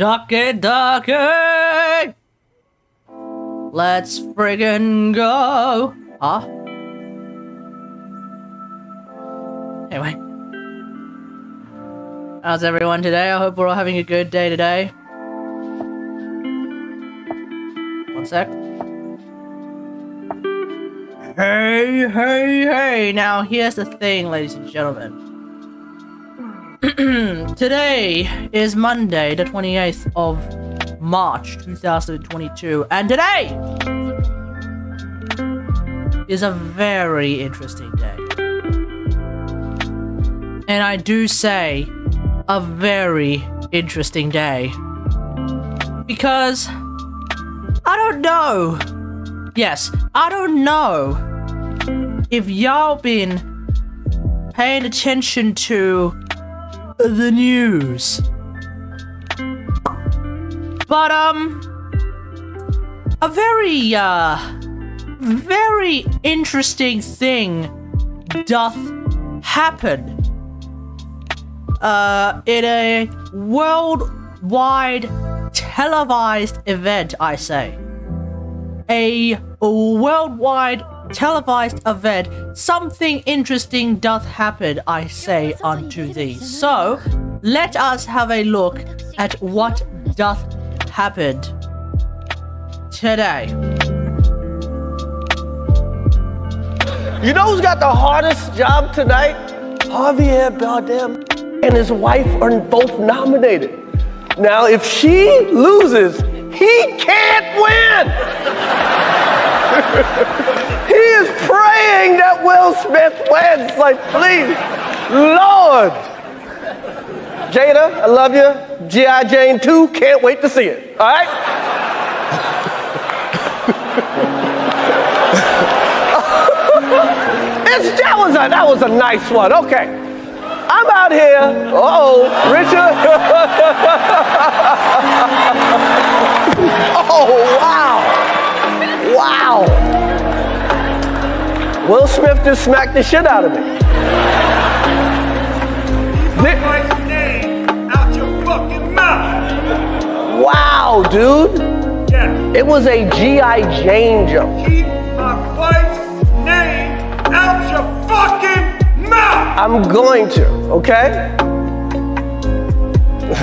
Shucky ducky! Let's friggin' go! Huh? Anyway. How's everyone today? I hope we're all having a good day today. One sec. Hey! Now here's the thing, ladies and gentlemen. Today is Monday, the 28th of March, 2022, and today is a very interesting day. And I do say a very interesting day because I don't know. Yes, I don't know if y'all been paying attention to the news. But a very interesting thing doth happen in a worldwide televised event, I say. A worldwide televised event, something interesting doth happen, I say unto thee. So, let us have a look at what doth happen today. You know who's got the hardest job tonight? Javier Bardem and his wife are both nominated. Now, if she loses, he can't win! He is praying that Will Smith wins. Like, please, Lord. Jada, I love you. G.I. Jane 2, can't wait to see it. All right? that was a nice one. Okay. I'm out here. Richard. Oh, wow. Will Smith just smacked the shit out of me. Keep my wife's name out your fucking mouth. Wow, dude. Yeah. It was a G.I. Jane joke. Keep my wife's name out your fucking mouth. I'm going to, okay?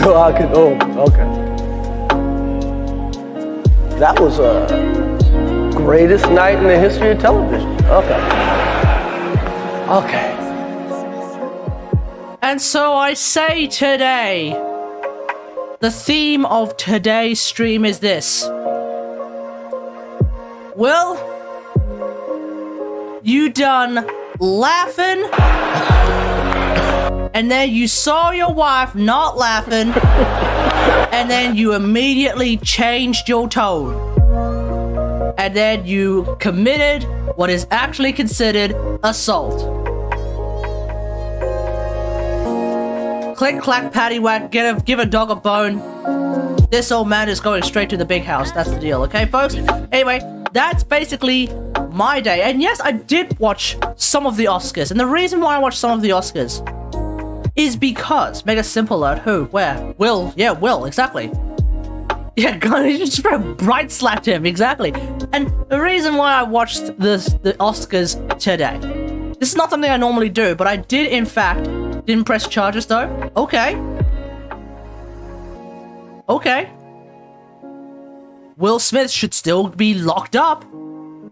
Okay. That was a greatest night in the history of television. Okay. And so I say today, the theme of today's stream is this. Will, you done laughing, and then you saw your wife not laughing, and then you immediately changed your tone. And then you committed what is actually considered assault. Click, clack, patty whack, give a dog a bone. This old man is going straight to the big house. That's the deal, okay, folks? Anyway, that's basically my day. And yes, I did watch some of the Oscars. And the reason why I watched some of the Oscars is because, make a simple alert, who, where? Will, yeah, Will, exactly. Yeah, God, he just bright slapped him, exactly. And the reason why I watched the Oscars today, this is not something I normally do, but I did, in fact, didn't press charges though. Okay. Will Smith should still be locked up.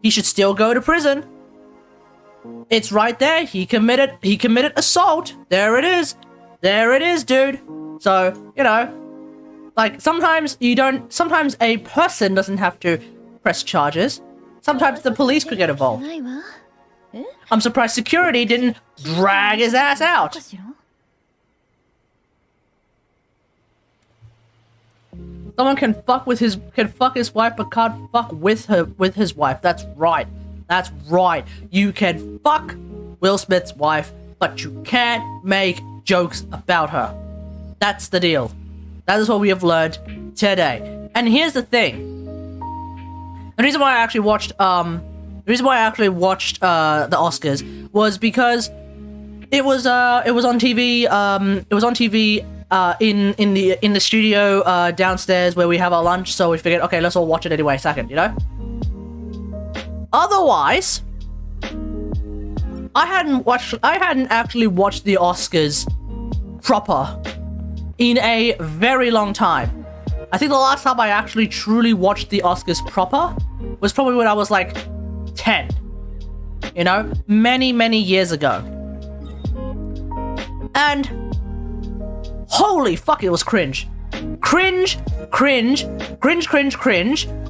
He should still go to prison. It's right there. He committed assault. There it is, dude. So, you know, like sometimes a person doesn't have to press charges. Sometimes the police could get involved. I'm surprised security didn't drag his ass out. Someone can fuck his wife, but can't fuck with his wife. That's right. You can fuck Will Smith's wife, but you can't make jokes about her. That's the deal. That is what we have learned today. And here's the thing. The reason why I actually watched the Oscars was because it was on TV in the studio downstairs where we have our lunch. So we figured, okay, let's all watch it anyway. Second, you know. Otherwise, I hadn't actually watched the Oscars proper in a very long time. I think the last time I actually truly watched the Oscars proper was probably when I was like 10. You know, many years ago. And holy fuck, it was cringe. Cringe,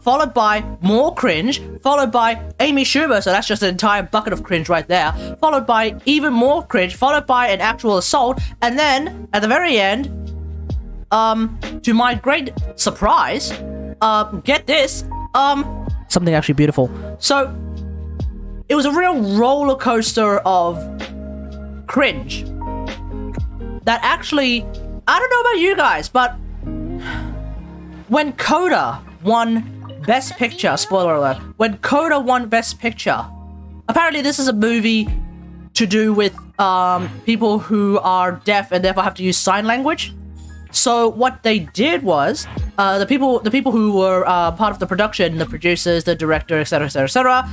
followed by more cringe, followed by Amy Schumer, so that's just an entire bucket of cringe right there, followed by even more cringe, followed by an actual assault, and then, at the very end, to my great surprise, get this, something actually beautiful. So, it was a real roller coaster of cringe. That actually, I don't know about you guys, but when Coda won Best Picture, spoiler alert, when Coda won Best Picture, apparently this is a movie to do with people who are deaf and therefore have to use sign language. So what they did was, the people who were part of the production, the producers, the director, etc.,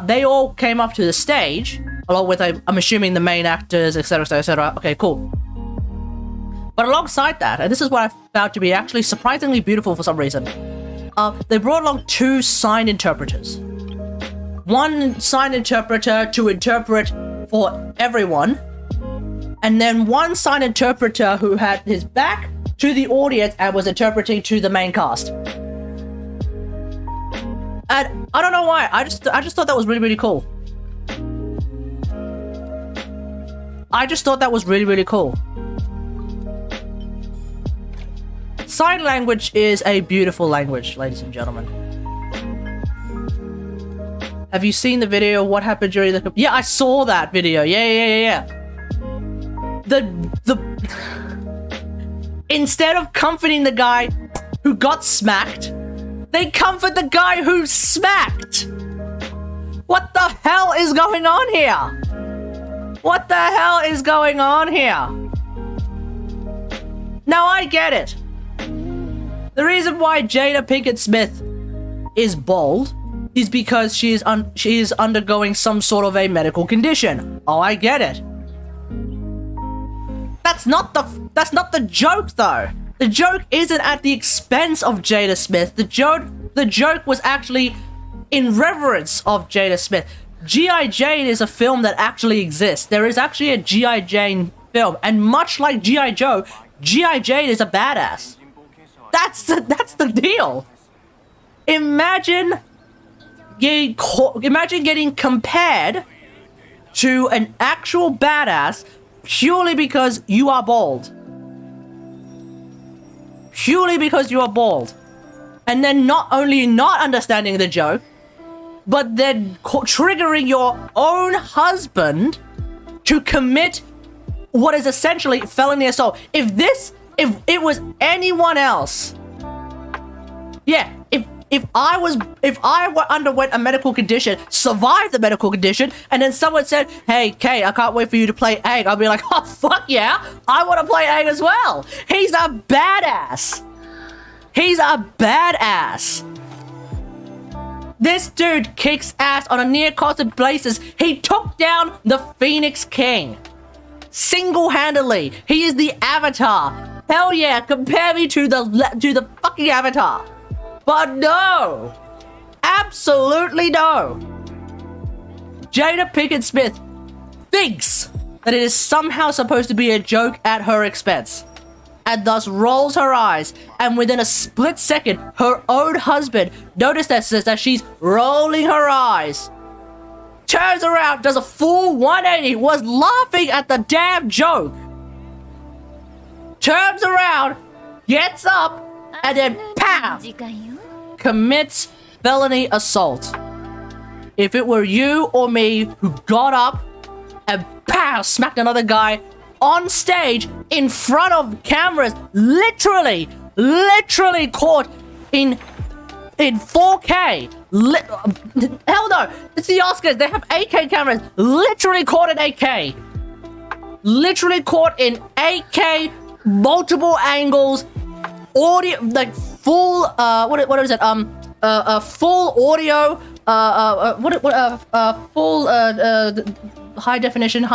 they all came up to the stage, along with, I'm assuming, the main actors, etc. Okay, cool. But alongside that, and this is what I found to be actually surprisingly beautiful for some reason, they brought along 2 sign interpreters. One sign interpreter to interpret for everyone, and then one sign interpreter who had his back to the audience and was interpreting to the main cast. And I don't know why, I just thought that was really cool. I just thought that was really cool. Sign language is a beautiful language, ladies and gentlemen. Have you seen the video? What happened during the... Yeah, I saw that video. Yeah. Instead of comforting the guy who got smacked, they comfort the guy who smacked. What the hell is going on here? What the hell is going on here? Now I get it. The reason why Jada Pinkett Smith is bald is because she is undergoing some sort of a medical condition. Oh, I get it. That's not the joke though. The joke isn't at the expense of Jada Smith. The joke was actually in reverence of Jada Smith. G.I. Jane is a film that actually exists. There is actually a G.I. Jane film, and much like G.I. Joe, G.I. Jane is a badass. That's the deal. Imagine getting compared to an actual badass purely because you are bald. Purely because you are bald. And then not only not understanding the joke, but then triggering your own husband to commit what is essentially felony assault. If it was anyone else, yeah, if I underwent a medical condition, survived the medical condition, and then someone said, hey, Kay, I can't wait for you to play Aang, I'll be like, oh, fuck yeah, I want to play Aang as well. He's a badass. He's a badass. This dude kicks ass on a near constant basis. He took down the Phoenix King. Single-handedly. He is the Avatar. Hell yeah, compare me to the fucking Avatar. But no! Absolutely no! Jada Pinkett Smith thinks that it is somehow supposed to be a joke at her expense, and thus rolls her eyes, and within a split second, her own husband notices that she's rolling her eyes, turns around, does a full 180, was laughing at the damn joke, turns around, gets up, and then pow! Commits felony assault. If it were you or me who got up and pow! Smacked another guy on stage in front of cameras, literally caught in 4K. Hell no, it's the Oscars, they have 8K cameras, literally caught in 8K. Literally caught in 8K multiple angles, audio, like full, what is it? Full audio, full, high definition,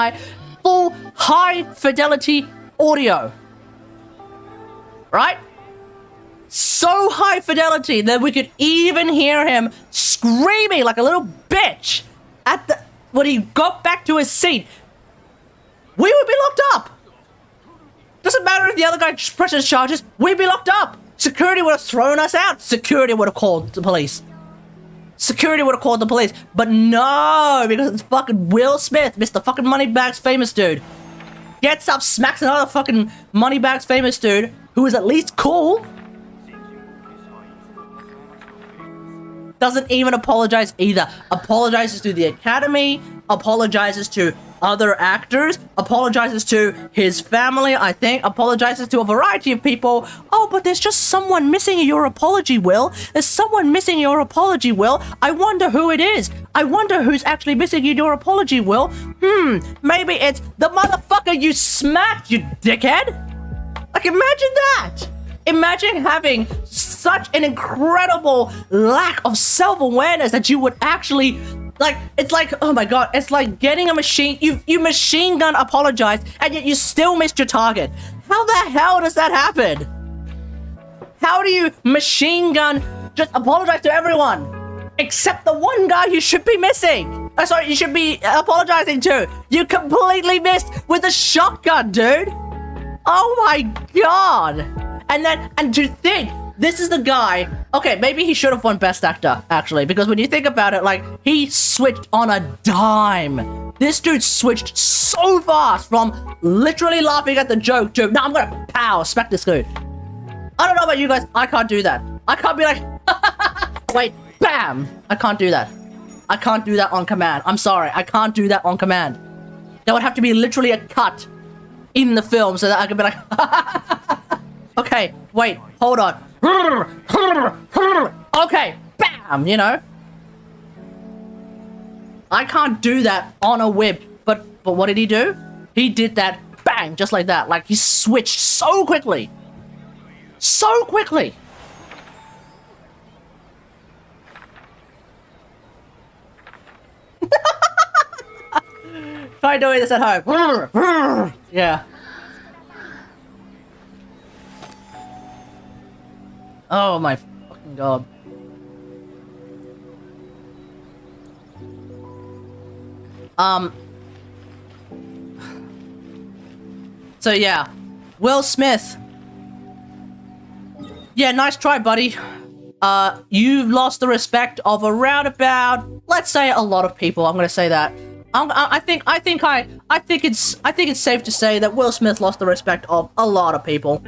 full high fidelity audio. Right? So high fidelity that we could even hear him screaming like a little bitch when he got back to his seat. We would be locked up. Doesn't matter if the other guy presses charges, we'd be locked up. Security would have thrown us out. Security would have called the police. Security would have called the police. But no, because it's fucking Will Smith, Mr. fucking Moneybags famous dude. Gets up, smacks another fucking Moneybags famous dude, who is at least cool. Doesn't even apologize either. Apologizes to the Academy, apologizes to other actors, apologizes to his family, I think, apologizes to a variety of people. Oh, but there's just someone missing your apology, Will. There's someone missing your apology, Will. I wonder who it is. I wonder who's actually missing your apology, Will. Maybe it's the motherfucker you smacked, you dickhead. Like, imagine that. Imagine having such an incredible lack of self-awareness that you would actually, like, it's like, oh my god, it's like getting a machine, you machine gun apologize, and yet you still missed your target. How the hell does that happen? How do you machine gun just apologize to everyone? Except the one guy you should be missing. Sorry, you should be apologizing to. You completely missed with a shotgun, dude. Oh my god. And to think, this is the guy, okay, maybe he should have won Best Actor, actually, because when you think about it, like, he switched on a dime. This dude switched so fast from literally laughing at the joke to, no, I'm gonna pow, smack this dude. I don't know about you guys, I can't do that. I can't be like, wait, bam! I can't do that. I can't do that on command. I'm sorry, I can't do that on command. There would have to be literally a cut in the film so that I could be like, okay, wait, hold on. Okay, bam, you know? I can't do that on a whip, but what did he do? He did that, bang, just like that. Like, he switched so quickly. So quickly. Try doing this at home. Yeah. Oh my fucking god. So yeah, Will Smith. Yeah, nice try, buddy. You've lost the respect of around about, let's say, a lot of people. I'm gonna say that. I think it's safe to say that Will Smith lost the respect of a lot of people.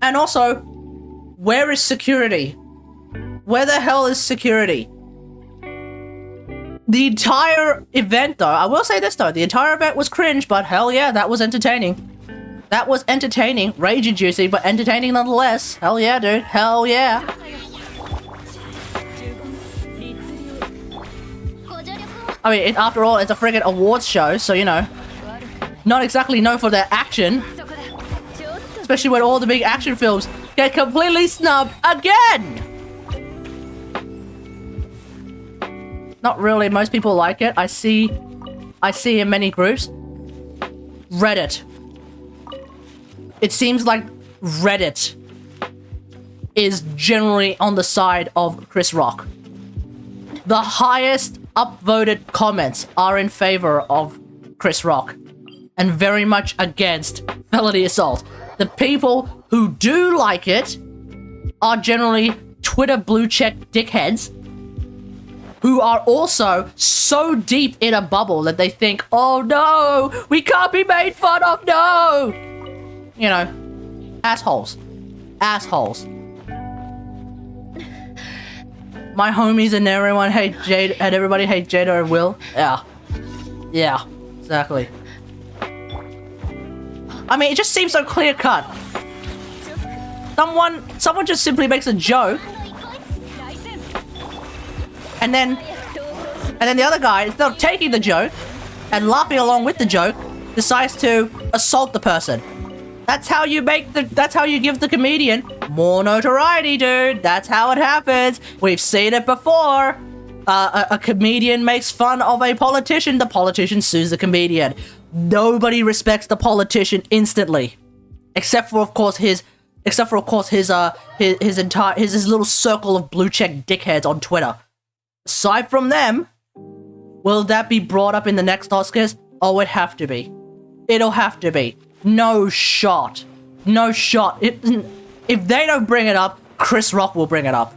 And also, where is security? Where the hell is security? The entire event, though, I will say this though, the entire event was cringe, but hell yeah, that was entertaining. That was entertaining, rage-inducing, but entertaining nonetheless. Hell yeah, dude. Hell yeah. I mean, after all, it's a friggin' awards show, so you know, not exactly known for their action. Especially when all the big action films get completely snubbed again! Not really, most people like it. I see in many groups. Reddit. It seems like Reddit is generally on the side of Chris Rock. The highest upvoted comments are in favor of Chris Rock and very much against felony assault. The people who do like it are generally Twitter blue check dickheads who are also so deep in a bubble that they think, oh no, we can't be made fun of, no! You know, assholes. Assholes. My homies and everyone hate Jade, and everybody hate Jada and Will. Yeah. Yeah, exactly. I mean, it just seems so clear cut. Someone just simply makes a joke. And then the other guy, instead of taking the joke and laughing along with the joke, decides to assault the person. That's how you give the comedian more notoriety, dude. That's how it happens. We've seen it before. A comedian makes fun of a politician. The politician sues the comedian. Nobody respects the politician instantly, except for of course his little circle of blue check dickheads on Twitter. Aside from them, will that be brought up in the next Oscars? Oh, it'll have to be. It'll have to be. No shot. No shot. If they don't bring it up, Chris Rock will bring it up.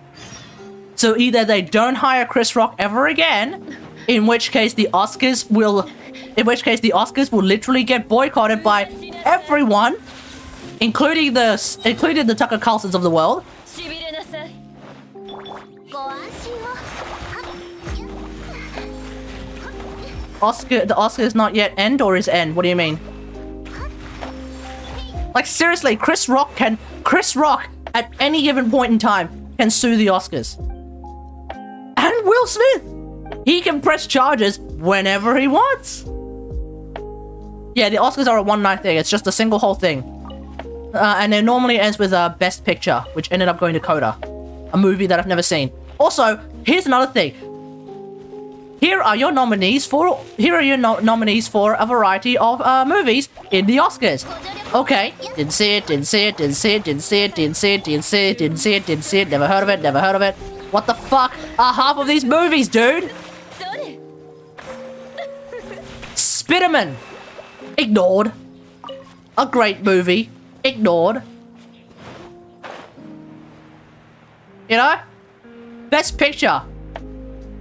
So either they don't hire Chris Rock ever again, in which case the Oscars will literally get boycotted by everyone, including the Tucker Carlsons of the world. The Oscars not yet end, or is end? What do you mean? Like seriously, Chris Rock at any given point in time can sue the Oscars. And Will Smith! He can press charges whenever he wants. Yeah, the Oscars are a one-night thing. It's just a single whole thing. And it normally ends with Best Picture, which ended up going to Coda. A movie that I've never seen. Also, here's another thing. Here are your nominees for a variety of movies in the Oscars. Okay, didn't see it, never heard of it. What the fuck are half of these movies, dude? Spiderman, ignored. A great movie, ignored. You know? Best Picture.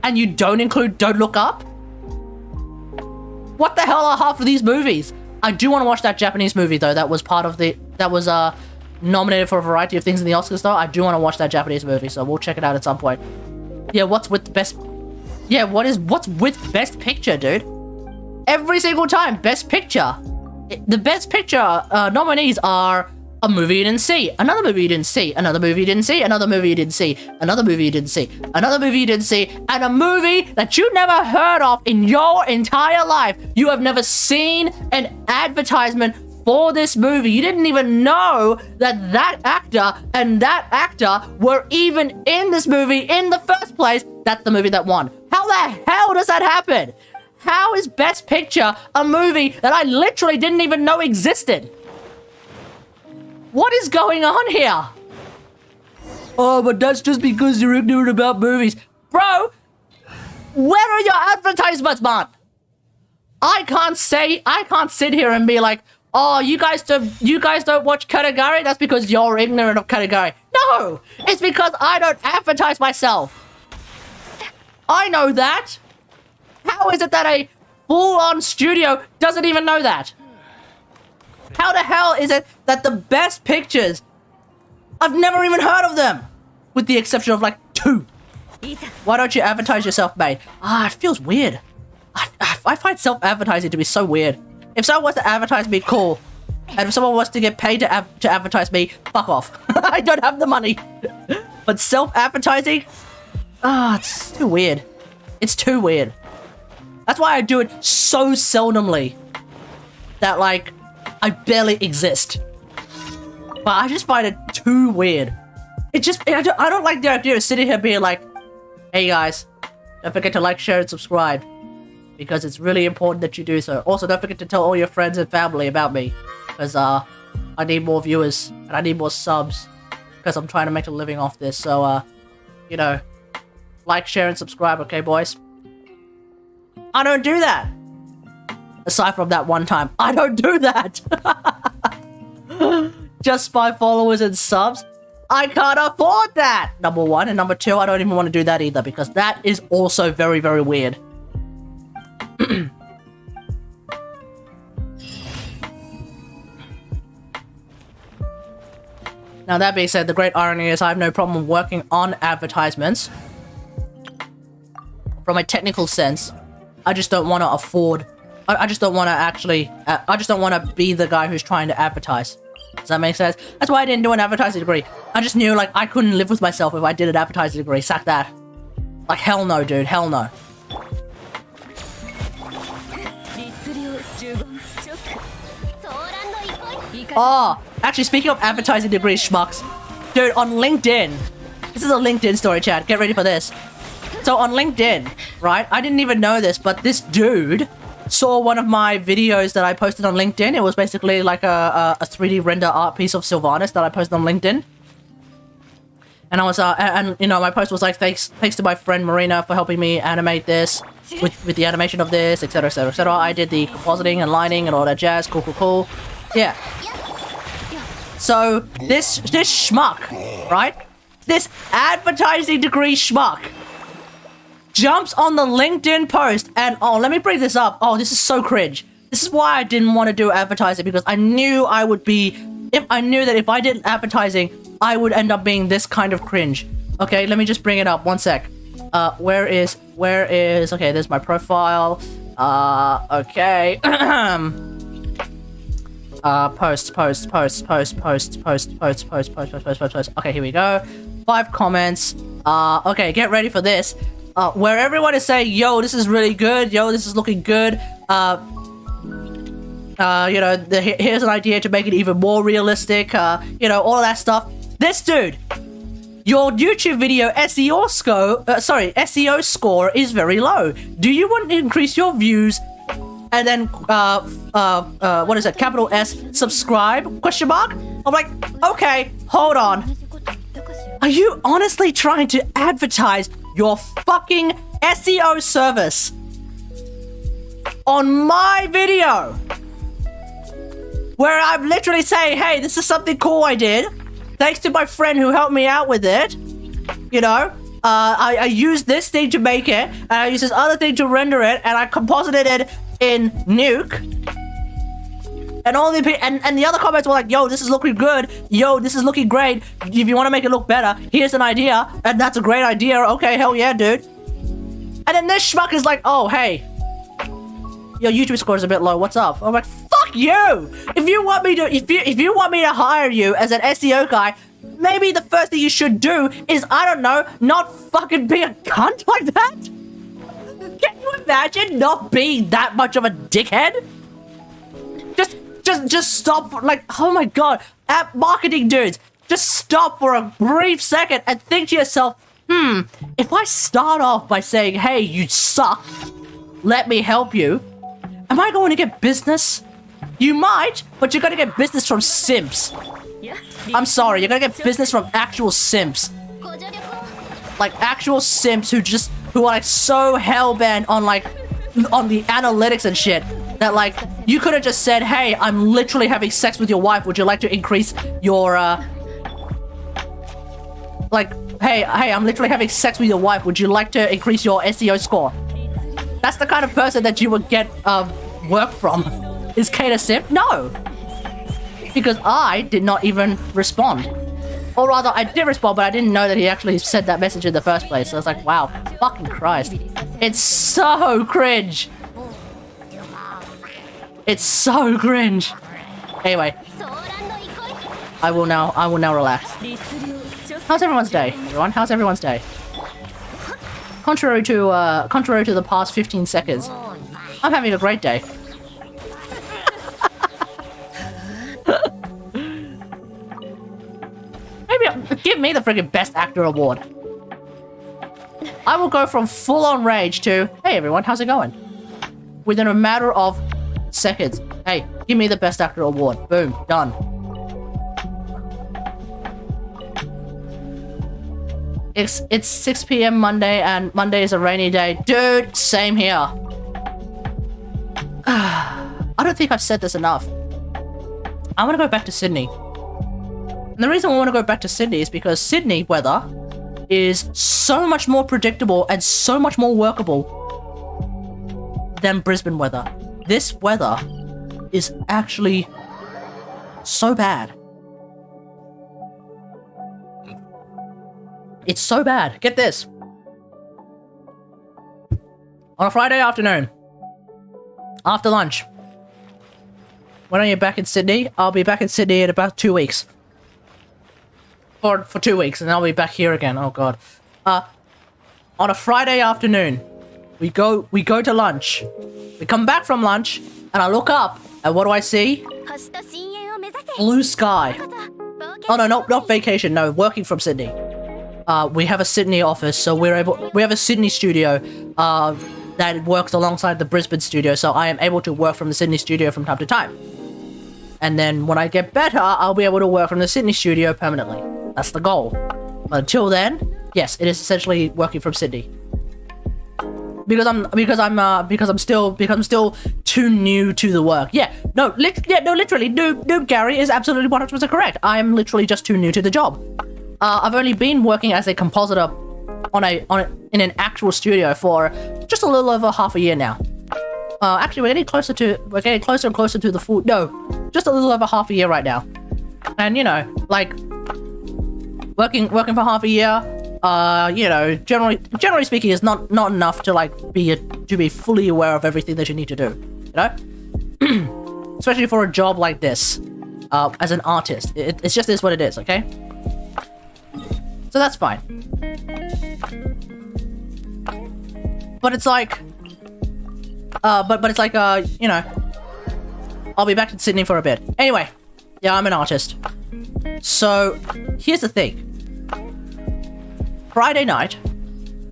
And you don't include Don't Look Up? What the hell are half of these movies? I do want to watch that Japanese movie though. That was nominated for a variety of things in the Oscars though. I do want to watch that Japanese movie, so we'll check it out at some point. Yeah, what's with Best Picture, dude? Every single time, Best Picture. The Best Picture nominees are a movie you didn't see, another movie you didn't see, another movie you didn't see, another movie you didn't see, another movie you didn't see, another movie you didn't see, and a movie that you never heard of in your entire life. You have never seen an advertisement for this movie. You didn't even know that that actor and that actor were even in this movie in the first place. That's the movie that won. How the hell does that happen? How is Best Picture a movie that I literally didn't even know existed? What is going on here? Oh, but that's just because you're ignorant about movies. Bro, where are your advertisements, man? I can't sit here and be like, oh, you guys don't watch Katagari? That's because you're ignorant of Katagari. No, it's because I don't advertise myself. I know that. How is it that a full-on studio doesn't even know that? How the hell is it that the Best Pictures, I've never even heard of them, with the exception of like 2. Why don't you advertise yourself, mate? It feels weird. I find self-advertising to be so weird. If someone wants to advertise me, cool. And if someone wants to get paid to advertise me, fuck off. I don't have the money. But self-advertising? It's too weird. It's too weird. That's why I do it so seldomly that, like, I barely exist. But I just find it too weird. I don't like the idea of sitting here being like, hey guys, don't forget to like, share, and subscribe. Because it's really important that you do so. Also, don't forget to tell all your friends and family about me. Because, I need more viewers. And I need more subs. Because I'm trying to make a living off this. So, you know, like, share, and subscribe, okay, boys? I don't do that. Aside from that one time, I don't do that. Just by followers and subs, I can't afford that. Number one, and number two, I don't even want to do that either because that is also very, very weird. Now that being said, the great irony is I have no problem working on advertisements. From a technical sense, I just don't want to afford. I just don't want to actually. I just don't want to be the guy who's trying to advertise. Does that make sense? That's why I didn't do an advertising degree. I just knew like I couldn't live with myself if I did an advertising degree. Sack that. Like hell no, dude. Hell no. Oh, actually, speaking of advertising degrees, schmucks. Dude, on LinkedIn. This is a LinkedIn story, chat. Get ready for this. So on LinkedIn, right? I didn't even know this, but this dude saw one of my videos that I posted on LinkedIn. It was basically like a 3D render art piece of Sylvanas that I posted on LinkedIn. And I was, and you know, my post was like, thanks to my friend Marina for helping me animate this, with the animation of this, etc, etc, etc. I did the compositing and lining and all that jazz. Cool. Yeah. So this schmuck, right? This advertising degree schmuck jumps on the LinkedIn post and, oh, let me bring this up. Oh, this is so cringe. This is why I didn't want to do advertising, because I knew I would be, if I did advertising, I would end up being this kind of cringe. Okay, let me just bring it up. One sec. Where is, okay, there's my profile. Okay. Post. Okay, here we go. 5 comments. Okay, get ready for this. Where everyone is saying, yo, this is really good. Yo, this is looking good. You know, here's an idea to make it even more realistic. You know, all of that stuff. This dude, your YouTube video SEO score is very low. Do you want to increase your views? And then, what is it? Capital S, subscribe, question mark? I'm like, okay, hold on. Are you honestly trying to advertise your fucking SEO service on my video? Where I'm literally saying, hey, this is something cool I did. Thanks to my friend who helped me out with it. You know, I used this thing to make it, and I used this other thing to render it, and I composited it in Nuke. And all the and the other comments were like, yo, this is looking good. Yo, this is looking great. If you want to make it look better, here's an idea. And that's a great idea. Okay, hell yeah, dude. And then this schmuck is like, oh, hey, your YouTube score is a bit low. What's up? I'm like, fuck you. If you want me to, if you want me to hire you as an SEO guy, maybe the first thing you should do is, I don't know, not fucking be a cunt like that. Can you imagine not being that much of a dickhead? Just stop, like, oh my god, app marketing dudes, just stop for a brief second and think to yourself, if I start off by saying, hey, you suck, let me help you, am I going to get business? You might, but you're going to get business from simps. I'm sorry, you're going to get business from actual simps. Like, actual simps who are like so hellbent on the analytics and shit that, like, you could have just said, hey, I'm literally having sex with your wife, would you like to increase your like, hey, I'm literally having sex with your wife, would you like to increase your SEO score? That's the kind of person that you would get work from. Is Kate a simp? No, because I did not even respond. Or rather, I did respond, but I didn't know that he actually said that message in the first place. So I was like, wow, fucking Christ. It's so cringe. It's so cringe. Anyway, I will now relax. How's everyone's day, everyone? How's everyone's day? Contrary to the past 15 seconds, I'm having a great day. Maybe give me the friggin' Best Actor award. I will go from full-on rage to, hey everyone, how's it going? Within a matter of seconds. Hey, give me the Best Actor award. Boom, done. It's 6 p.m. Monday, and Monday is a rainy day. Dude, same here. I don't think I've said this enough. I want to go back to Sydney. And the reason I want to go back to Sydney is because Sydney weather is so much more predictable and so much more workable than Brisbane weather. This weather is actually so bad. It's so bad. Get this. On a Friday afternoon, after lunch, when are you back in Sydney? I'll be back in Sydney in about 2 weeks. Or for 2 weeks, and I'll be back here again. Oh god. On a Friday afternoon, we go to lunch. We come back from lunch, and I look up, and what do I see? Blue sky. Oh no, not vacation. No, working from Sydney. We have a Sydney office, so we have a Sydney studio that works alongside the Brisbane studio, so I am able to work from the Sydney studio from time to time. And then when I get better, I'll be able to work from the Sydney studio permanently. That's the goal. But until then, yes, it is essentially working from Sydney. Because I'm still too new to the work. Yeah, literally, noob Gary is absolutely 100% correct. I am literally just too new to the job. I've only been working as a compositor in an actual studio for just a little over half a year now. Actually, we're getting closer and closer to the full. No, just a little over half a year right now. And you know, like working for half a year. You know, generally speaking, is not enough to like be fully aware of everything that you need to do. You know, especially for a job like this, as an artist, it's just is what it is. Okay, so that's fine. But it's like, you know, I'll be back in Sydney for a bit. Anyway, yeah, I'm an artist. So here's the thing. Friday night,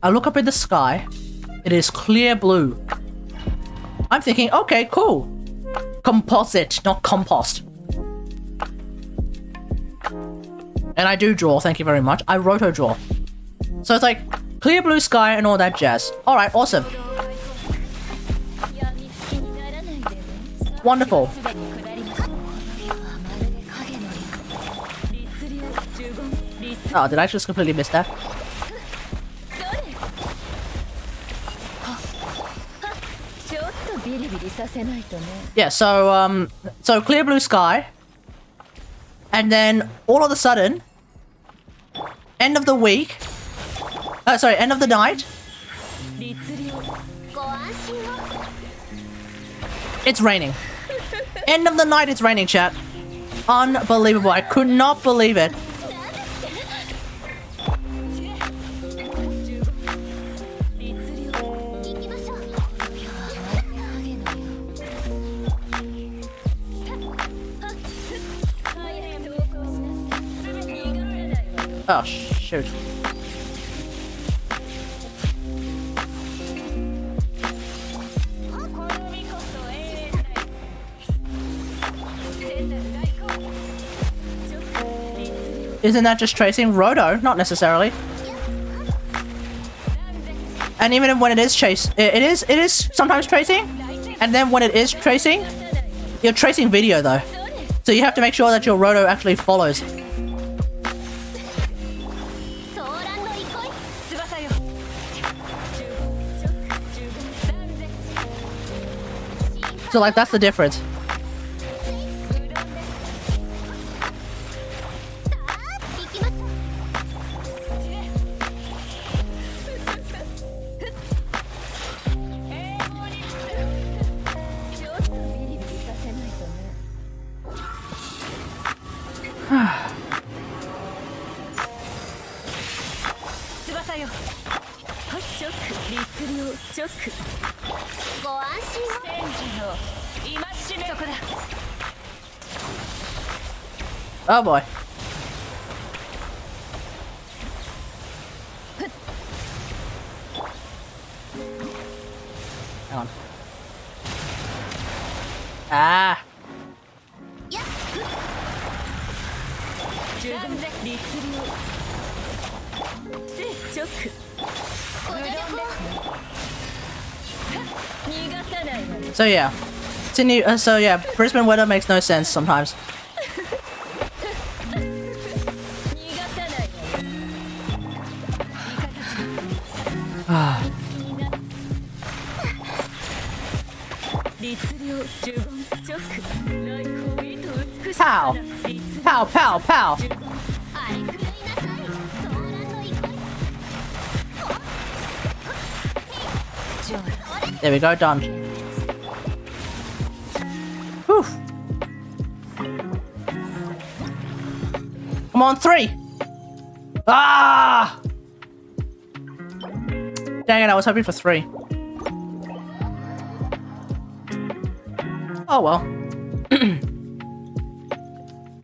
I look up in the sky. It is clear blue. I'm thinking, okay, cool. Composite, not compost. And I do draw, thank you very much. I roto draw. So it's like clear blue sky and all that jazz. Alright, awesome. Wonderful. Oh, did I just completely miss that? Yeah, so clear blue sky. And then all of a sudden, end of the week. End of the night. It's raining. End of the night, it's raining, chat. Unbelievable. I could not believe it. Oh, shoot. Isn't that just tracing? Roto, not necessarily. And even when it is it is sometimes tracing. And then when it is tracing, you're tracing video though. So you have to make sure that your roto actually follows. So like that's the difference. Oh boy. Hang on. Ah. So yeah. Sydney, so yeah, Brisbane weather makes no sense sometimes. Pow! Pow, pow, pow! There we go, done. Whew. Come on, 3! Ah! Dang it, I was hoping for 3. Oh well.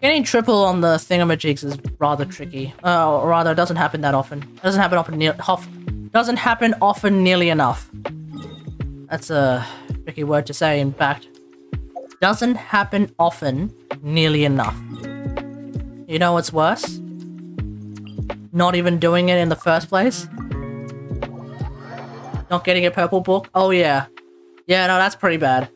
Getting triple on the thingamajigs is rather tricky. Or rather, it doesn't happen that often. It doesn't happen often nearly enough. That's a tricky word to say, in fact. Doesn't happen often nearly enough. You know what's worse? Not even doing it in the first place? Not getting a purple book? Oh yeah. Yeah, no, that's pretty bad.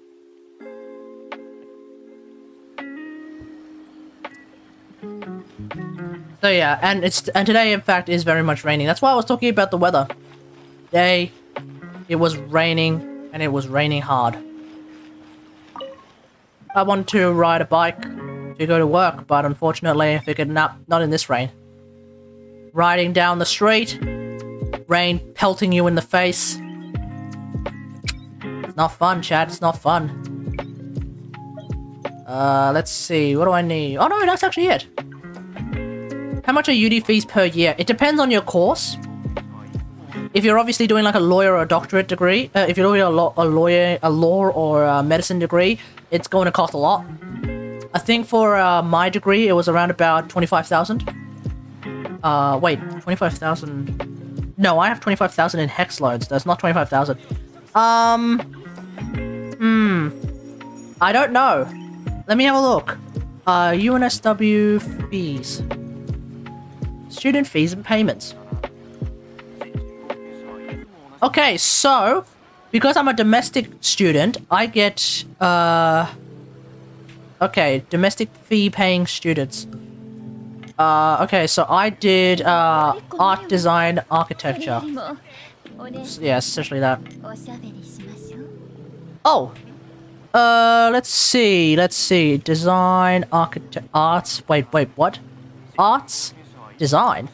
So yeah, and today in fact is very much raining. That's why I was talking about the weather. Today, it was raining, and it was raining hard. I wanted to ride a bike to go to work, but unfortunately I figured not in this rain. Riding down the street, rain pelting you in the face. It's not fun, chat, it's not fun. Let's see, what do I need? Oh no, that's actually it. How much are UD fees per year? It depends on your course. If you're obviously doing like a lawyer or a doctorate degree, if you're doing a law or a medicine degree, it's going to cost a lot. I think for my degree, it was around about 25,000. Wait, 25,000. No, I have 25,000 in hex loads. That's not 25,000. I don't know. Let me have a look. UNSW fees. Student fees and payments. Okay, so because I'm a domestic student, I get okay, domestic fee paying students. Okay, so I did art, design, architecture. Yeah, essentially that. Oh, let's see. Design, arts. Wait, what? Arts, design,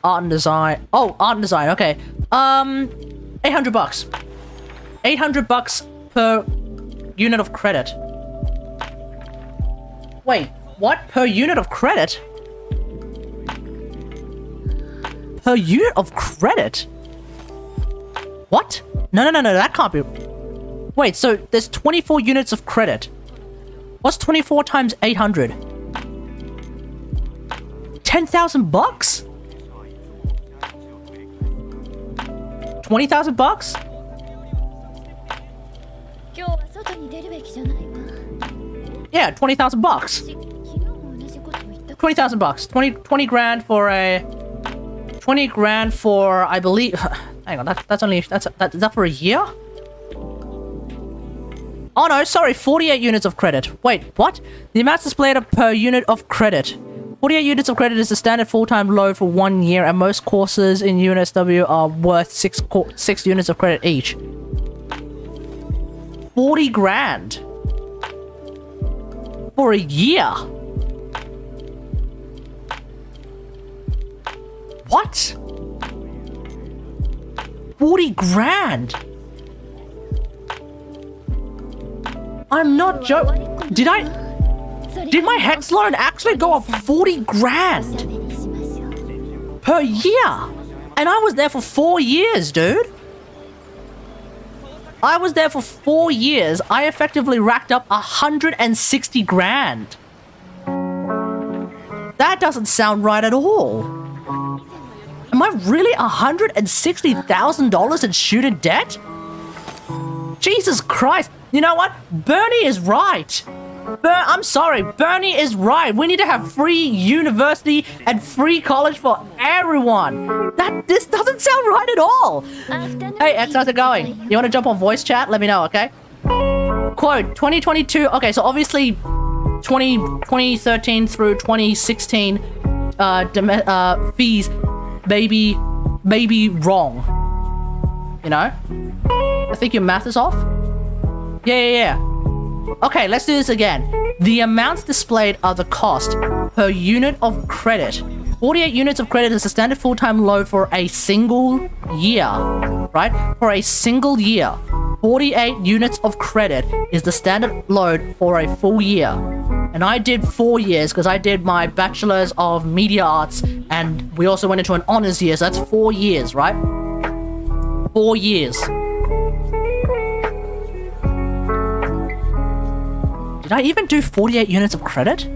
art and design. Oh, art and design. Okay. $800. $800 per unit of credit. Wait, what? Per unit of credit? Per unit of credit? What? No, that can't be. Wait, so there's 24 units of credit. What's 24 times 800? 10,000 bucks? 20,000 bucks? Yeah, 20,000 bucks. 20,000 bucks. 20 grand for a 20 grand for, I believe. Hang on, that's is that for a year? Oh no, sorry, 48 units of credit. Wait, what? The amounts displayed are per unit of credit. 48 units of credit is the standard full-time load for 1 year, and most courses in UNSW are worth 6 units of credit each. 40 grand. For a year. What? 40 grand? I'm not joking. Did my hex loan actually go up 40 grand? Per year? And I was there for 4 years, dude. I was there for 4 years. I effectively racked up 160 grand. That doesn't sound right at all. Am I really $160,000 in student debt? Jesus Christ. You know what? Bernie is right. I'm sorry. Bernie is right. We need to have free university and free college for everyone. This doesn't sound right at all. Hey, X, how's it going? You want to jump on voice chat? Let me know, okay? Quote, 2022. Okay, so obviously 2013 through 2016 fees may be wrong. You know? I think your math is off. Yeah. Okay, let's do this again. The amounts displayed are the cost per unit of credit. 48 units of credit is the standard full-time load for a single year, right? For a single year. 48 units of credit is the standard load for a full year. And I did 4 years because I did my Bachelor's of Media Arts, and we also went into an honors year, so that's 4 years, right? 4 years. Did I even do 48 units of credit?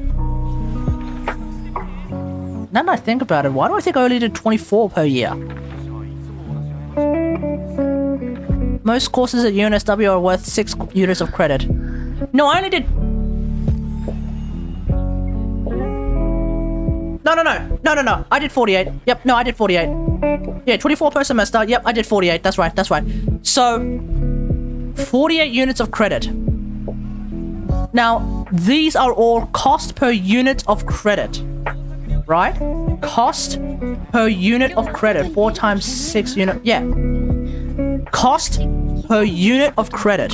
now that I think about it, why do I think I only did 24 per year? Most courses at UNSW are worth 6 units of credit. No, I only did... No. I did 48. Yep, no, I did 48. Yeah, 24 per semester. Yep, I did 48. That's right. So, 48 units of credit. Now, these are all cost per unit of credit. Right? Cost per unit of credit. 4 times 6 unit. Yeah. Cost per unit of credit.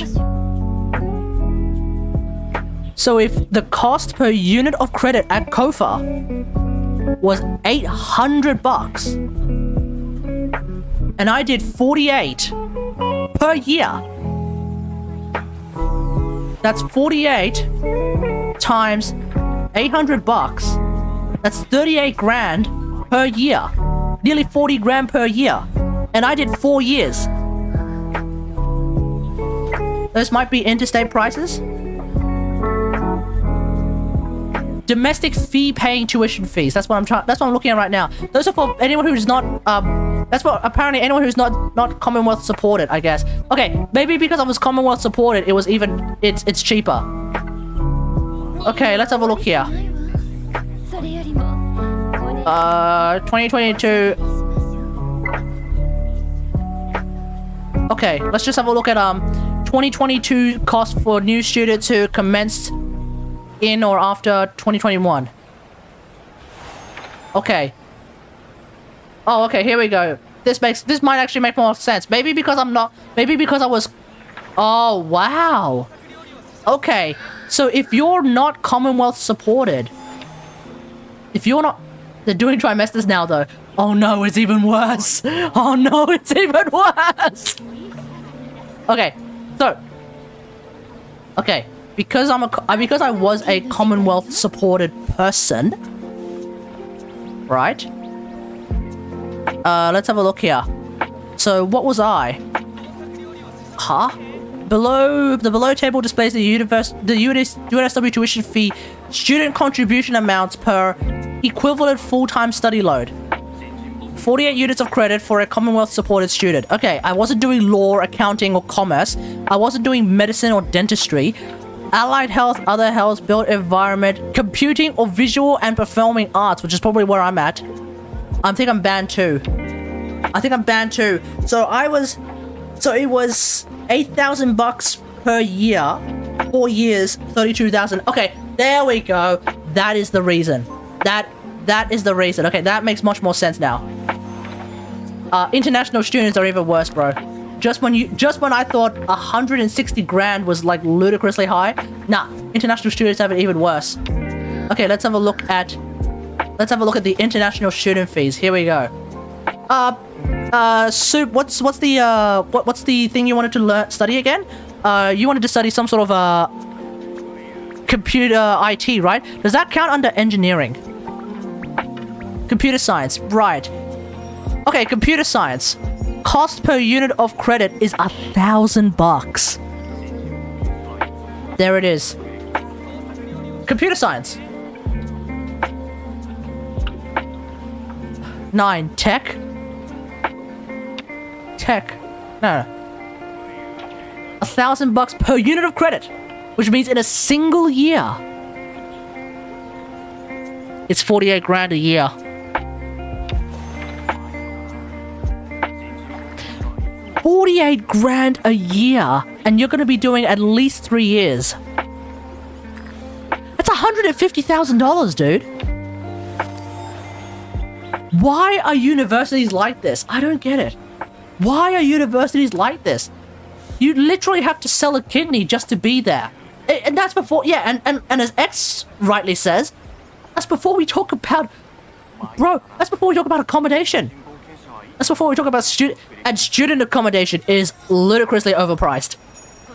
So if the cost per unit of credit at Kofa was 800 bucks and I did 48 per year, that's 48 times 800 bucks. That's 38 grand per year. Nearly 40 grand per year. And I did 4 years. Those might be interstate prices. Domestic fee paying tuition fees. That's what I'm looking at right now. Those are for anyone who's not that's what apparently anyone who's not Commonwealth supported, I guess. Okay, maybe because I was Commonwealth supported, it was even it's cheaper. Okay, let's have a look here. 2022. Okay, let's just have a look at 2022 cost for new students who commenced in or after 2021. Okay. Oh, okay, here we go. This might actually make more sense. Maybe because I was... Oh, wow. Okay, so if you're not Commonwealth supported, if you're not... They're doing trimesters now, though. Oh no, it's even worse. Oh no, it's even worse. Okay, so... Okay, because I was a Commonwealth supported person, right? Let's have a look here. So what was I? Huh? The below table displays the UNSW tuition fee student contribution amounts per equivalent full-time study load. 48 units of credit for a Commonwealth supported student. Okay, I wasn't doing law, accounting, or commerce. I wasn't doing medicine or dentistry. Allied health, other health, built environment, computing, or visual and performing arts, which is probably where I'm at. I think I'm band 2. So it was 8,000 bucks per year, 4 years, 32,000. Okay, there we go. That is the reason. That is the reason. Okay, that makes much more sense now. International students are even worse, bro. Just when I thought 160 grand was like ludicrously high, nah, international students have it even worse. Okay, let's have a look at the international student fees. Here we go. Soup, what's the thing you wanted to study again? You wanted to study some sort of computer IT, right? Does that count under engineering? Computer science, right. Okay, computer science. Cost per unit of credit is 1,000 bucks. There it is. Computer science. 9. Tech. No. 1,000 bucks per unit of credit, which means in a single year, it's 48 grand a year. $48 grand a year, and you're going to be doing at least 3 years. That's $150,000, dude. Why are universities like this? I don't get it. Why are universities like this? You literally have to sell a kidney just to be there. And that's before, yeah, and as X rightly says, that's before we talk about, bro, that's before we talk about accommodation. That's before we talk about student accommodation is ludicrously overpriced.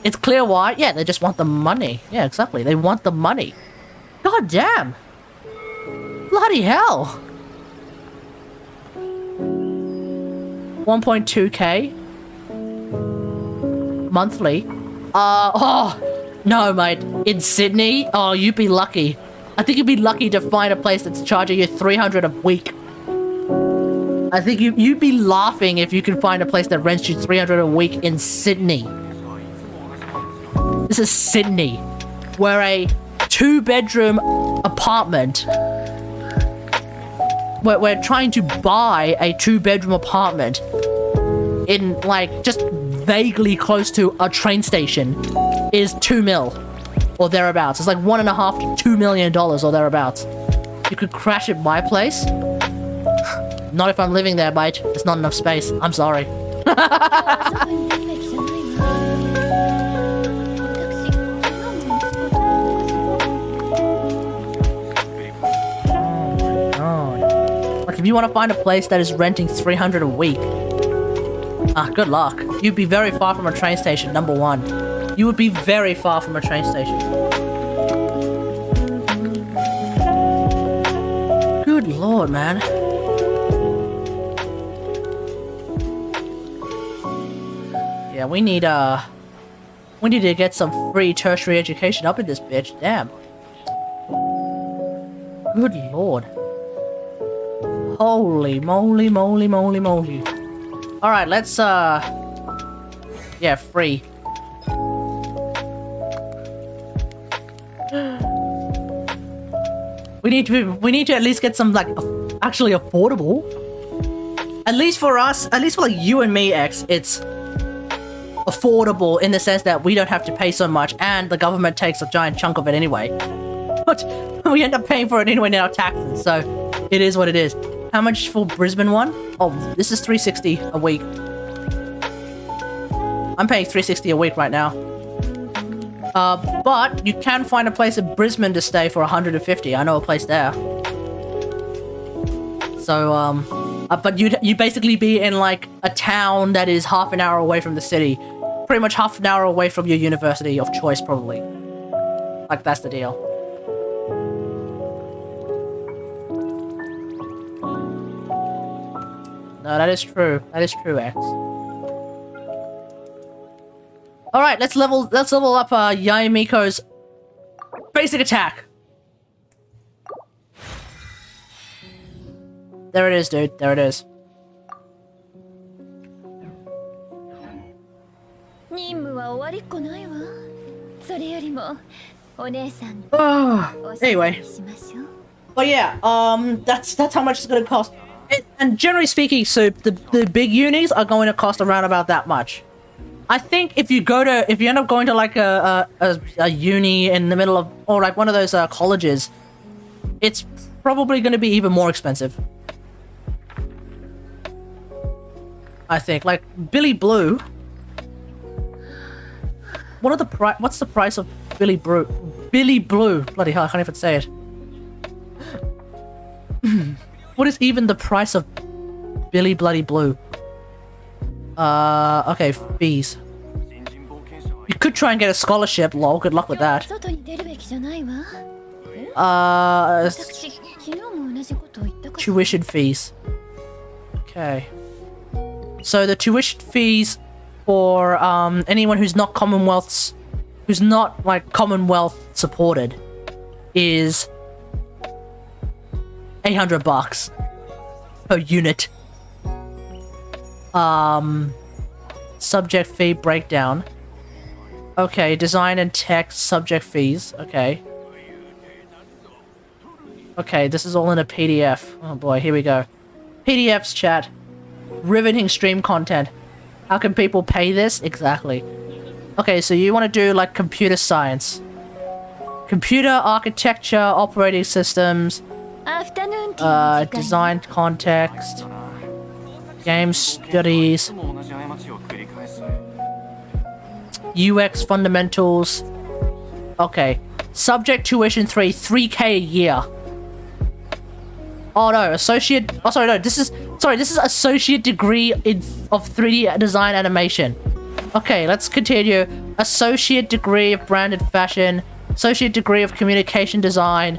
It's clear why. Yeah, they just want the money. Yeah, exactly. They want the money. God damn. Bloody hell. 1.2k monthly. Oh no, mate. In Sydney, oh, you'd be lucky. I think you'd be lucky to find a place that's charging you 300 a week. I think you'd be laughing if you could find a place that rents you 300 a week in Sydney. This is Sydney, where a 2-bedroom apartment. We're trying to buy a 2-bedroom apartment in, like, just vaguely close to a train station is 2 mil or thereabouts. It's like $1.5 to $2 million or thereabouts. You could crash at my place. Not if I'm living there, mate. There's not enough space. I'm sorry. Like, if you want to find a place that is renting 300 a week, good luck. You'd be very far from a train station, number one. You would be very far from a train station. Good lord, man. Yeah, we need to get some free tertiary education up in this bitch. Damn. Good lord. Holy moly, moly, moly, moly. Alright, let's, yeah, free. We need to at least get some, like, actually affordable. At least for us, at least for, like, you and me, X, it's affordable in the sense that we don't have to pay so much and the government takes a giant chunk of it anyway. But we end up paying for it anyway in our taxes, so it is what it is. How much for Brisbane one? Oh, this is $360 a week. I'm paying $360 a week right now. But you can find a place in Brisbane to stay for $150. I know a place there. So, but you'd basically be in like a town that is half an hour away from the city. Pretty much half an hour away from your university of choice, probably. Like, that's the deal. No, that is true. That is true, X. Alright, let's level up Yae Miko's basic attack. There it is, dude. There it is. Anyway. But yeah, that's how much it's gonna cost. And generally speaking, so the big unis are going to cost around about that much. I think if you end up going to like a uni in the middle of, or like one of those colleges, it's probably going to be even more expensive. I think, like Billy Blue. What's the price of Billy Blue? Billy Blue. Bloody hell, I can't even say it. What is even the price of Billy Bloody Blue? Okay, fees. You could try and get a scholarship, lol, good luck with that. Tuition fees. Okay. So the tuition fees for, anyone who's not Commonwealth supported is $800 per unit. Subject fee breakdown. Okay, design and text subject fees. Okay. Okay, this is all in a PDF. Oh boy, here we go. PDFs, chat. Riveting stream content. How can people pay this? Exactly. Okay, so you want to do like computer science. Computer architecture, operating systems. Design context. Game studies. UX fundamentals. Okay. Subject tuition 3K a year. Oh no, associate. Oh sorry, no. This is associate degree of 3D design animation. Okay, let's continue. Associate degree of branded fashion. Associate degree of communication design.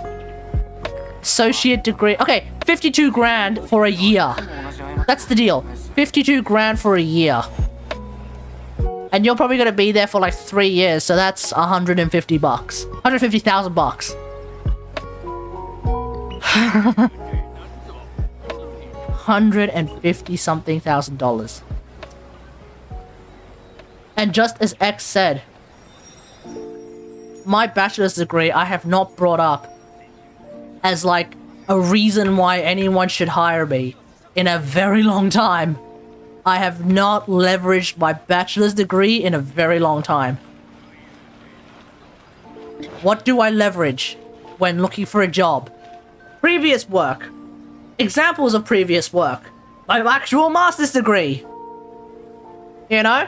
Associate degree. Okay, 52 grand for a year. That's the deal. 52 grand for a year. And you're probably gonna be there for like 3 years, so that's $150. $150,000. $150,000. And just as X said, my bachelor's degree I have not brought up as like a reason why anyone should hire me in a very long time. I have not leveraged my bachelor's degree in a very long time. What do I leverage when looking for a job? Previous work. Examples of previous work. My actual master's degree. You know?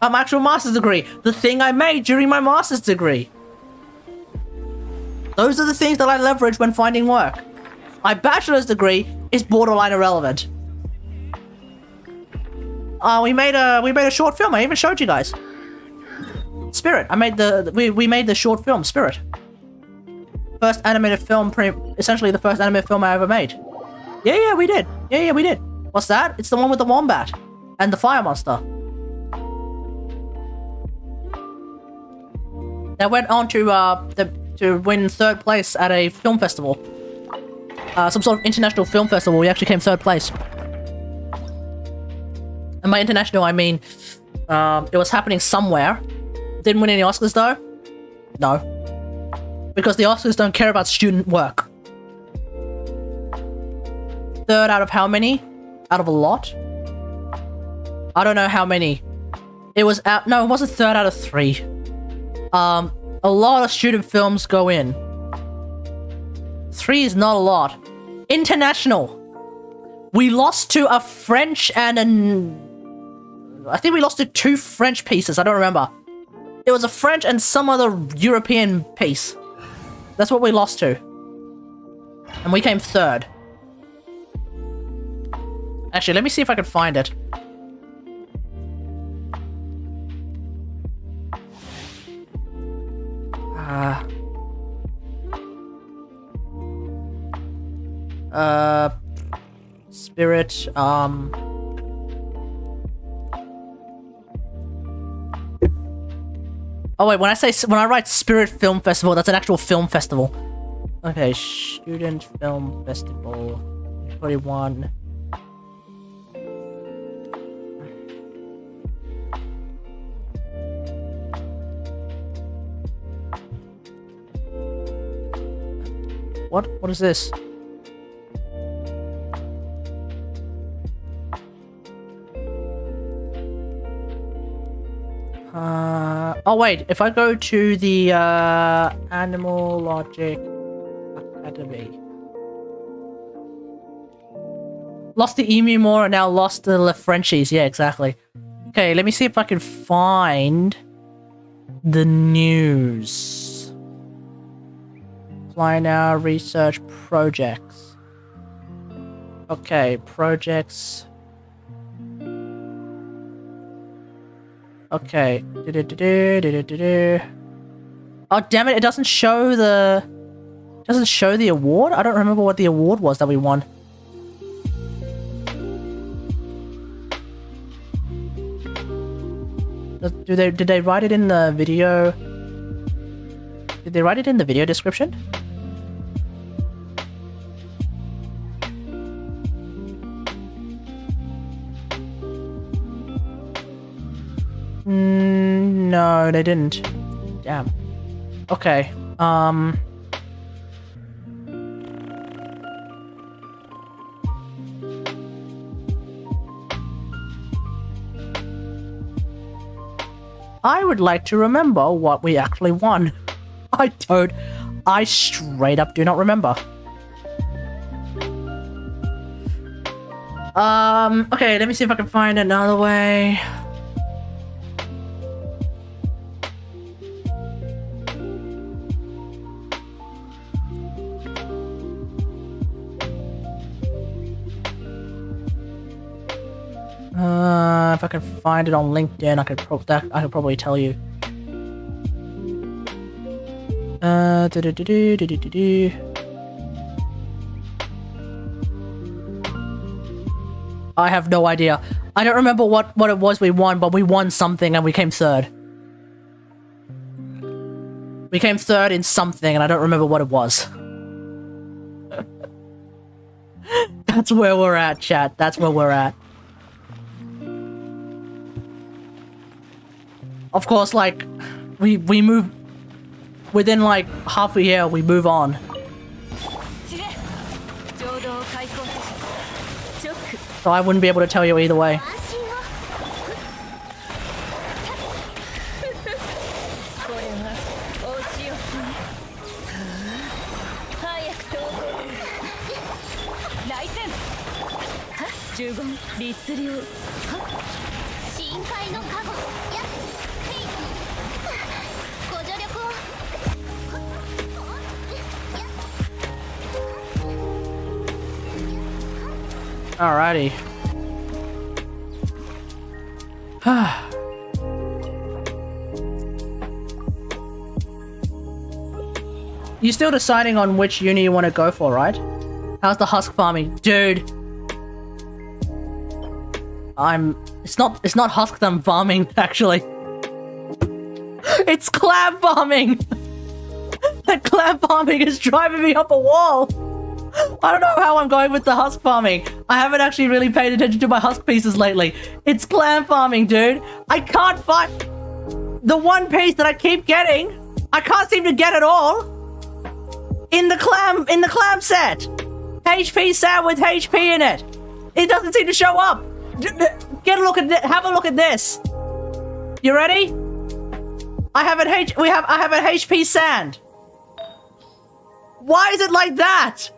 My actual master's degree. The thing I made during my master's degree. Those are the things that I leverage when finding work. My bachelor's degree is borderline irrelevant. We made a short film. I even showed you guys. Spirit. We made the short film Spirit. First animated film, essentially the first animated film I ever made. Yeah, we did. Yeah, we did. What's that? It's the one with the wombat and the fire monster. That went on to win third place at a film festival. Some sort of international film festival. We actually came third place. And by international, I mean it was happening somewhere. Didn't win any Oscars though. No, because the Oscars don't care about student work. Third out of how many? Out of a lot? I don't know how many. It was out. No, it wasn't third out of 3. A lot of student films go in. 3 is not a lot. International. We lost to a French and I think we lost to 2 French pieces. I don't remember. It was a French and some other European piece. That's what we lost to. And we came third. Actually, let me see if I can find it. Spirit, Oh wait, when I write Spirit Film Festival, that's an actual film festival. Okay, Student Film Festival 21. What is this? Oh wait, if I go to the Animal Logic Academy. Lost the Emu More and now lost the Frenchies. Yeah, exactly. Okay, let me see if I can find the news. Fly now, research projects. Okay, projects. Okay. Oh damn it! It doesn't show the award. I don't remember what the award was that we won. Did they write it in the video? Did they write it in the video description? No, they didn't. Damn. Okay. I would like to remember what we actually won. I straight up do not remember. Okay, let me see if I can find another way. If I can find it on LinkedIn, I could probably tell you. I have no idea. I don't remember what it was we won, but we won something and we came third. We came third in something and I don't remember what it was. That's where we're at, chat. That's where we're at. Of course, like, we move within like half a year, we move on. So I wouldn't be able to tell you either way. Alrighty. You still deciding on which uni you want to go for, right? How's the husk farming? Dude. It's not husk them farming, actually. It's clam farming! The clam farming is driving me up a wall! I don't know how I'm going with the husk farming. I haven't actually really paid attention to my husk pieces lately. It's clam farming, dude. I can't find the one piece that I keep getting. I can't seem to get it all in the clam set. HP set with HP in it. It doesn't seem to show up. Get a look at have a look at this. You ready? I have an HP sand. Why is it like that?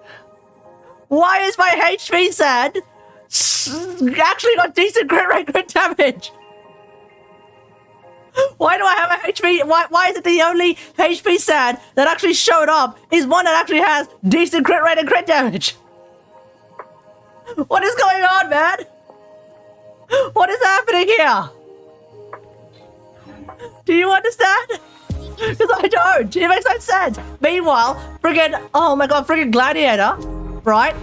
Why is my HP sand actually got decent crit rate, crit damage? Why do I have a HP? Why is it the only HP sand that actually showed up is one that actually has decent crit rate and crit damage? What is going on, man? What is happening here? Do you understand? Because I don't. It makes no sense. Meanwhile, friggin', oh my god, friggin' Gladiator, right?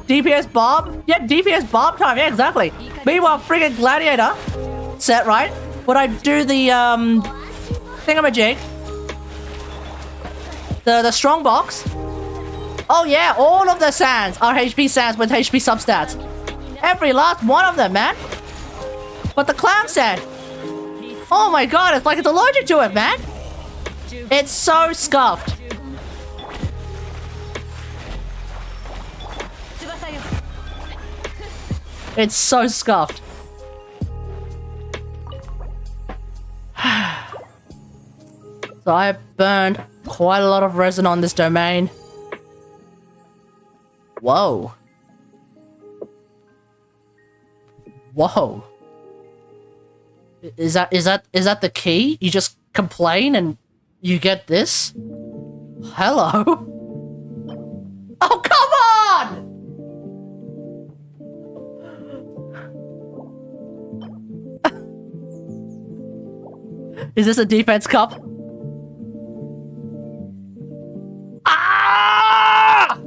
DPS Bob? Yeah, DPS Bob time. Yeah, exactly. Meanwhile, friggin' Gladiator set, right? Would I do the, thingamajig? The strong box? Oh yeah, all of the sands are HP sands with HP substats. Every last one of them, man. But the clam sand, oh my god, it's like it's allergic to it, man. It's so scuffed. It's so scuffed. So I burned quite a lot of resin on this domain. Whoa. Whoa. Is that the key? You just complain and you get this? Hello? Oh, come on! Is this a defense cup? Ah!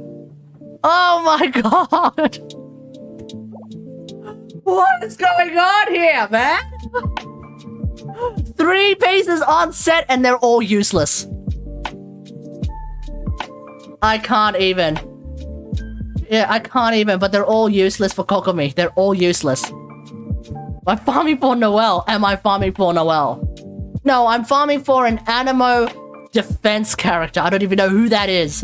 Oh my god! What is going on here, man? 3 pieces on set and they're all useless. I can't even. Yeah, I can't even, but they're all useless for Kokomi. They're all useless. Am I farming for Noelle? Am I farming for Noelle? No, I'm farming for an Animo defense character. I don't even know who that is.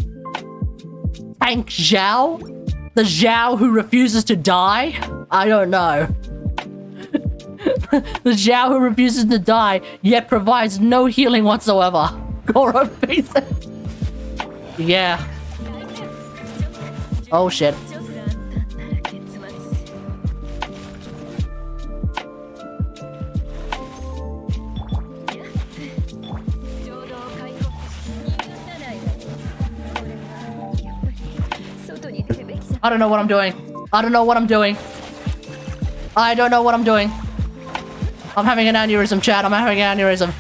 Tank Zhao? The Zhao who refuses to die? I don't know. The Zhao who refuses to die, yet provides no healing whatsoever. Goro pieces. Yeah. Oh shit. I don't know what I'm doing. I don't know what I'm doing. I don't know what I'm doing. I'm having an aneurysm, chat. I'm having an aneurysm.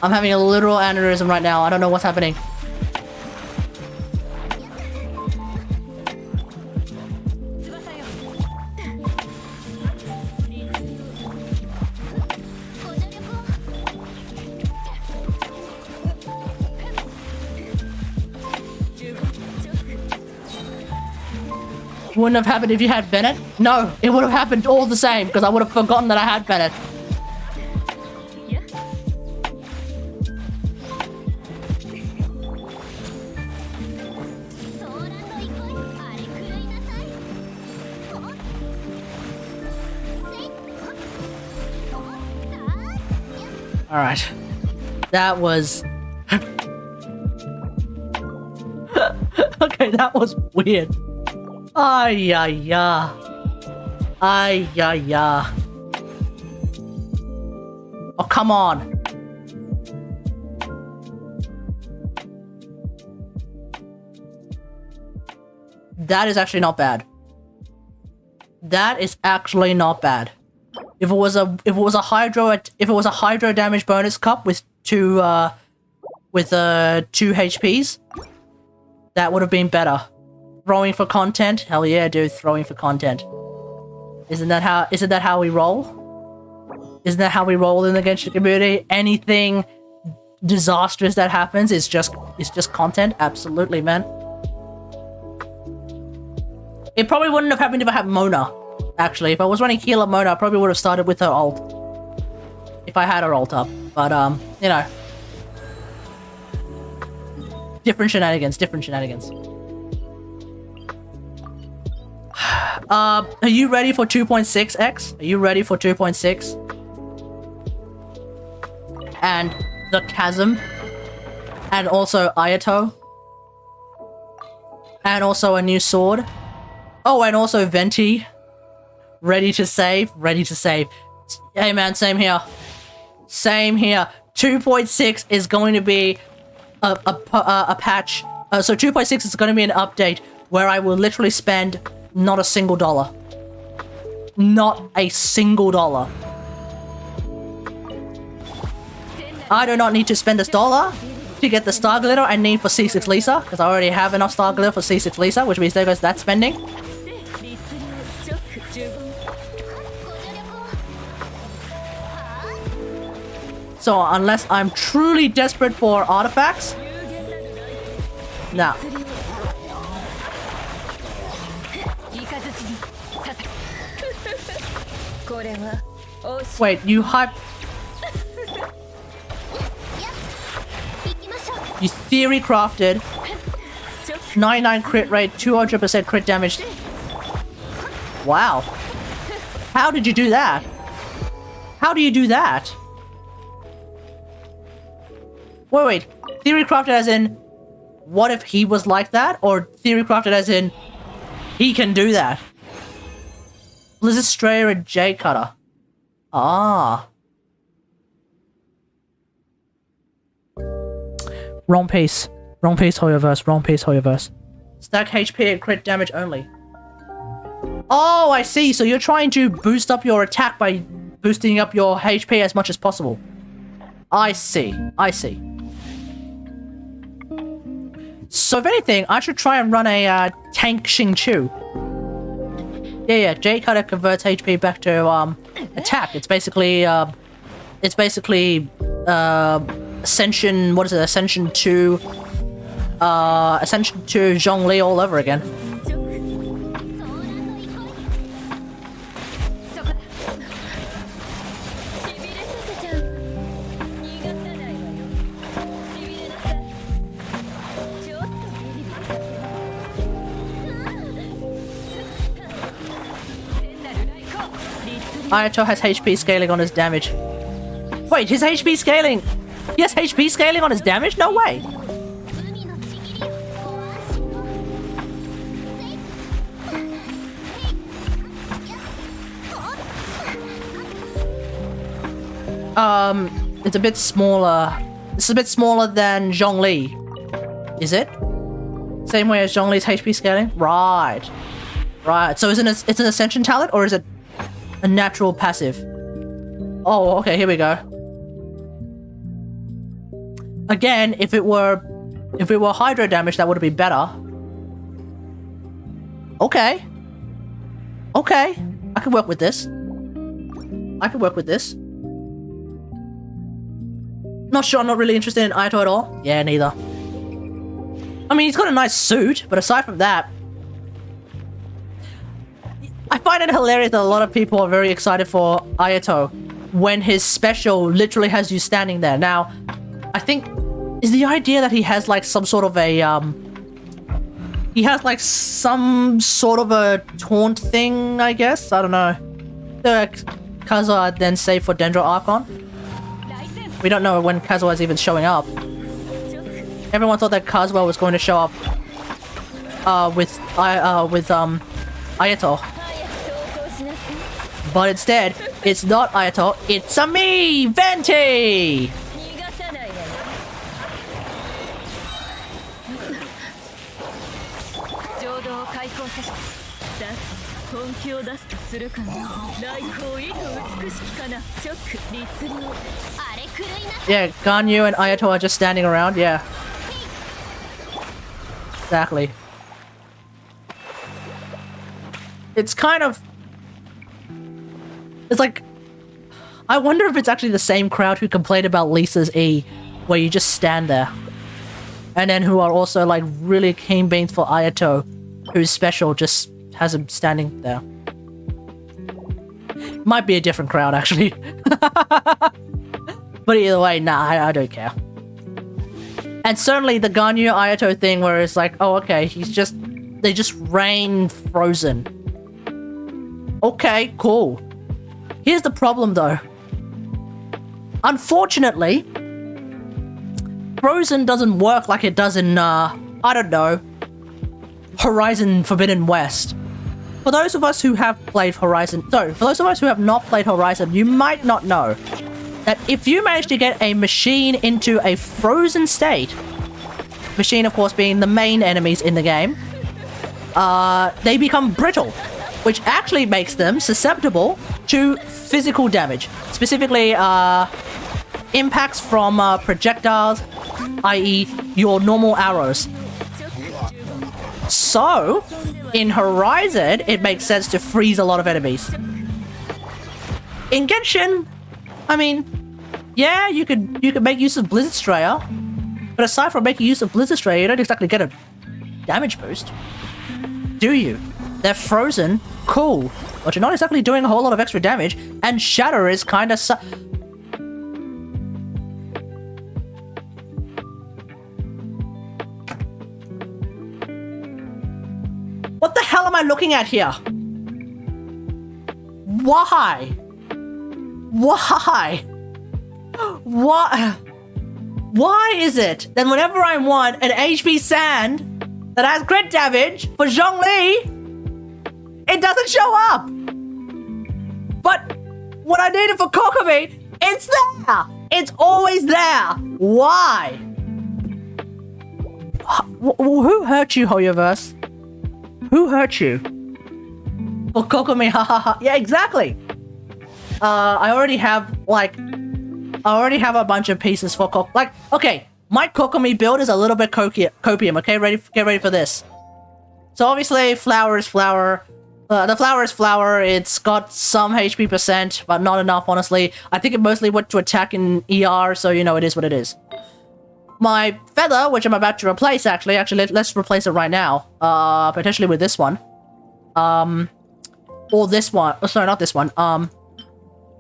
I'm having a literal aneurysm right now. I don't know what's happening. Wouldn't have happened if you had Bennett? No, it would have happened all the same because I would have forgotten that I had Bennett. Alright. That was... okay, that was weird. Ay, ay, ay. Ay, ay, ay. Oh, come on. That is actually not bad. That is actually not bad. If it was a hydro damage bonus cup with two HPs, that would have been better. Throwing for content? Hell yeah, dude, throwing for content. Isn't that how we roll? Isn't that how we roll in the Genshin community? Anything disastrous that happens is just content. Absolutely, man. It probably wouldn't have happened if I had Mona. Actually, if I was running healer Mona, I probably would have started with her ult. If I had her ult up. But, you know. Different shenanigans, different shenanigans. Are you ready for 2.6x? Are you ready for 2.6? And the Chasm. And also Ayato. And also a new sword. Oh, and also Venti. Ready to save, ready to save. Hey man, same here. Same here. 2.6 is going to be a patch. So 2.6 is going to be an update where I will literally spend not a single dollar. Not a single dollar. I do not need to spend this dollar to get the Star Glitter I need for C6 Lisa, because I already have enough Star Glitter for C6 Lisa, which means there goes that spending. So unless I'm truly desperate for artifacts, nah. Wait, you hype? You theory crafted 99 crit rate, 200% crit damage. Wow. How did you do that? How do you do that? Wait. Theory crafted as in, what if he was like that? Or theory crafted as in, he can do that? Blizzard Strayer and J Cutter. Ah. Wrong piece. Wrong piece, Hoyoverse. Wrong piece, Hoyoverse. Stack HP and crit damage only. Oh, I see. So you're trying to boost up your attack by boosting up your HP as much as possible. I see. I see. So if anything, I should try and run a tank Xingqiu. Yeah, J Cutter converts HP back to attack. It's basically Ascension. What is it? Ascension 2. Ascension 2 Zhongli all over again. Ayato has HP scaling on his damage. Wait, his HP scaling? He has HP scaling on his damage? No way! It's a bit smaller. It's a bit smaller than Zhongli. Is it? Same way as Zhongli's HP scaling? Right. Right. So it's an Ascension talent, or is it a natural passive? Oh, okay, here we go. Again, if it were hydro damage, that would have been better. Okay. Okay. I can work with this. I can work with this. Not sure, I'm not really interested in Ayato at all. Yeah, neither. I mean, he's got a nice suit, but aside from that... find it hilarious that a lot of people are very excited for Ayato when his special literally has you standing there. Now, I think is the idea that he has like some sort of a he has like some sort of a taunt thing, I guess. I don't know. Kazuha then save for Dendro Archon. We don't know when Kazuha is even showing up. Everyone thought that Kazuha was going to show up with Ayato. But instead, it's not Ayato, it's a me, Venti! Yeah, Ganyu and Ayato are just standing around, yeah. Exactly. It's kind of... It's like... I wonder if it's actually the same crowd who complained about Lisa's E, where you just stand there. And then who are also like really keen beans for Ayato, who's special just has him standing there. Might be a different crowd, actually. But either way, nah, I don't care. And certainly the Ganyu Ayato thing where it's like, oh, okay, they just rain frozen. Okay, cool. Here's the problem, though. Unfortunately, Frozen doesn't work like it does in, I don't know, Horizon Forbidden West. For those of us who have played Horizon... Sorry, for those of us who have not played Horizon, you might not know that if you manage to get a machine into a frozen state, machine, of course, being the main enemies in the game, they become brittle, which actually makes them susceptible to physical damage. Specifically, impacts from projectiles, i.e. your normal arrows. So, in Horizon, it makes sense to freeze a lot of enemies. In Genshin, I mean, yeah, you could make use of Blizzard Strayer, but aside from making use of Blizzard Strayer, you don't exactly get a damage boost, do you? They're frozen, cool, but you're not exactly doing a whole lot of extra damage, and Shatter is kind of What the hell am I looking at here? Why? Why? Why is it that whenever I want an HP Sand that has crit damage for Zhongli, it doesn't show up? But when I need it for Kokomi, it's there! It's always there! Why? Who hurt you, Hoyoverse? Who hurt you? For Kokomi, hahaha. Yeah, exactly. I already have a bunch of pieces for okay, my Kokomi build is a little bit copium, okay? Get ready for this. So obviously, flower is flower. The flower is flower. It's got some HP percent, but not enough, honestly. I think it mostly went to attack in ER, so you know, it is what it is. My feather, which I'm about to replace, actually, let's replace it right now. Potentially with this one. Or this one. Oh, sorry, not this one.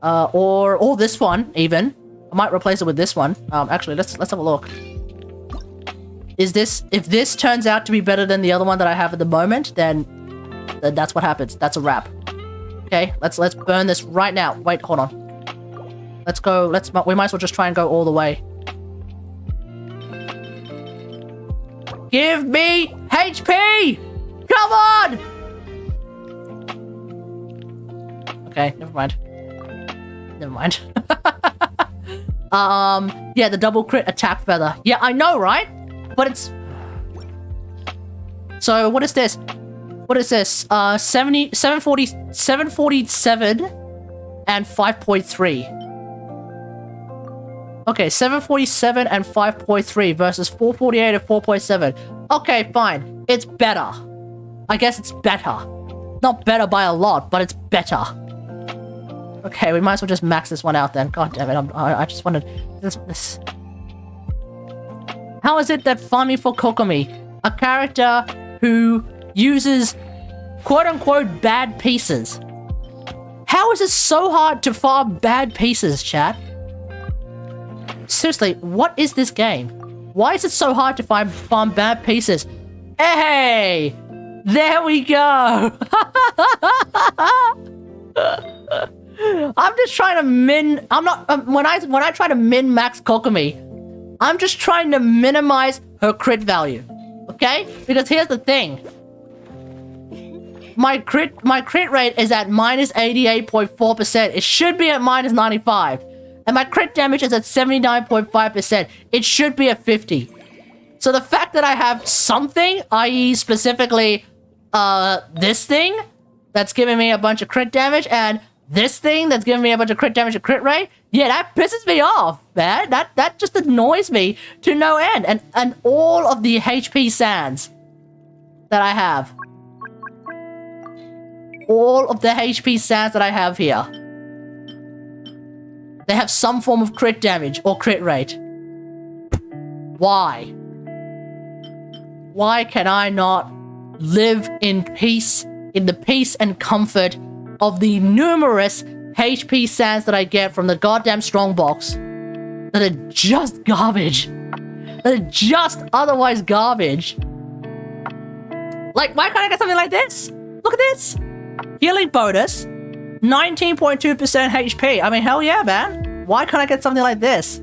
Or this one, even. I might replace it with this one. Actually, let's have a look. If this turns out to be better than the other one that I have at the moment, then that's what happens. That's a wrap. Okay, let's burn this right now. Wait, hold on. Let's go. We might as well just try and go all the way. Give me HP! Come on! Okay, never mind. Never mind. Yeah, the double crit attack feather. Yeah, I know, right? But it's... So, what is this? What is this? 747 and 5.3. Okay, 747 and 5.3 versus 448 and 4.7. Okay, fine. It's better. I guess it's better. Not better by a lot, but it's better. Okay, we might as well just max this one out then. God damn it, I just wanted... This. How is it that farming for Kokomi, a character who uses quote-unquote bad pieces. How is it so hard to farm bad pieces, chat? Seriously, what is this game? Why is it so hard to farm bad pieces? Hey! There we go! I'm just trying to when I try to min-max Kokomi, I'm just trying to minimize her crit value. Okay? Because here's the thing. My crit rate is at minus 88.4%. It should be at minus 95. And my crit damage is at 79.5%. It should be at 50. So the fact that I have something, i.e. specifically this thing that's giving me a bunch of crit damage, and this thing that's giving me a bunch of crit damage and crit rate, yeah, that pisses me off, man. That just annoys me to no end. And all of the HP sands that I have. All of the HP sands that I have here. They have some form of crit damage or crit rate. Why? Why can I not live in peace, in the peace and comfort of the numerous HP sands that I get from the goddamn strongbox that are just garbage? That are just otherwise garbage. Like, why can't I get something like this? Look at this! Healing bonus, 19.2% HP. I mean, hell yeah, man. Why can't I get something like this?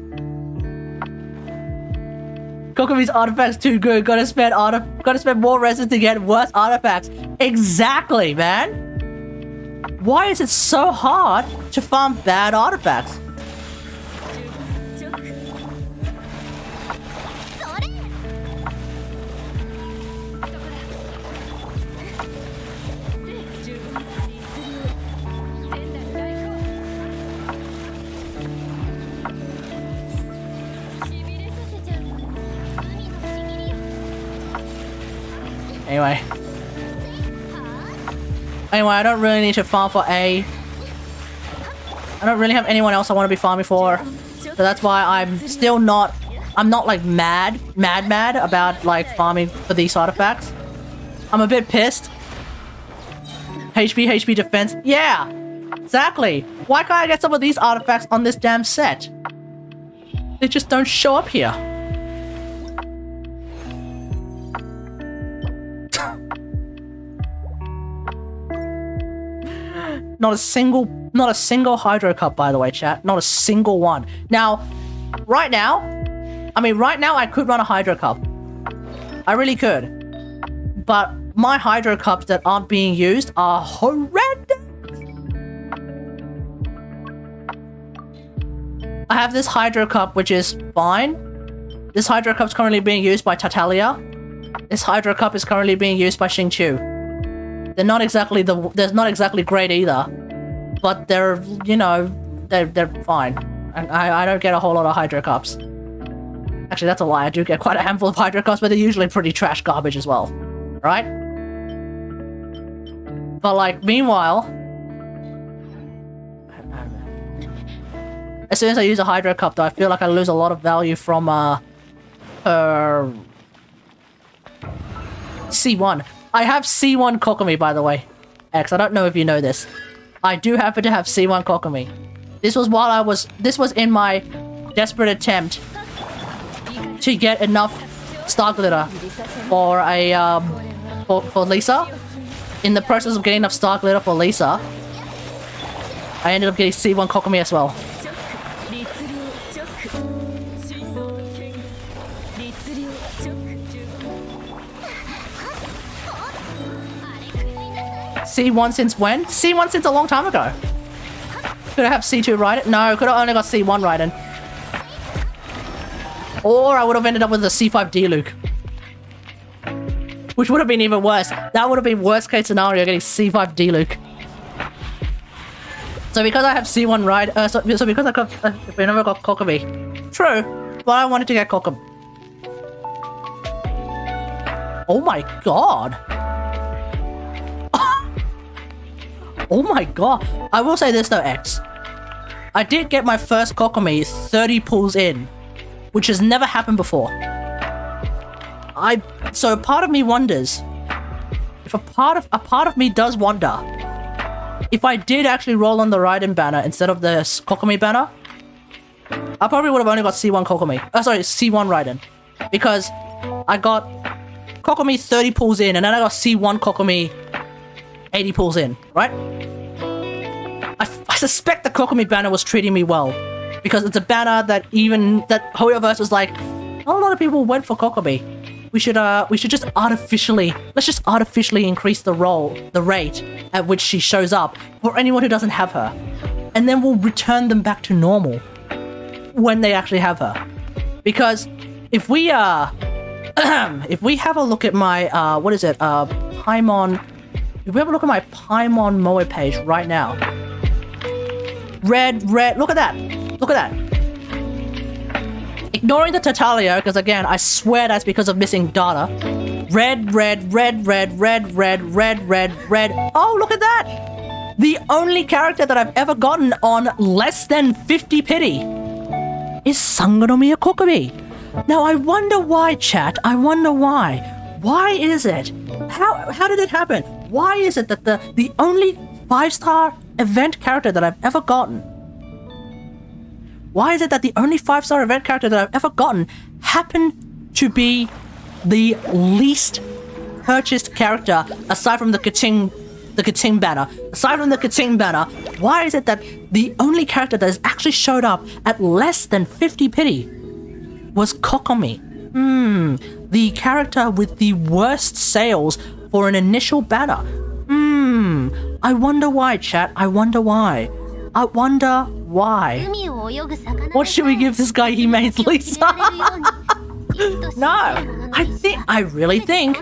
Kokomi's artifacts too good. Gotta spend more resin to get worse artifacts. Exactly, man. Why is it so hard to farm bad artifacts? Anyway, I don't really need to farm for A. I don't really have anyone else I want to be farming for. So that's why I'm still not... I'm not like mad about like farming for these artifacts. I'm a bit pissed. HP defense. Yeah, exactly. Why can't I get some of these artifacts on this damn set? They just don't show up here. Not a single hydro cup, by the way, chat. Not a single one. Now, right now, I could run a hydro cup. I really could. But my hydro cups that aren't being used are horrendous. I have this hydro cup, which is fine. This hydro cup is currently being used by Tatalia. This hydro cup is currently being used by Xingqiu. They're not exactly great either, but they're, you know, they're fine. I don't get a whole lot of hydro cups. Actually, that's a lie. I do get quite a handful of hydro cups, but they're usually pretty trash garbage as well, right? But like, meanwhile, as soon as I use a hydro cup, though, I feel like I lose a lot of value from her C1. I have C1 Kokomi, by the way. X, I don't know if you know this. I do happen to have C1 Kokomi. This was in my desperate attempt to get enough star glitter for a for Lisa. In the process of getting enough star glitter for Lisa, I ended up getting C1 Kokomi as well. C1 since when? C1 since a long time ago. Could I have C2 right? No, could have only got C1 right in. Or I would have ended up with a C5 D-Luke. Which would have been even worse. That would have been worst case scenario, getting C5 D-Luke. So because I have C1 right, so because I never got Kokomi. True, but I wanted to get Kokomi. Oh my god. Oh my god. I will say this though, X. I did get my first Kokomi 30 pulls in, which has never happened before. So part of me wonders a part of me does wonder if I did actually roll on the Raiden banner instead of the Kokomi banner, I probably would have only got C1 Kokomi. Sorry, C1 Raiden, because I got Kokomi 30 pulls in, and then I got C1 Kokomi 80 pulls in, right? I suspect the Kokomi banner was treating me well, because it's a banner that Hoyoverse was like, a lot of people went for Kokomi. We should just artificially increase the rate at which she shows up for anyone who doesn't have her, and then we'll return them back to normal when they actually have her. Because if we if we have a look at my Paimon, if we have a look at my Paimon Moe page right now, red, look at that. Ignoring the Tatalia, because again, I swear that's because of missing data. Red. Oh, look at that! The only character that I've ever gotten on less than 50 pity is Sangonomiya Kokomi. Now, I wonder why, chat. I wonder why. Why is it? How did it happen? Why is it that the only 5-star event character that I've ever gotten, why is it that the only 5-star event character that I've ever gotten happened to be the least purchased character aside from the Kating banner? Aside from the Kating banner, why is it that the only character that has actually showed up at less than 50 pity was Kokomi? The character with the worst sales for an initial banner. I wonder why, chat. I wonder why. What should we give this guy he made Lisa? No, I really think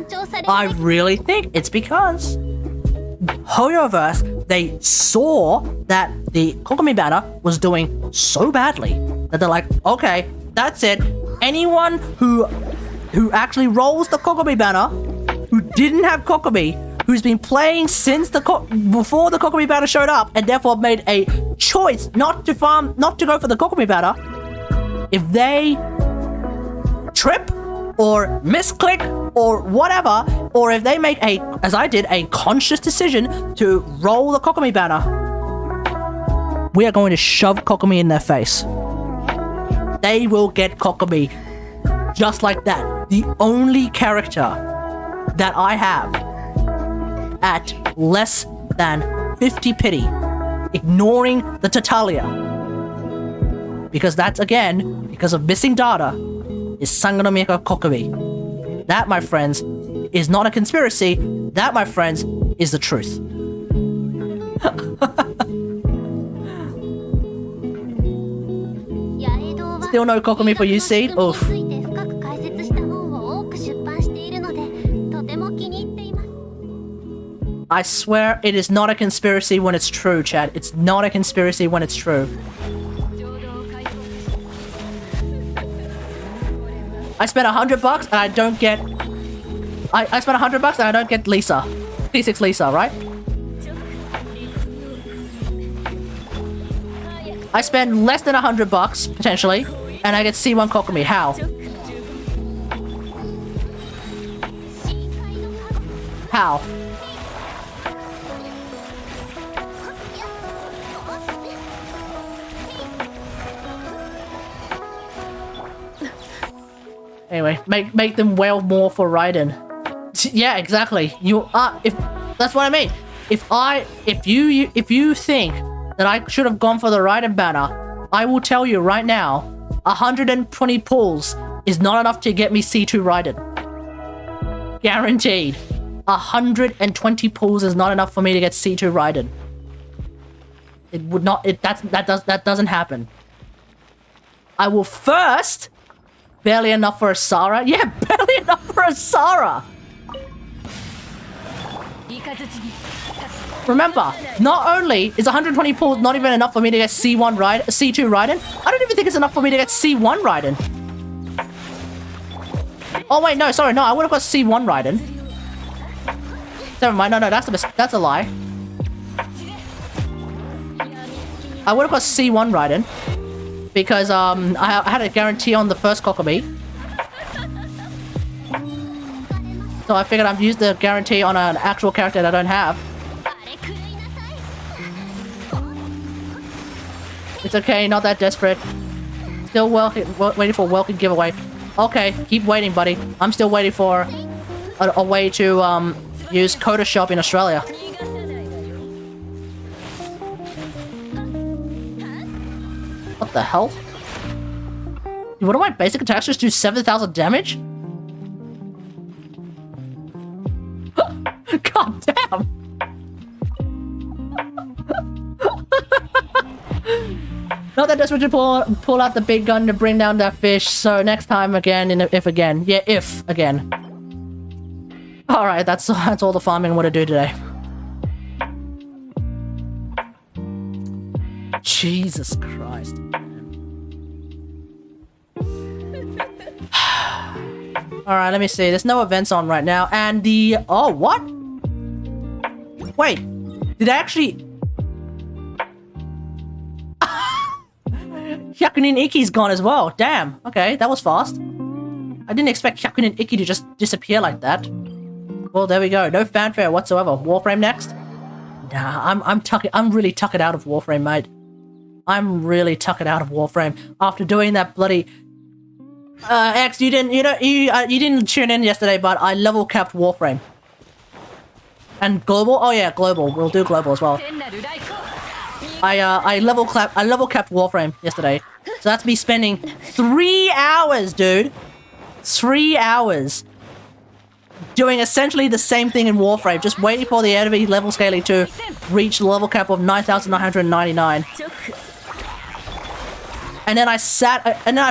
it's because Hoyoverse, they saw that the Kokomi banner was doing so badly that they're like, okay, that's it. Anyone who actually rolls the Kokomi banner, who didn't have Kokomi, who's been playing since before the Kokomi banner showed up, and therefore made a choice not to go for the Kokomi banner, if they trip or misclick or whatever, or if they make as I did, a conscious decision to roll the Kokomi banner, we are going to shove Kokomi in their face. They will get Kokomi just like that. The only character that I have at less than 50 pity, ignoring the Tatalia, because that's again because of missing data, is Sangonomiya Kokomi. That, my friends, is not a conspiracy. That, my friends, is the truth. Still no Kokomi for you, Seed? Oof. I swear it is not a conspiracy when it's true, Chad. It's not a conspiracy when it's true. I spent $100 and I don't get... I spent $100 and I don't get Lisa. P6 Lisa, right? I spend less than $100, potentially, and I get C1 Kokomi. How? How? Anyway, make them wail more for Raiden. Yeah, exactly. You are. If that's what I mean. If you think that I should have gone for the Raiden banner, I will tell you right now, 120 pulls is not enough to get me C2 Raiden. Guaranteed. 120 pulls is not enough for me to get C2 Raiden. It would not. That doesn't happen. I will first. Barely enough for a Sarah? Yeah, barely enough for a Sarah! Remember, not only is 120 pulls not even enough for me to get C2 Raiden, I don't even think it's enough for me to get C1 Raiden. Oh wait, no, sorry, no, I would have got C1 Raiden. Never mind, no, that's a lie. I would have got C1 Raiden. Because I had a guarantee on the first Kokomi. So I figured I'd use the guarantee on an actual character that I don't have. It's okay, not that desperate. Still waiting for a welcome giveaway. Okay, keep waiting, buddy. I'm still waiting for a way to use Coda Shop in Australia. What the hell? Dude, what do my basic attacks just do 7,000 damage? God damn! Not that desperate to pull out the big gun to bring down that fish, so next time again, if again. Yeah, if again. Alright, that's all the farming I'm gonna do today. Jesus Christ. Alright, let me see. There's no events on right now, and the... Oh, what? Wait. Did I actually... Hyakunin Ikki's gone as well. Damn. Okay, that was fast. I didn't expect Hyakunin Ikki to just disappear like that. Well, there we go. No fanfare whatsoever. Warframe next? Nah, I'm really tuckered out of Warframe, mate. I'm really tuckered out of Warframe after doing that bloody... X, you didn't tune in yesterday, but I level capped Warframe. And global? Oh yeah, global. We'll do global as well. I level capped Warframe yesterday. So that's me spending 3 hours, dude. 3 hours. Doing essentially the same thing in Warframe, just waiting for the enemy level scaling to reach the level cap of 9,999. And then I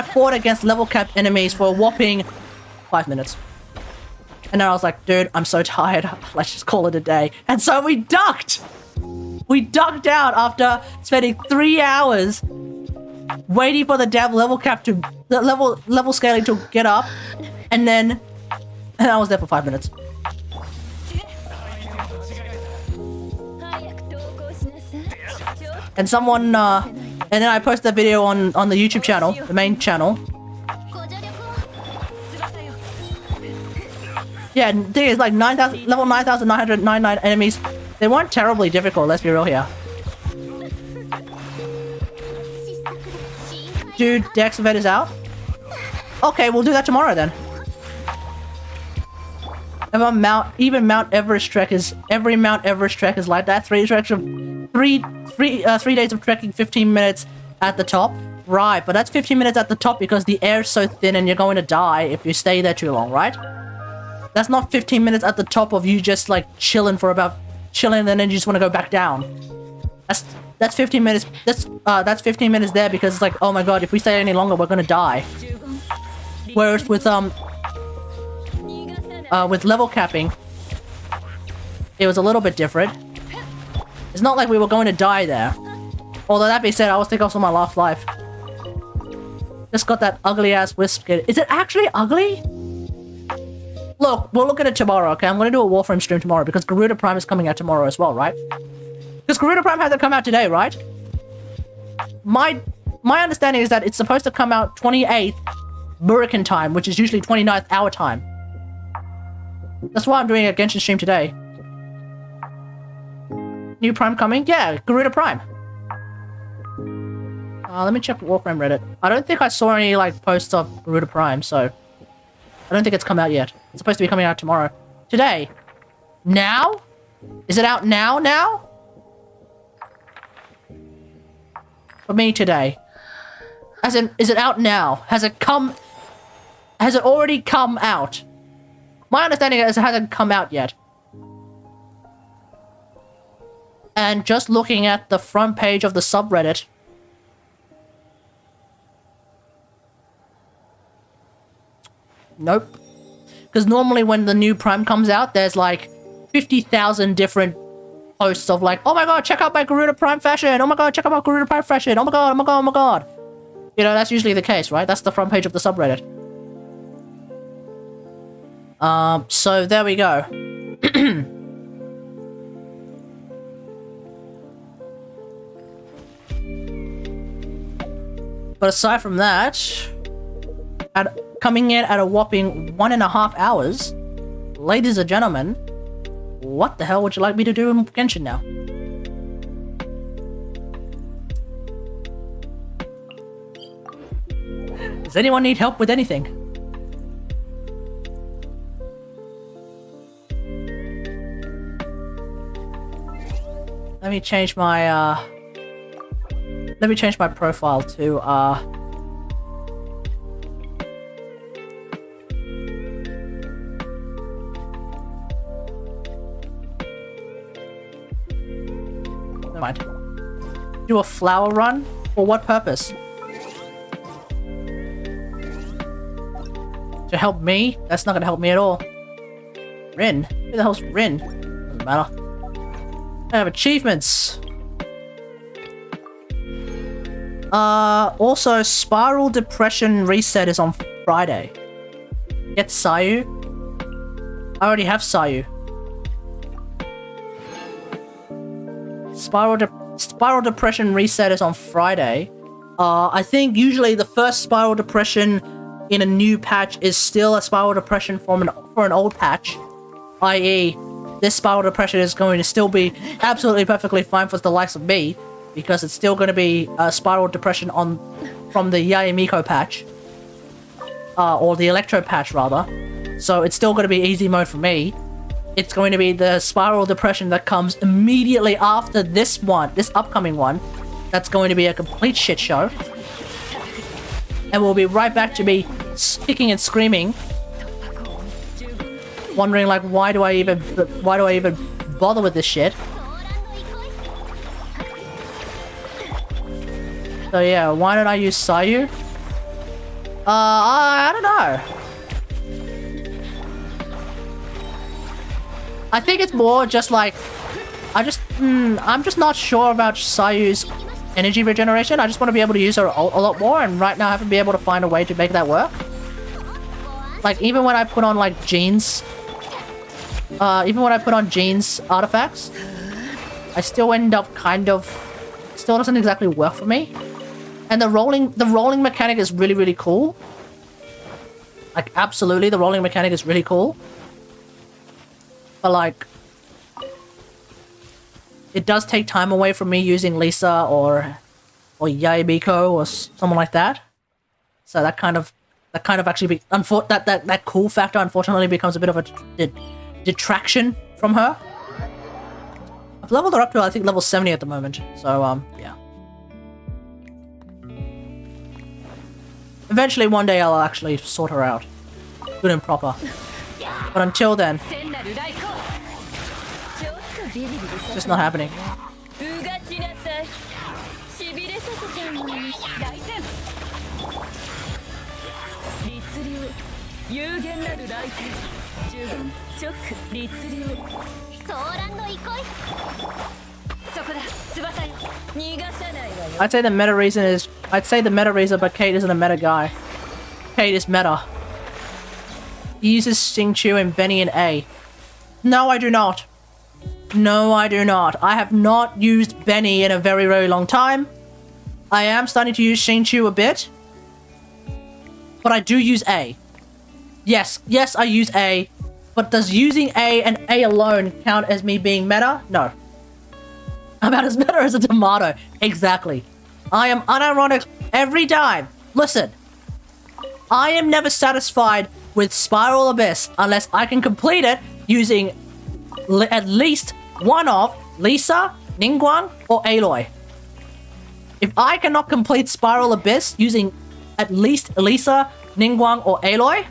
fought against level cap enemies for a whopping 5 minutes. And then I was like, dude, I'm so tired. Let's just call it a day. And so we ducked! We ducked out after spending 3 hours waiting for the damn level cap to the level scaling to get up, and I was there for 5 minutes. And someone and then I posted that video on the YouTube channel, the main channel. Yeah, and the thing is, like, level 9,999 enemies. They weren't terribly difficult, let's be real here. Dude, Dex event is out? Okay, we'll do that tomorrow then. Even Mount Everest trek is... Every Mount Everest trek is like that. 3 days of trekking, 15 minutes at the top. Right, but that's 15 minutes at the top because the air's so thin and you're going to die if you stay there too long, right? That's not 15 minutes at the top of you just, like, chilling and then you just want to go back down. That's 15 minutes. That's 15 minutes there because it's like, oh my god, if we stay any longer, we're gonna die. Whereas with level capping, it was a little bit different. It's not like we were going to die there. Although that being said, I was thinking also my last life. Just got that ugly ass wisp skin. Is it actually ugly? Look, we'll look at it tomorrow, okay? I'm gonna do a Warframe stream tomorrow because Garuda Prime is coming out tomorrow as well, right? Because Garuda Prime hasn't come out today, right? My understanding is that it's supposed to come out 28th American time, which is usually 29th our time. That's why I'm doing a Genshin stream today. New Prime coming? Yeah, Garuda Prime. Let me check Warframe Reddit. I don't think I saw any, like, posts of Garuda Prime, so... I don't think it's come out yet. It's supposed to be coming out tomorrow. Today. Now? Is it out now? For me today. As in, is it out now? Has it already come out? My understanding is it hasn't come out yet. And just looking at the front page of the subreddit... Nope. Because normally when the new Prime comes out, there's like 50,000 different posts of like, oh my god, check out my Garuda Prime fashion! Oh my god, check out my Garuda Prime fashion! Oh my god, oh my god, oh my god! You know, that's usually the case, right? That's the front page of the subreddit. So there we go. But aside from that, coming in at a whopping 1.5 hours, ladies and gentlemen, what the hell would you like me to do in Genshin now? Does anyone need help with anything? Let me change my profile to never mind. Do a flower run? For what purpose? To help me? That's not gonna help me at all. Rin? Who the hell's Rin? Doesn't matter. I have achievements. Also, Spiral Depression Reset is on Friday. Get Sayu. I already have Sayu. Spiral Depression Reset is on Friday. I think usually the first Spiral Depression in a new patch is still a Spiral Depression for an old patch, i.e. this Spiral Depression is going to still be absolutely perfectly fine for the likes of me, because it's still going to be a Spiral Depression from the Yae Miko patch, or the Electro patch rather, so it's still going to be easy mode for me. It's going to be the Spiral Depression that comes immediately after this upcoming one, that's going to be a complete shit show. And we'll be right back to me kicking and screaming, wondering like, why do I even bother with this shit? So yeah, why don't I use Sayu? I don't know. I think it's more just like, I'm just not sure about Sayu's energy regeneration. I just want to be able to use her a lot more, and right now I haven't been able to find a way to make that work. Like, even when I put on like Jean's artifacts, I still end up still doesn't exactly work for me. And the rolling mechanic is really, really cool. Like, absolutely, the rolling mechanic is really cool. But like, it does take time away from me using Lisa or Yae Miko or someone like that. So that kind of actually that cool factor unfortunately becomes a bit of a detraction from her. I've leveled her up to I think level 70 at the moment. So yeah. Eventually one day I'll actually sort her out. Good and proper. But until then, it's just not happening. I'd say the meta reason, but Kate isn't a meta guy. Kate is meta. He uses Xingqiu and Benny and A. No, I do not. No, I do not. I have not used Benny in a very, very long time. I am starting to use Xingqiu a bit. But I do use A. Yes, I use A. But does using A and A alone count as me being meta? No. I'm about as meta as a tomato. Exactly. I am unironic every time. Listen. I am never satisfied with Spiral Abyss unless I can complete it using at least one of Lisa, Ningguang, or Aloy. If I cannot complete Spiral Abyss using at least Lisa, Ningguang, or Aloy,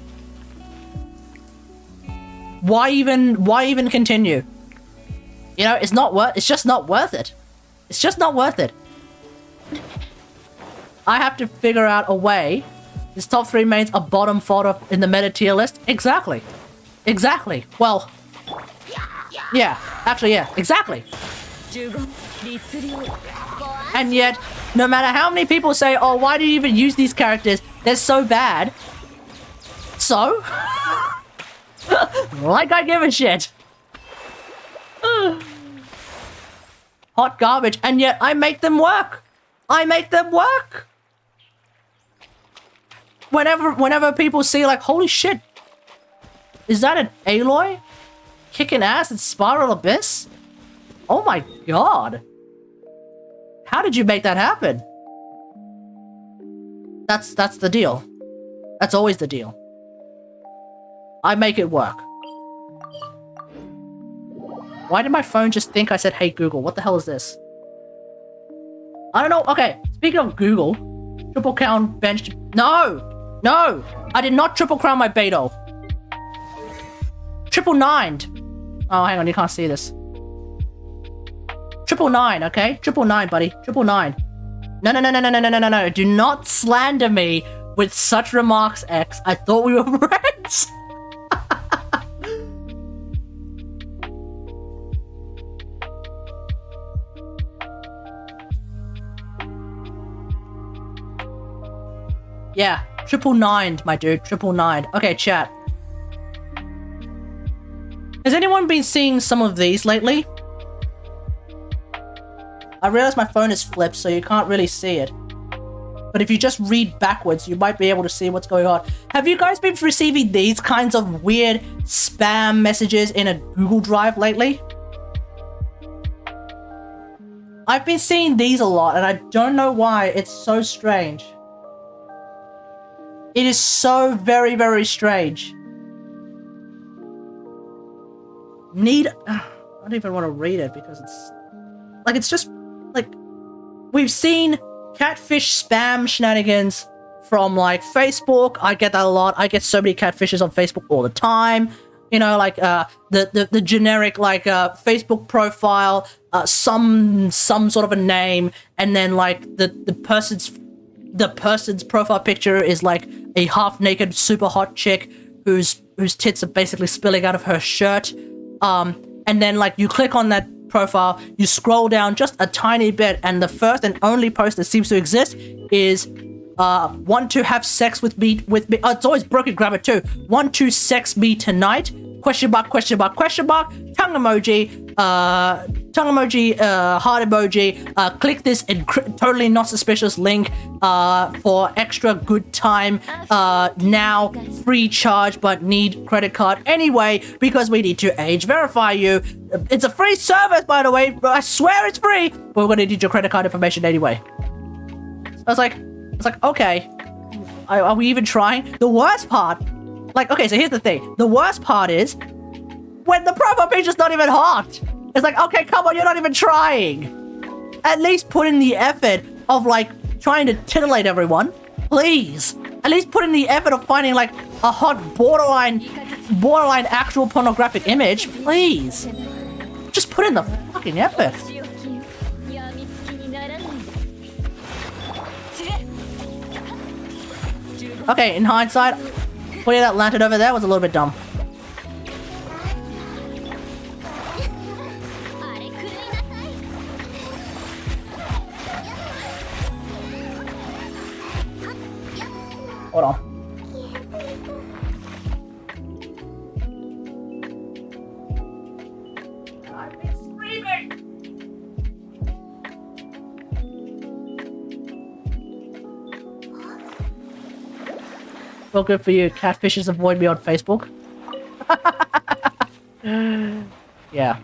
why even continue? You know, it's just not worth it. It's just not worth it. I have to figure out a way. This top 3 mains a bottom fodder in the meta tier list? Exactly. Exactly. Well, yeah. Actually, yeah. Exactly. And yet, no matter how many people say, oh, why do you even use these characters? They're so bad. So? Like I give a shit. Hot garbage. And yet, I make them work. I make them work. Whenever people see like, holy shit, Is that an Aloy? Kicking ass in Spiral Abyss? Oh my god. How did you make that happen? That's the deal. That's always the deal. I make it work. Why did my phone just think I said, hey Google? What the hell is this? I don't know. Okay, speaking of Google, triple crown bench. No! No! I did not triple crown my Beto. Triple nined. Oh, hang on, you can't see this. Triple nine, okay? Triple nine, buddy. Triple nine. No, no, no, no, no, no, no, no, no. Do not slander me with such remarks, X. I thought we were friends. Yeah, triple nined, my dude. Triple nined. Okay, chat. Has anyone been seeing some of these lately? I realize my phone is flipped, so you can't really see it. But if you just read backwards, you might be able to see what's going on. Have you guys been receiving these kinds of weird spam messages in a Google Drive lately? I've been seeing these a lot, and I don't know why. It's so strange. It is so very, very strange. I don't even want to read it because it's... like, it's just... like... we've seen catfish spam shenanigans from, like, Facebook. I get that a lot. I get so many catfishes on Facebook all the time. You know, like, the generic, like, Facebook profile, some sort of a name, and then, like, the person's profile picture is, like, a half-naked, super hot chick whose tits are basically spilling out of her shirt. And then, like, you click on that profile, you scroll down just a tiny bit, and the first and only post that seems to exist is want to have sex with me oh, it's always broken grammar too. Want to sex me tonight? Question mark, question mark, question mark, tongue emoji, heart emoji, click this totally not suspicious link for extra good time now, free charge but need credit card anyway because we need to age verify you. It's a free service, by the way. I swear it's free, but we're gonna need your credit card information anyway. I was like, okay, are we even trying? The worst part, like, okay, so here's the thing. The worst part is when the profile page is not even hot. It's like, okay, come on, you're not even trying. At least put in the effort of, like, trying to titillate everyone. Please. At least put in the effort of finding, like, a hot borderline actual pornographic image. Please. Just put in the fucking effort. Okay, in hindsight, putting that lantern over there was a little bit dumb. Hold on. I've been screaming! Well, good for you. Catfishes avoid me on Facebook. Yeah.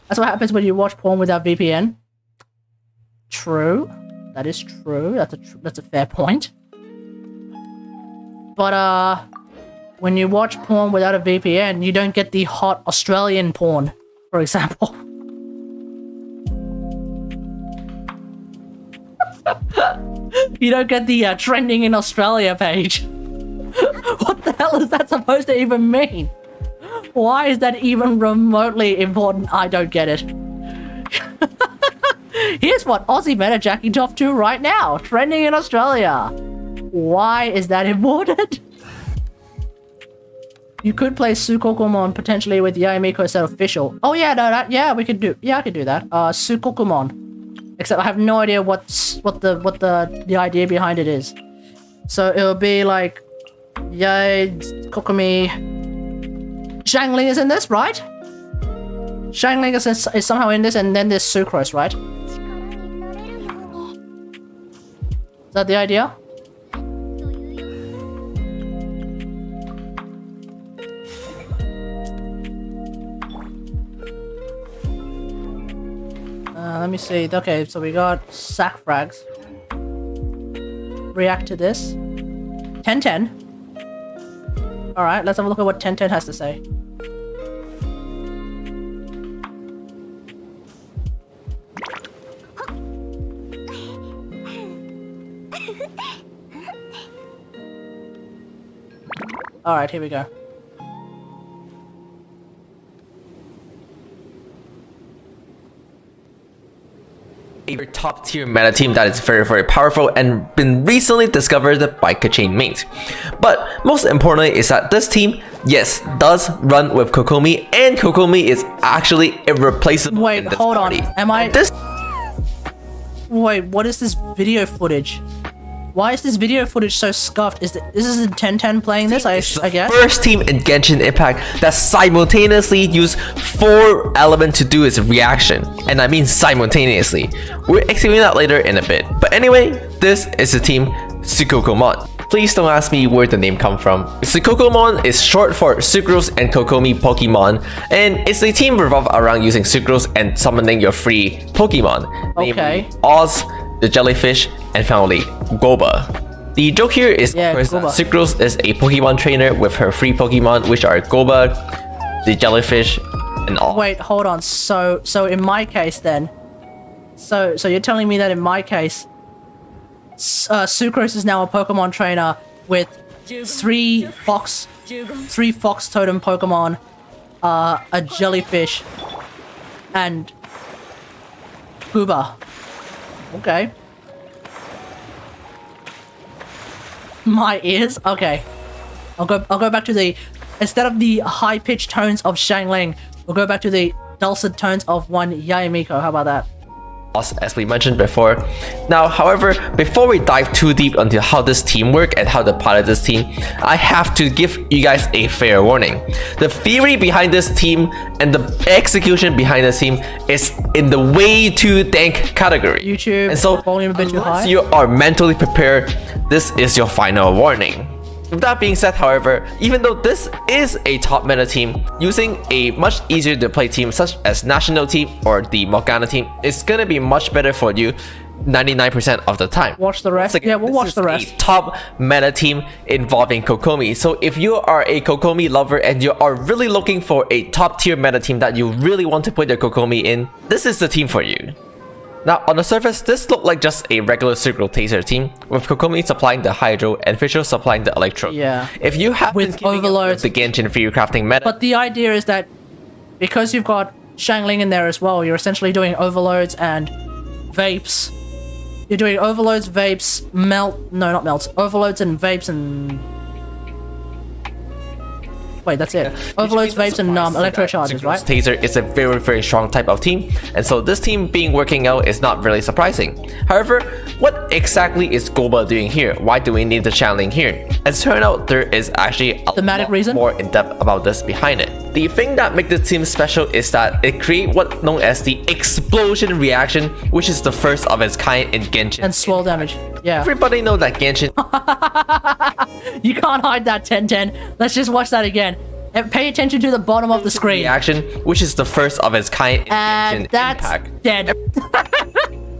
That's what happens when you watch porn without VPN. True. That is true. That's a fair point. But, when you watch porn without a VPN, you don't get the hot Australian porn, for example. You don't get the trending in Australia page. What the hell is that supposed to even mean? Why is that even remotely important? I don't get it. Here's what Aussie men are jacking off to right now. Trending in Australia. Why is that important? You could play Sukokumon potentially with Yae Miko set official. Oh yeah, no, yeah, we could do. Yeah, I could do that. Sukokumon. Except I have no idea what the idea behind it is. So it'll be like Yae Kokumi. Shangling is in this, right? Shangling is somehow in this, and then there's Sucrose, right? Is that the idea? Let me see. Okay, so we got sack frags. React to this. 10-10. Alright, let's have a look at what 10-10 has to say. Alright, here we go. A top tier meta team that is very powerful and been recently discovered by Kachin Mate. But most importantly is that this team, yes, does run with Kokomi, and Kokomi is actually irreplaceable. Wait, in this hold party. on. Am I... Wait, what is this video footage? Why is this video footage so scuffed? This is 10-10 playing this, I guess? First team in Genshin Impact that simultaneously use 4 elements to do its reaction. And I mean simultaneously. We'll explain that later in a bit. But anyway, this is the team Sukokomon. Please don't ask me where the name come from. Sukokomon is short for Sucrose and Kokomi Pokemon, and it's a team revolved around using Sucrose and summoning your free Pokemon. Okay. Namely Oz, the jellyfish, and finally Goba. The joke here is of course that Sucrose is a Pokemon trainer with her free Pokemon, which are Goba, the jellyfish, and all. Wait, hold on. So in my case then, so you're telling me that in my case, Sucrose is now a Pokemon trainer with 3 fox totem Pokemon, a jellyfish, and Goba. Okay. My ears? Okay. I'll go back to the... Instead of the high-pitched tones of Xiangling, we'll go back to the dulcet tones of one Yae Miko. How about that? As we mentioned before. Now, however, before we dive too deep into how this team works and how to pilot this team, I have to give you guys a fair warning. The theory behind this team and the execution behind this team is in the way too dank category. YouTube, and so, volume a bit too high. unless you are mentally prepared, this is your final warning. With that being said, however, even though this is a top meta team, using a much easier to play team such as National Team or the Morgana team is gonna be much better for you 99% of the time. Watch the rest. Again, Yeah, we'll watch the this is rest. a top meta team involving Kokomi. So if you are a Kokomi lover and you are really looking for a top tier meta team that you really want to put your Kokomi in, this is the team for you. Now, on the surface, this looked like just a regular Circle Taser team, with Kokomi supplying the Hydro and Fisher supplying the Electro. Yeah. If you have With been keeping up overloads. with the Genshin Free Crafting meta, But the idea is that because you've got Xiangling in there as well, you're essentially doing overloads and vapes. You're doing overloads, vapes, overloads and vapes and... Wait, that's it. Overloads, vapes, and electro charges, right? Taser is a very strong type of team, and so this team being working out is not really surprising. However, what exactly is Goba doing here? Why do we need the Xiangling here? As it turns out, there is actually a Thematic lot reason? more in depth about this behind it. The thing that makes this team special is that it creates what known as the explosion reaction, which is the first of its kind in Genshin. And swirl damage. Yeah. Everybody know that Genshin You can't hide that 10-10. Let's just watch that again. And pay attention to the bottom of the screen. reaction, which is the first of its kind in And Genshin that's Impact. dead.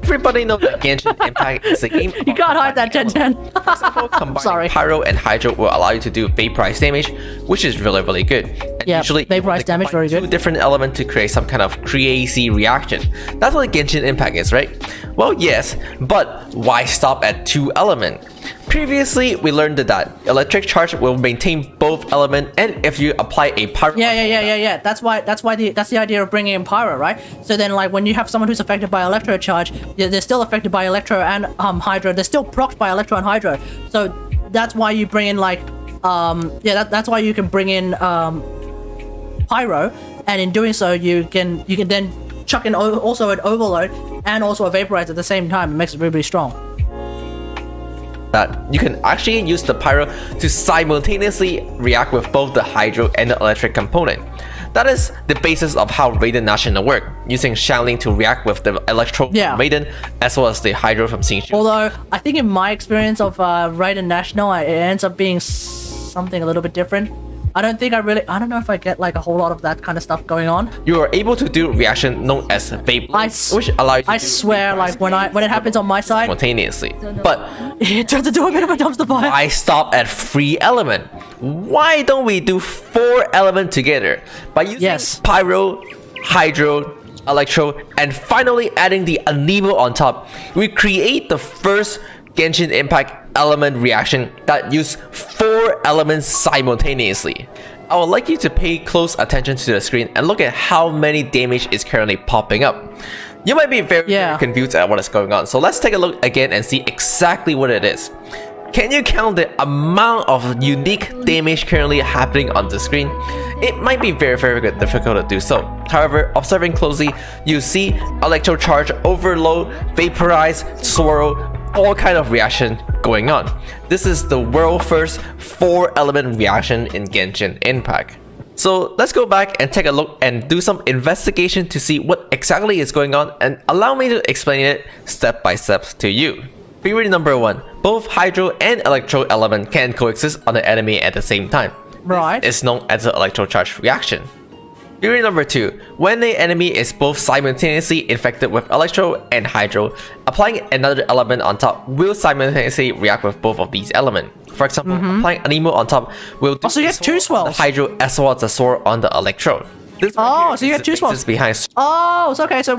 Everybody know that Genshin Impact is a game. You can't hide that 10-10. For example, combining Sorry. Pyro and Hydro will allow you to do vaporize damage, which is really good. And Yeah, usually vaporize damage, very good. 2 different elements to create some kind of crazy reaction. That's what Genshin Impact is, right? Well, yes, but why stop at 2 elements? Previously, we learned that electric charge will maintain both elements, and if you apply a pyro, Yeah. That's the idea of bringing in pyro, right? So then, like, when you have someone who's affected by electro charge, they're still affected by electro and hydro. They're still procced by electro and hydro. So that's why you bring in that's why you can bring in pyro, and in doing so, you can then chuck in also an overload and also a vaporize at the same time. It makes it really strong. that you can actually use the pyro to simultaneously react with both the hydro and the electric component. That is the basis of how Raiden National work, using Xiangling to react with the Electro from Raiden, as well as the Hydro from Xingqiu. Although, I think in my experience of Raiden National, it ends up being something a little bit different. I don't know if I get like a whole lot of that kind of stuff going on. You are able to do reaction known as Vape, which allows you I swear, like when it happens on my side, simultaneously. But it turns into a bit of a dumpster fire. I stop at 3 element. Why don't we do 4 element together by using Pyro, Hydro, Electro, and finally adding the Anemo on top? We create the first Genshin Impact element reaction that use 4 elements simultaneously. I would like you to pay close attention to the screen and look at how many damage is currently popping up. You might be very confused at what is going on, so let's take a look again and see exactly what it is. Can you count the amount of unique damage currently happening on the screen? It might be very difficult to do so. However, observing closely, you see Electro Charge, Overload, Vaporize, Swirl, all kind of reaction going on. This is the world first 4 element reaction in Genshin Impact. So let's go back and take a look and do some investigation to see what exactly is going on, and allow me to explain it step by step to you. Theory number 1, both Hydro and Electro element can coexist on the enemy at the same time. Right. It's known as the Electro Charge reaction. Theory number 2, when the enemy is both simultaneously infected with Electro and Hydro, applying another element on top will simultaneously react with both of these elements. For example, applying Anemo on top will do so you get 2 swells. The Hydro as well as the Sword on the Electro. This so you get 2 swells behind. Oh, so okay, so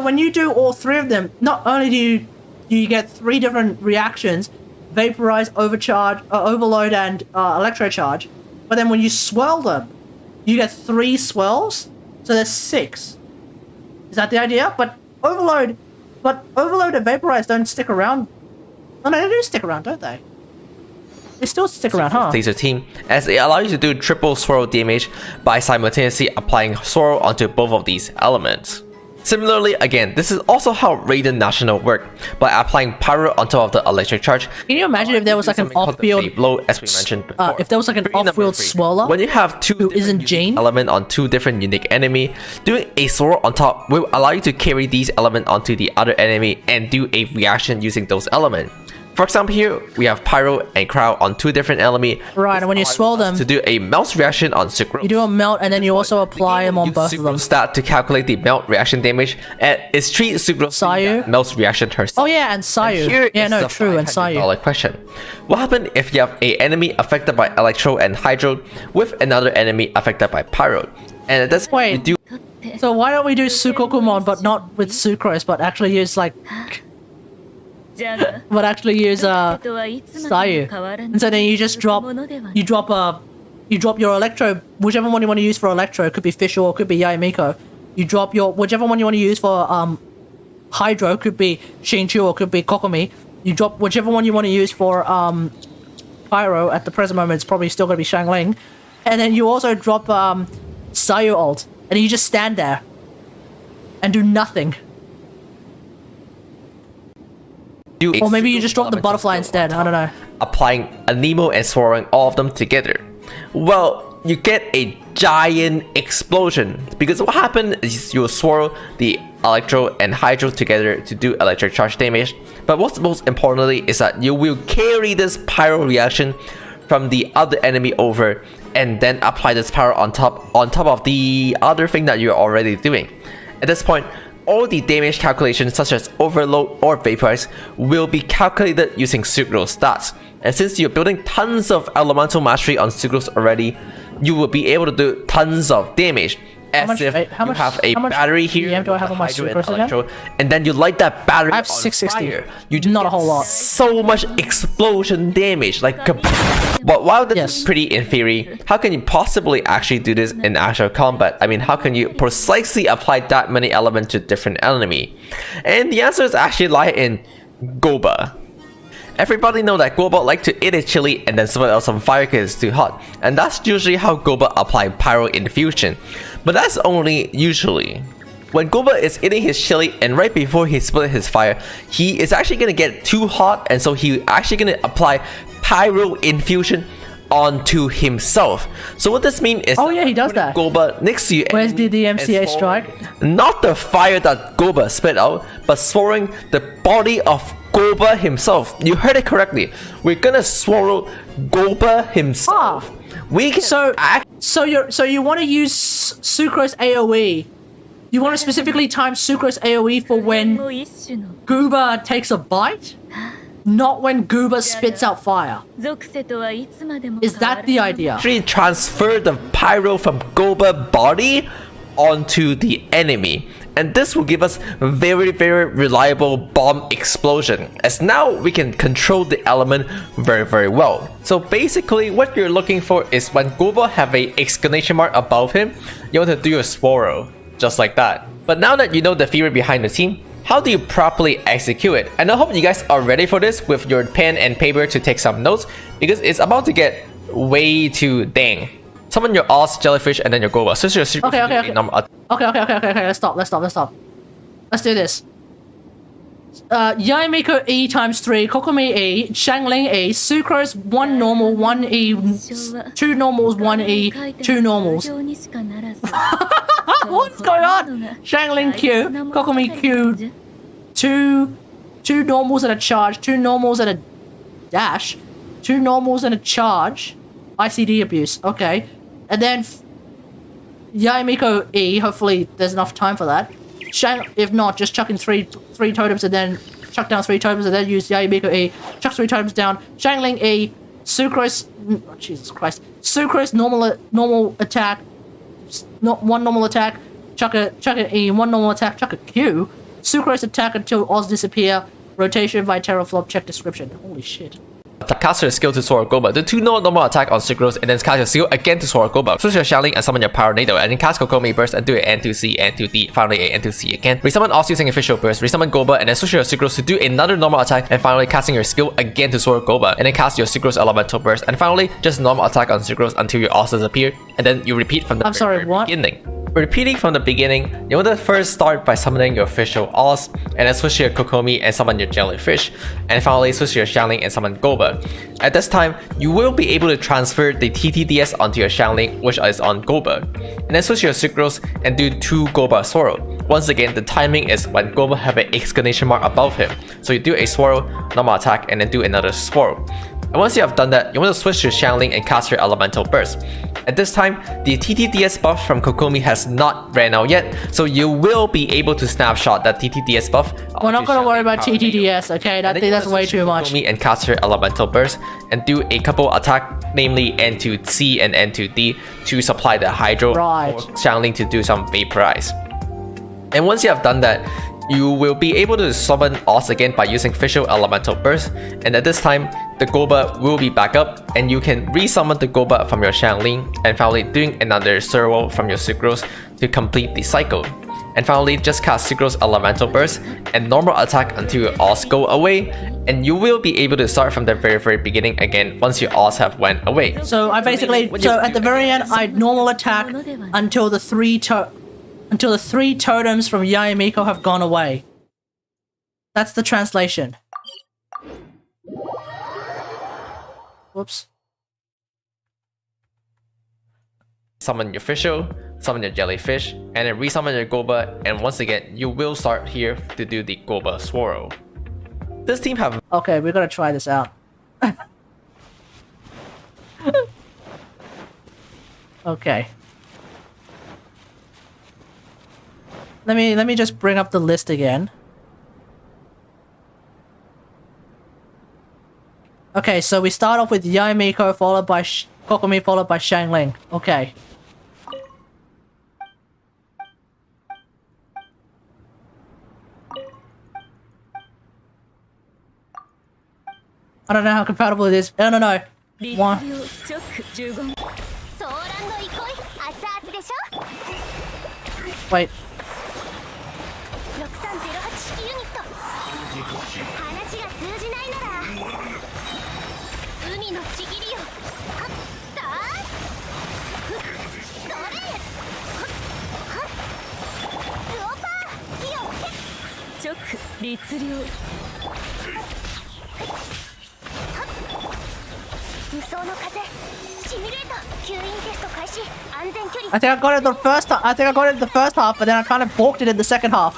when you do all 3 of them, not only do you get 3 different reactions, Vaporize, Overcharge, Overload, and Electro Charge. But then when you swirl them, you get 3 swirls, so there's 6. Is that the idea? But Overload and Vaporize don't stick around. Oh no, they do stick around, don't they? They still stick around, huh? Laser team, as it allows you to do triple swirl damage by simultaneously applying swirl onto both of these elements. Similarly, again, this is also how Raiden National work, by applying Pyro on top of the Electric Charge. Can you imagine if there was like an off-field blow, as we mentioned before. if there was like an off-field swirler? When you have 2 who isn't Jane element on 2 different unique enemy, doing a swirl on top will allow you to carry these elements onto the other enemy and do a reaction using those elements. For example, here we have Pyro and Crowd on 2 different enemies. Right, and when you swirl them, to do a melt reaction on Sucrose. You do a melt, and then you also apply them on both of them. Stat to calculate the melt reaction damage, and it's treat Sucrose Sayu melts reaction herself. Oh yeah, and Sayu. Yeah, no, true, and Sayu. Question: what happens if you have an enemy affected by Electro and Hydro with another enemy affected by Pyro? And at this point, you do. So why don't we do Sukokumon, but not with Sucrose, but actually use like. But actually use Sayu, and so then you just drop your Electro, whichever one you want to use for Electro. It could be Fish or it could be Yae Miko. You drop your whichever one you want to use for Hydro, could be Xingqiu or could be Kokomi. You drop whichever one you want to use for Pyro. At the present moment, it's probably still going to be Xiangling, and then you also drop Sayu ult, and you just stand there and do nothing. Or maybe you just drop the butterfly instead, I don't know. Applying Anemo and swirling all of them together. Well, you get a giant explosion, because what happens is you swirl the Electro and Hydro together to do Electric Charge damage. But what's most importantly is that you will carry this Pyro reaction from the other enemy over, and then apply this Pyro on top of the other thing that you're already doing. At this point, all the damage calculations such as Overload or Vaporize will be calculated using Sucrose stats. And since you're building tons of elemental mastery on Sucrose already, you will be able to do tons of damage. As if you have a battery here, do I have on my Sucrose again? And then you light that battery I have on 660. fire. You do not a whole lot. So much explosion damage, like. But while this is pretty in theory, how can you possibly actually do this in actual combat? I mean, how can you precisely apply that many elements to different enemy? And the answer is actually lie in Goba. Everybody know that Goba like to eat a chili and then someone else on fire because it's too hot. And that's usually how Goba apply Pyro Infusion. But that's only usually. When Goba is eating his chili and right before he split his fire, he is actually going to get too hot, and so he actually going to apply Pyro Infusion onto himself. So what this means is, Oh yeah, he does that. Goba next to you. Where's the and DMCA swallowing strike? Not the fire that Goba spit out, but swallowing the body of Goba himself. You heard it correctly. We're gonna swallow Goba himself. We can So you want to use Sucrose AoE. You want to specifically time Sucrose AoE for when Gooba takes a bite? Not when Gooba spits out fire. Is that the idea? actually transfer the pyro from Goba body onto the enemy. And this will give us a very, very reliable bomb explosion, as now we can control the element very, very well. So basically what you're looking for is when Goba have a exclamation mark above him, you want to do a swirl, just like that. But now that you know the theory behind the team, how do you properly execute it? And I hope you guys are ready for this with your pen and paper to take some notes, because it's about to get way too dang. Summon your Oz, Jellyfish, and then your Goba. So your Okay. Okay. Let's stop. Let's do this. Yae Miko E times 3, Kokomi E, Shangling E, Sucrose 1 normal, 1 E, 2 normals, 1 E, 2 normals. What's going on? Shangling Q, Kokomi Q, 2 normals and a charge, 2 normals and a dash, 2 normals and a charge. ICD abuse. Okay. And then Yae Miko E, hopefully there's enough time for that. If not, just chuck in three totems and then chuck down 3 totems and then use Yae Miko E, chuck 3 totems down, Shangling E, Sucrose, oh, Jesus Christ, Sucrose normal attack, not 1 normal attack, chuck an E, 1 normal attack, chuck a Q, Sucrose attack until Oz disappear, rotation by teraflop, check description. Holy shit. Cast your skill to Sora Goba. Do 2 normal attack on Sucrose and then cast your skill again to Sora Goba. Switch your Shangling and summon your Power Nado and then cast Kokomi Burst and do an N2C, N2D, finally a N2C again. Resummon Oz using Official Burst, resummon Goba and then switch your Sucrose to do another normal attack and finally casting your skill again to Sora Goba and then cast your Sucrose Elemental Burst and finally just normal attack on Sucrose until your Oz disappear and then you repeat from the very beginning. Repeating from the beginning, you want to first start by summoning your official Oz, and then switch your Kokomi and summon your Jellyfish, and finally switch your Shangling and summon Goba. At this time, you will be able to transfer the TTDS onto your Shangling, which is on Goba, and then switch your Sucrose and do 2 Goba Swirl. Once again, the timing is when Goba have an exclamation mark above him, so you do a Swirl, normal attack, and then do another Swirl. And once you have done that, you want to switch to Shangling and cast your Elemental Burst. At this time, the TTDS buff from Kokomi has not ran out yet, so you will be able to snapshot that TTDS buff. We're not gonna worry about TTDS, okay? That's way too much. Kokomi and cast your Elemental Burst and do a couple attack, namely N2C and N2D, to supply the Hydro for Shangling to do some Vaporize. And once you have done that, you will be able to summon Oz again by using Official Elemental Burst, and at this time, the Goba will be back up, and you can resummon the Goba from your Shangling, and finally doing another Swirl from your Sucrose to complete the cycle. And finally, just cast Sucrose Elemental Burst and normal attack until your Oz go away, and you will be able to start from the very beginning again once your Oz have went away. So I basically, at the very end, I normal attack until the 3 totems from Yae Miko have gone away. That's the translation. Whoops. Summon your Official, summon your Jellyfish, and then resummon your Goba, and once again, you will start here to do the Goba Swirl. This team have... Okay, we're gonna try this out. Okay. Let me just bring up the list again. Okay, so we start off with Yae Miko, followed by Kokomi, followed by Shangling. Okay. I don't know how compatible it is. I don't know. Wait. I think I got it the first time. I think I got it in the first half, but then I kind of balked it in the second half.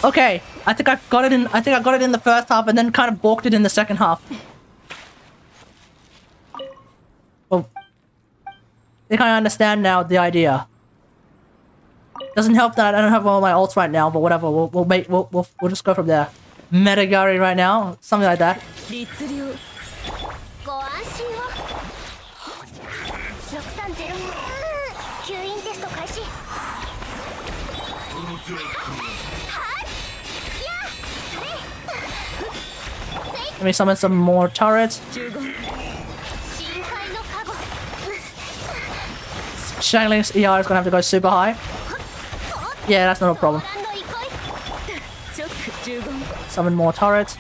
Okay, I think I got it in. I think I got it in the first half, and then kind of balked it in the second half. Well, I think I understand now the idea. Doesn't help that I don't have all my ults right now, but whatever. We'll just go from there. Metagari right now, something like that. Let me summon some more turrets. Shangling's ER is gonna have to go super high. Yeah, that's not a problem. Summon more turrets.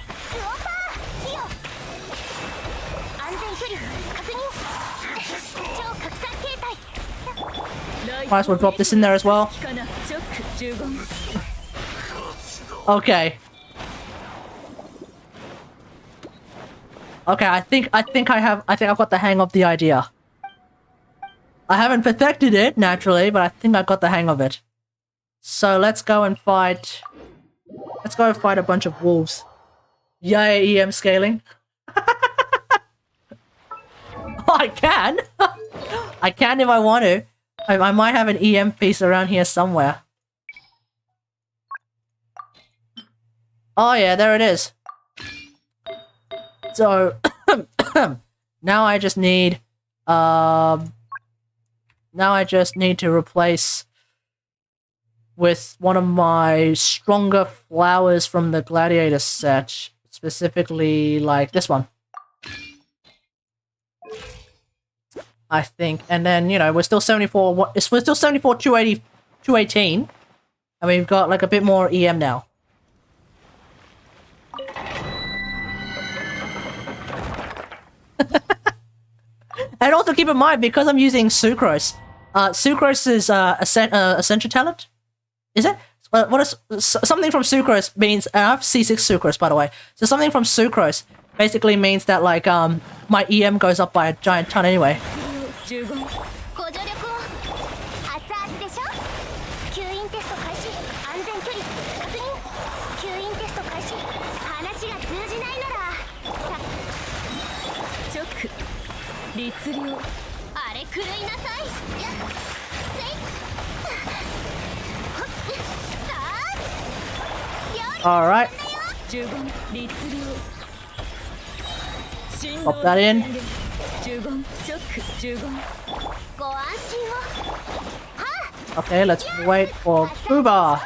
Might as well drop this in there as well. Okay. Okay, I think I've got the hang of the idea. I haven't perfected it, naturally, but I think I got the hang of it. So let's go and fight... Let's go and fight a bunch of wolves. Yae EM scaling. I can! I can if I want to. I might have an EM piece around here somewhere. Oh yeah, there it is. So... now I just need... now I just need to replace with one of my stronger flowers from the Gladiator set, specifically like this one. I think, and then you know we're still 74. We're still 74, 280, 218, and we've got like a bit more EM now. And also keep in mind, because I'm using Sucrose, Sucrose is Essential Talent? Is it? What is something from Sucrose means? I have C6 Sucrose, by the way. So something from Sucrose basically means that like my EM goes up by a giant ton anyway. All right. Pop that in. Okay, let's wait for Booba.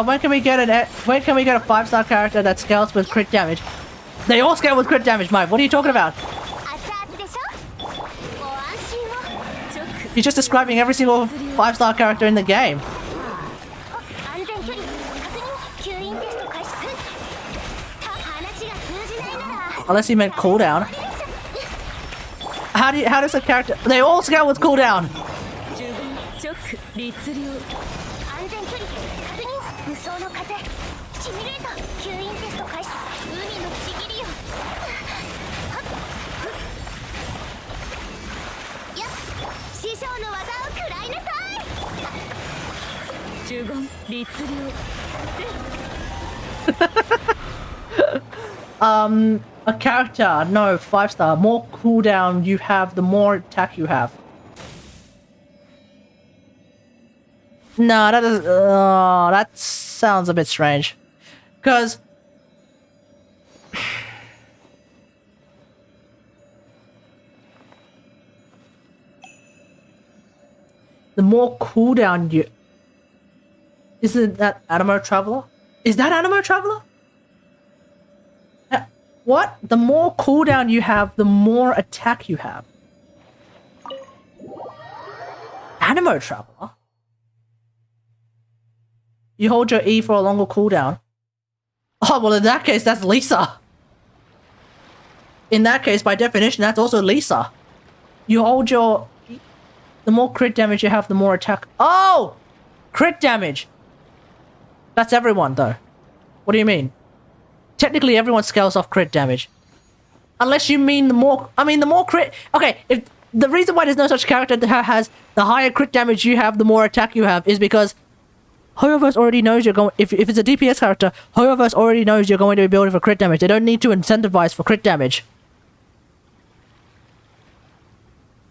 When can we get a 5-star character that scales with crit damage? They all scale with crit damage, Mike. What are you talking about? You're just describing every single 5-star character in the game. Unless you meant cooldown. How does a character... They all scale with cooldown! A character, no, 5-star. More cooldown you have, the more attack you have. No, that is, that sounds a bit strange. Because the more cooldown you... Isn't that Animo Traveler? Is that Animo Traveler? What? The more cooldown you have, the more attack you have. Animo Traveler? You hold your E for a longer cooldown. Oh, well in that case, that's Lisa. In that case, by definition, that's also Lisa. You hold your... The more crit damage you have, the more attack... Oh! Crit damage! That's everyone, though. What do you mean? Technically, everyone scales off crit damage. Unless you mean the more... I mean, the more crit... Okay, if the reason why there's no such character that has the higher crit damage you have, the more attack you have, is because Hoyoverse already knows you're going... If it's a DPS character, Hoyoverse already knows you're going to be building for crit damage. They don't need to incentivize for crit damage.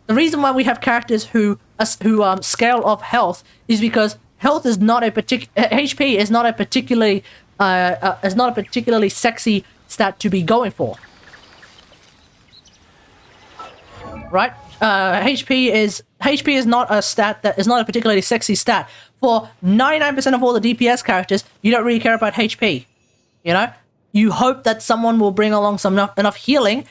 The reason why we have characters who scale off health is because health is not a HP is not a particularly sexy stat to be going for. Right? HP is not a stat that is not a particularly sexy stat. For 99% of all the DPS characters, you don't really care about HP. You know? You hope that someone will bring along enough healing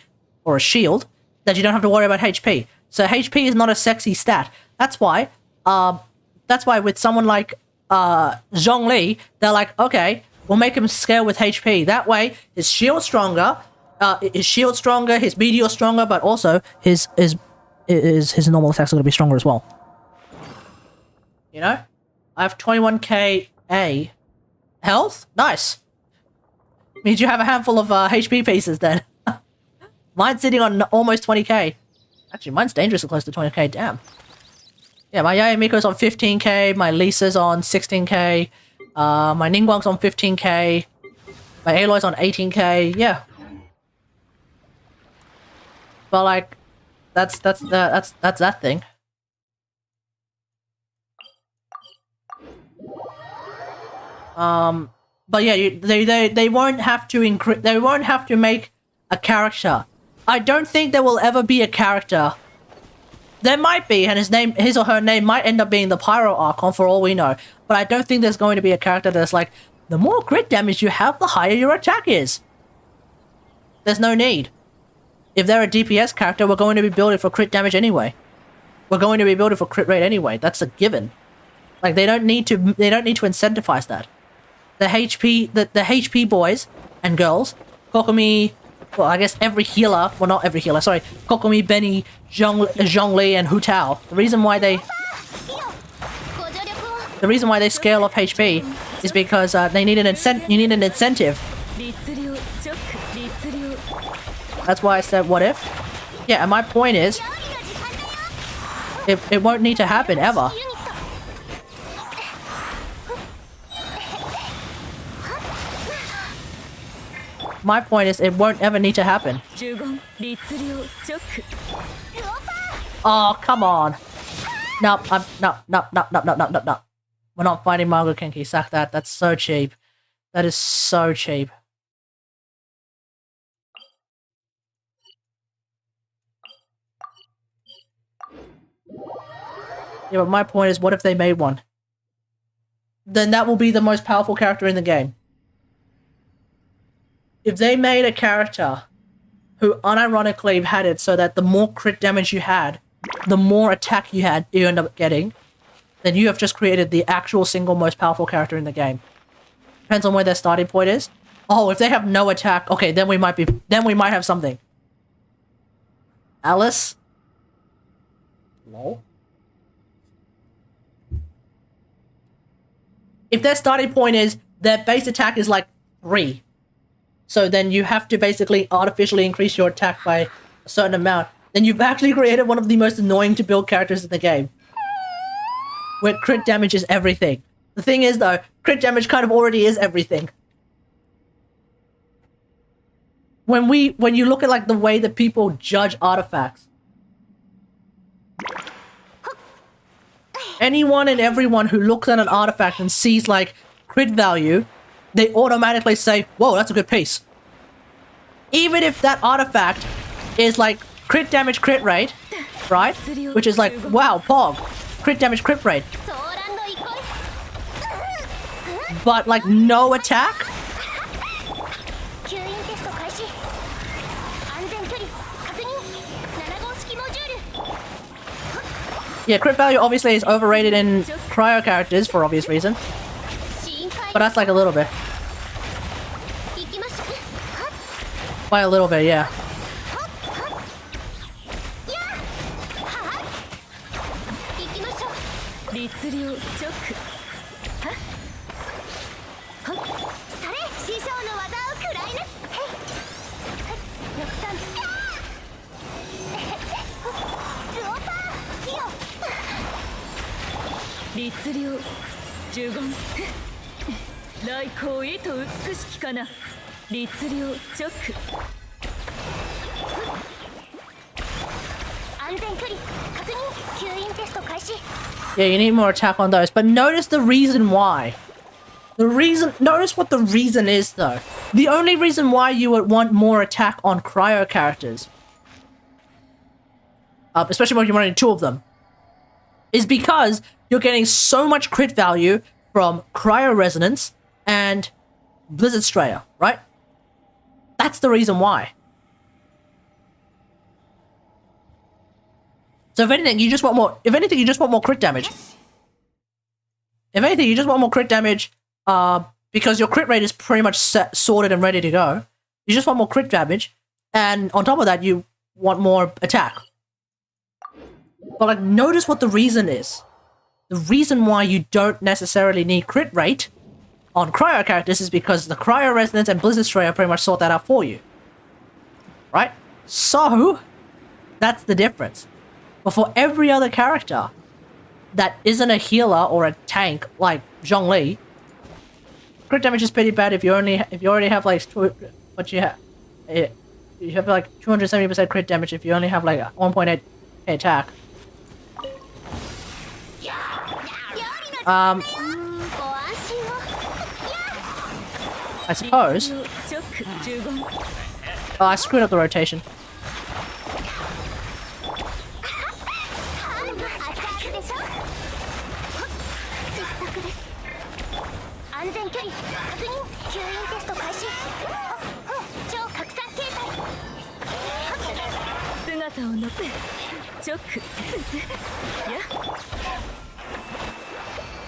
or a shield that you don't have to worry about HP. So HP is not a sexy stat. That's why with someone like Zhongli, they're like, okay, we'll make him scale with HP. That way, his shield's stronger, his meteor's stronger, but also his normal attacks are going to be stronger as well. You know? I have 21k A health. Nice. Means you have a handful of HP pieces then. Mine's sitting on almost 20k. Actually, mine's dangerously close to 20k, damn. Yeah, my Yae Miko's on 15k, my Lisa's on 16k, my Ningguang's on 15k, my Aloy's on 18k, yeah. But like, that's that thing. But yeah, they won't have to they won't have to make a character. I don't think there will ever be a character. There might be, and his or her name might end up being the Pyro Archon for all we know. But I don't think there's going to be a character that's like, the more crit damage you have, the higher your attack is. There's no need. If they're a DPS character, we're going to be building for crit damage anyway. We're going to be building for crit rate anyway. That's a given. Like they don't need to incentivize that. The HP boys and girls, Kokomi. Well, I guess every healer, well not every healer, sorry, Kokomi, Benny, Zhongli, and Hu Tao. The reason why they scale off HP is because they need an incentive. That's why I said what if. Yeah, and my point is, it won't need to happen ever. My point is, it won't ever need to happen. Oh, come on. Nope, no. We're not fighting Margo Kenki. Sack that. That's so cheap. That is so cheap. Yeah, but my point is, what if they made one? Then that will be the most powerful character in the game. If they made a character who unironically had it so that the more crit damage you had, the more attack you end up getting, then you have just created the actual single most powerful character in the game. Depends on where their starting point is. Oh, if they have no attack, okay, then we might have something. Alice? Lol. If their starting point is their base attack is like 3. So then you have to basically artificially increase your attack by a certain amount. Then you've actually created one of the most annoying to build characters in the game. Where crit damage is everything. The thing is though, crit damage kind of already is everything. When you look at like the way that people judge artifacts. Anyone and everyone who looks at an artifact and sees like crit value, they automatically say, whoa, that's a good piece. Even if that artifact is like crit damage crit rate, right? Which is like, wow, Pog, crit damage crit rate. But like no attack? Yeah, crit value obviously is overrated in cryo characters for obvious reason. But that's like a little bit. By a little bit, yeah. Yeah, you need more attack on those, but notice the reason why. Notice what the reason is though. The only reason why you would want more attack on cryo characters, especially when you're running 2 of them, is because you're getting so much crit value from cryo resonance and Blizzard Strayer, right? That's the reason why. So if anything, you just want more. If anything, you just want more crit damage. If anything, you just want more crit damage, because your crit rate is pretty much set, sorted, and ready to go. You just want more crit damage, and on top of that, you want more attack. But like, notice what the reason is. The reason why you don't necessarily need crit rate on cryo characters is because the cryo resonance and Blizzard Strayer pretty much sort that out for you, right? So that's the difference. But for every other character that isn't a healer or a tank like Zhongli, crit damage is pretty bad if you already have like you have like 270% crit damage if you only have like 1.8 attack. I suppose. Oh, I screwed up the rotation.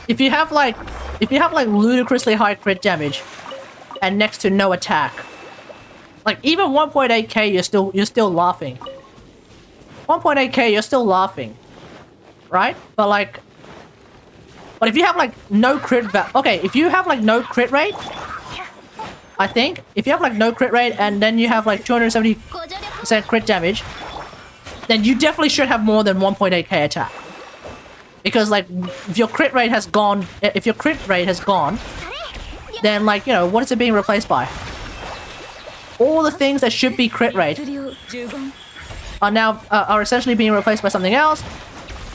If you have like ludicrously high crit damage and next to no attack, like even 1.8k you're still laughing. 1.8k you're still laughing, right? But if you have like no crit if you have like no crit rate, I think if you have like no crit rate and then you have like 270% crit damage, then you definitely should have more than 1.8k attack. Because like if your crit rate has gone, then like, you know, what is it being replaced by? All the things that should be crit rate are now are essentially being replaced by something else.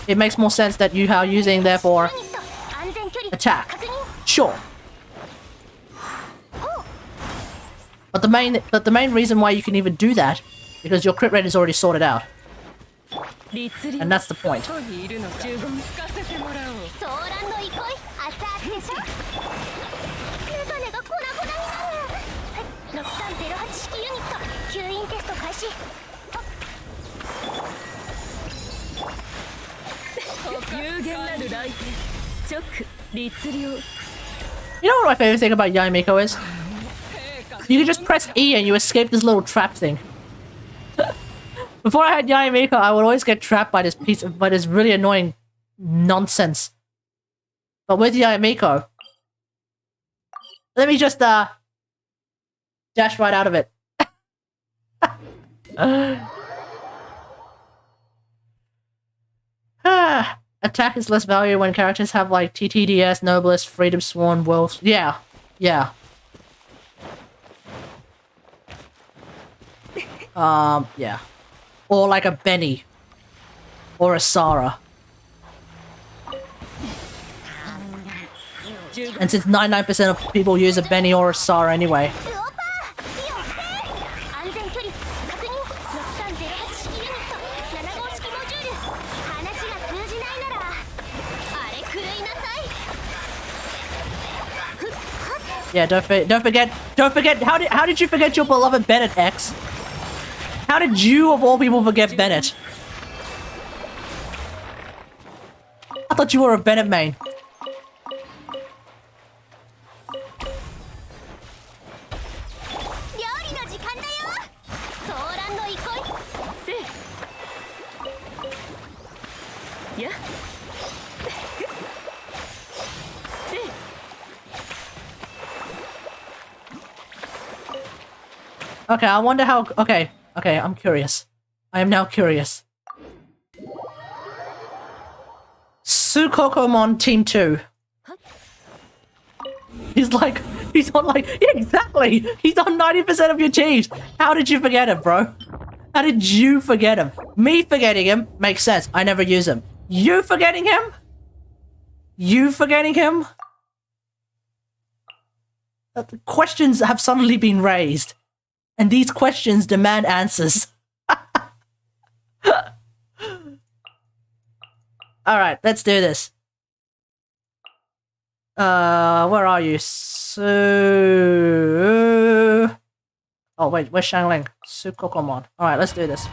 It makes more sense that you are using therefore attack. Sure. But the main reason why you can even do that, because your crit rate is already sorted out. And that's the point. You know what my favorite thing about Yae Miko is? You can just press E and you escape this little trap thing. Before I had Yae Miko, I would always get trapped by this really annoying nonsense. But with Yae Miko, let me just dash right out of it. Attack is less value when characters have like TTDS, Noblest, Freedom Sworn, Wolves. Yeah. Yeah. Yeah. Or like a Benny. Or a Sarah. And since 99% of people use a Benny or a Sarah anyway. Yeah, don't forget, how did you forget your beloved Bennett, X? How did you, of all people, forget Bennett? thought you were a Bennett main. Okay, I wonder how... Okay, I'm curious. I am now curious. Sukokomon Team 2. He's on yeah, exactly! He's on 90% of your teams! How did you forget him, bro? How did you forget him? Me forgetting him makes sense. I never use him. You forgetting him? You forgetting him? Questions have suddenly been raised. And these questions demand answers. Alright, let's do this. Where are you? Oh wait, where's Shangling? Sukokomon. Alright, let's do this.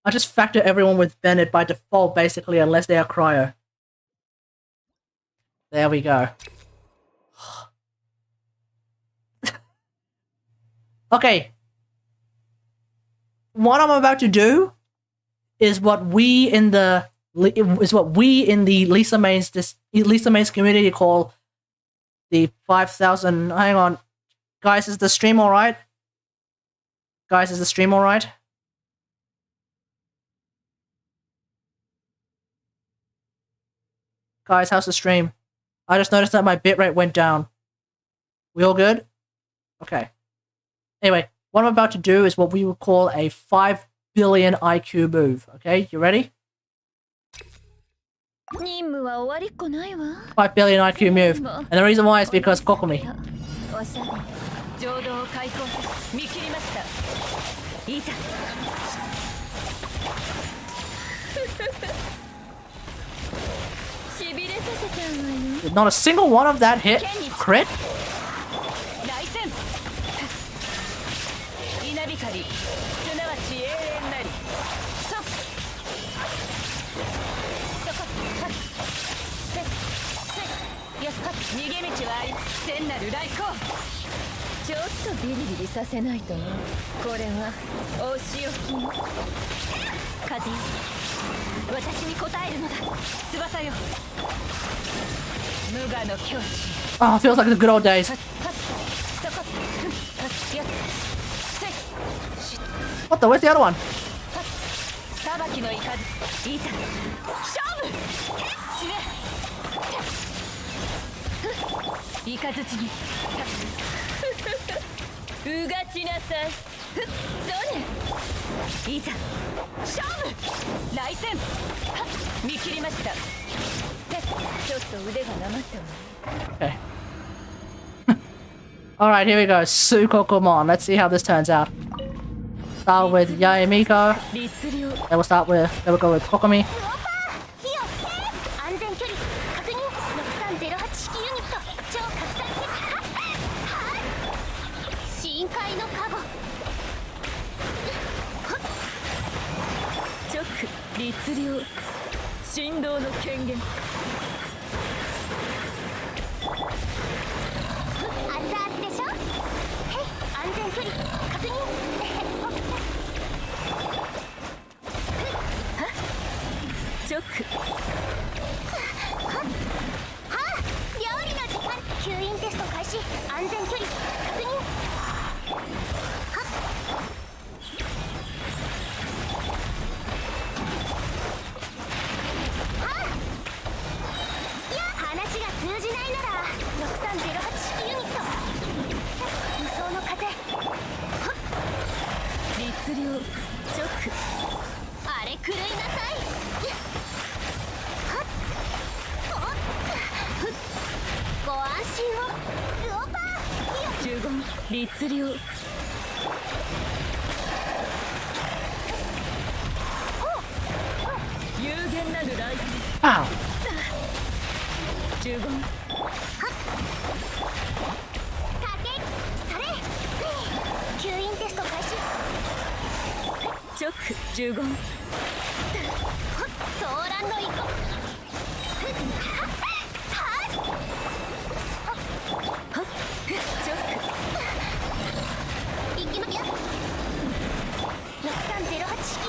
I just factor everyone with Bennett by default, basically, unless they are cryo. There we go. Okay. What I'm about to do is what we in the Lisa Main's community call the 5,000. Hang on, guys, is the stream all right? Guys, is the stream all right? Guys, how's the stream? I just noticed that my bitrate went down. We all good? Okay. Anyway, what I'm about to do is what we would call a 5 billion IQ move. Okay, you ready? 5 billion IQ move. And the reason why is because Kokomi. Not a single one of that hit. Crit? Oh, feels like the good old days. What the? Where's the other one? Okay. Alright, here we go. Sukokomon. Let's see how this turns out. Start with Yae Miko. Then we'll go with Kokomi. Ow. 直15ソーランド行こ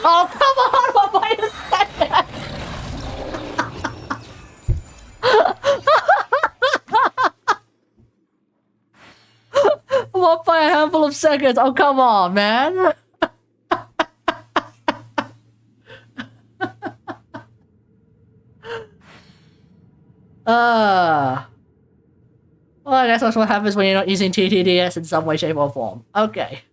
Oh, come on! Why is that? What by a handful of seconds? Oh, come on, man. Well, I guess that's what happens when you're not using TTDS in some way, shape, or form. Okay.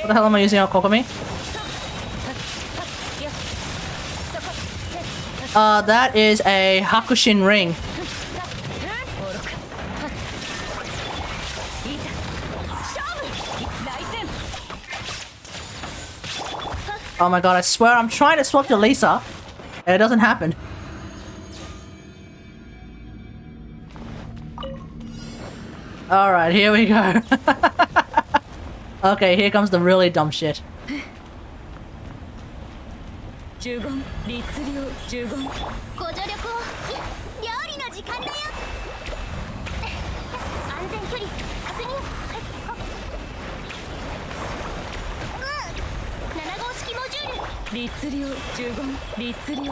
What the hell am I using on Kokomi? That is a Hakushin ring. Oh my god, I swear I'm trying to swap to Lisa, and it doesn't happen. Alright, here we go. Okay, here comes the really dumb shit. 15律令15ご助力を料理の時間だよ安全距離確認7号式モジュール律令15律令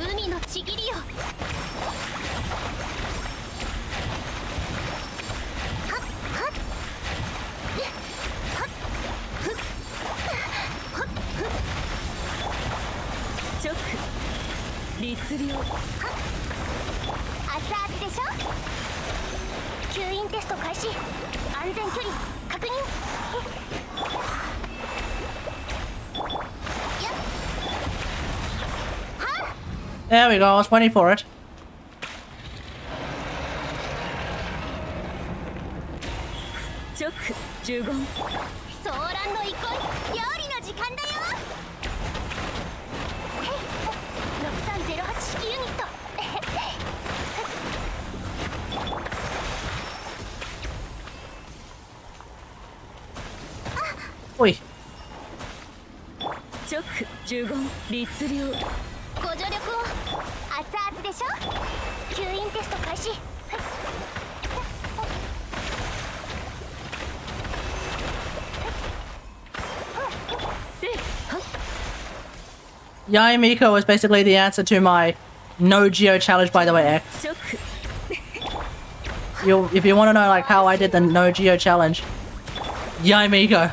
海のちぎりよ直律令熱々でしょ吸引テスト開始安全距離確認There we go, I was waiting for it. 直15ソーランド行こい料理の時間だよ6308式ユニットおい直15律令ご助力を熱々でしょ吸引テスト開始Yae Miko is basically the answer to my no Geo challenge, by the way, X. If you want to know like how I did the no Geo challenge, Yae Miko.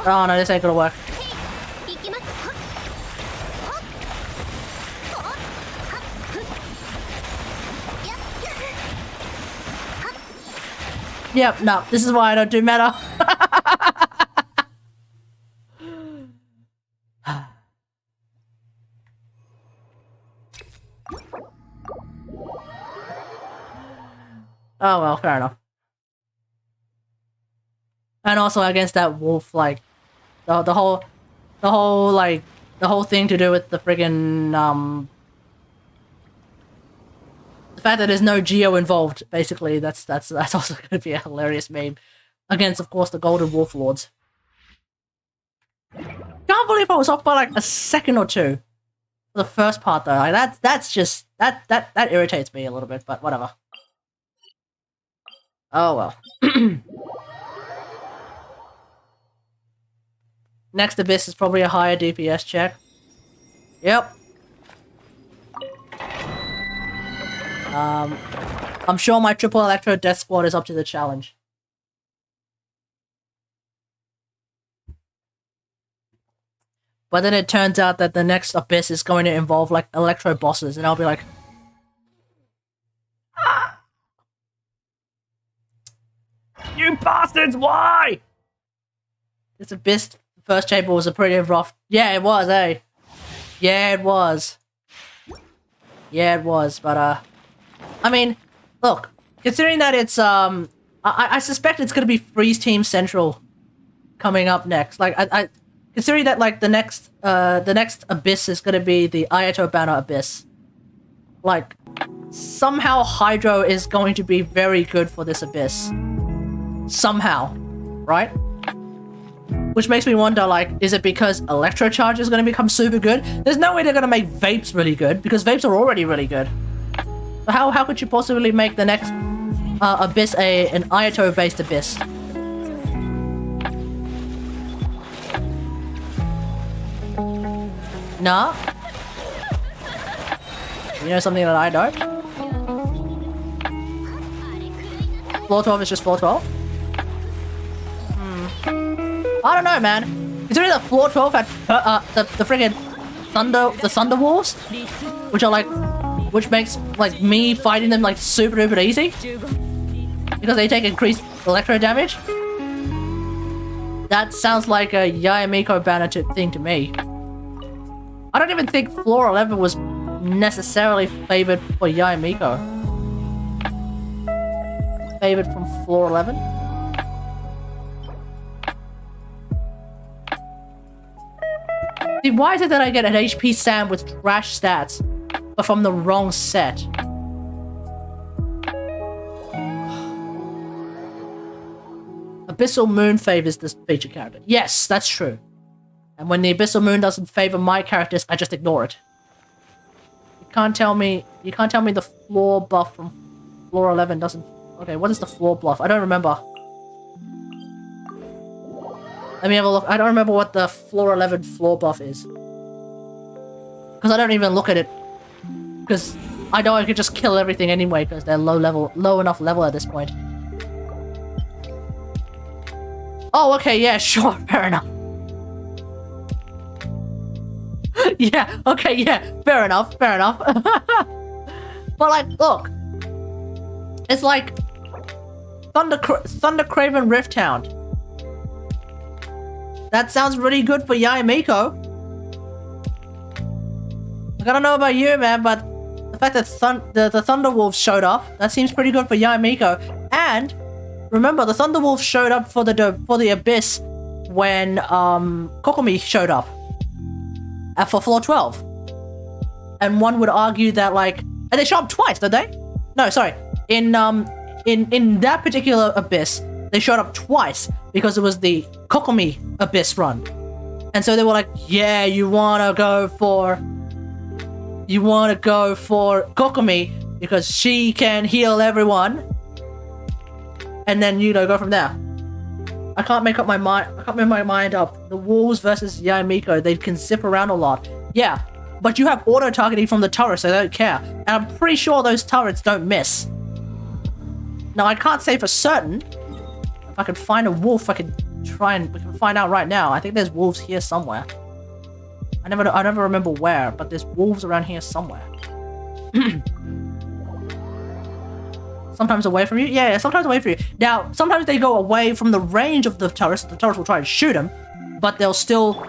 Oh no, this ain't gonna work. Yep, no, this is why I don't do meta. Oh well, fair enough. And also against that wolf, like the whole thing to do with the friggin' the fact that there's no Geo involved, basically, that's also gonna be a hilarious meme. Against, of course, the Golden Wolf Lords. Can't believe I was off by like a second or two for the first part though. Like that's just that irritates me a little bit, but whatever. Oh well. Next abyss is probably a higher DPS check. Yep. I'm sure my triple electro death squad is up to the challenge. But then it turns out that the next abyss is going to involve like electro bosses, and I'll be like, ah! You bastards, why? This abyss first chamber was a pretty rough. Yeah, it was, eh? Yeah, it was. Yeah, it was. But I mean, look, considering that it's I suspect it's gonna be Freeze Team Central coming up next. Like I considering that like the next abyss is gonna be the Ayato Banner Abyss. Like somehow Hydro is going to be very good for this abyss. Somehow, right? Which makes me wonder, like, is it because Electro Charge is going to become super good? There's no way they're going to make Vapes really good, because Vapes are already really good. So how could you possibly make the next Abyss an Ayato-based Abyss? Nah? You know something that I don't? Floor 12 is just floor 12? I don't know, man. Considering that floor 12 had the friggin' Thunder Wolves, which are like, which makes like me fighting them like super duper easy because they take increased electro damage. That sounds like a Yae Miko banner thing to me. I don't even think floor 11 was necessarily favored for Yae Miko. Favored from floor 11. See, why is it that I get an HP Sam with trash stats, but from the wrong set? Abyssal Moon favors this feature character. Yes, that's true. And when the Abyssal Moon doesn't favor my characters, I just ignore it. You can't tell me the floor buff from floor 11 doesn't... Okay, what is the floor buff? I don't remember. Let me have a look. I don't remember what the floor 11 floor buff is. Because I don't even look at it. Because I know I could just kill everything anyway, because they're low enough level at this point. Oh, okay, yeah, sure, fair enough. Yeah, okay, yeah, fair enough. But like, look. It's like Thunder Craven Rift Hound. That sounds really good for Yae Miko. Like, I don't know about you, man, but the fact that the Thunder Wolves showed up, that seems pretty good for Yae Miko. And remember, the Thunder Wolves showed up for the Abyss when Kokomi showed up for floor 12. And one would argue that like, and they showed up twice, did they? No, sorry. In that particular Abyss, they showed up twice because it was the Kokomi Abyss run. And so they were like, yeah, you wanna go for Kokomi because she can heal everyone. And then, you know, go from there. I can't make my mind up. The Wolves versus Yae Miko, they can zip around a lot. Yeah, but you have auto-targeting from the turrets, so they don't care. And I'm pretty sure those turrets don't miss. Now, I can't say for certain. If I could find a wolf, I could try and we can find out right now. I think there's wolves here somewhere. I never remember where, but there's wolves around here somewhere. Sometimes away from you? Yeah, sometimes away from you. Now, sometimes they go away from the range of the turrets. The turrets will try and shoot them, but they'll still...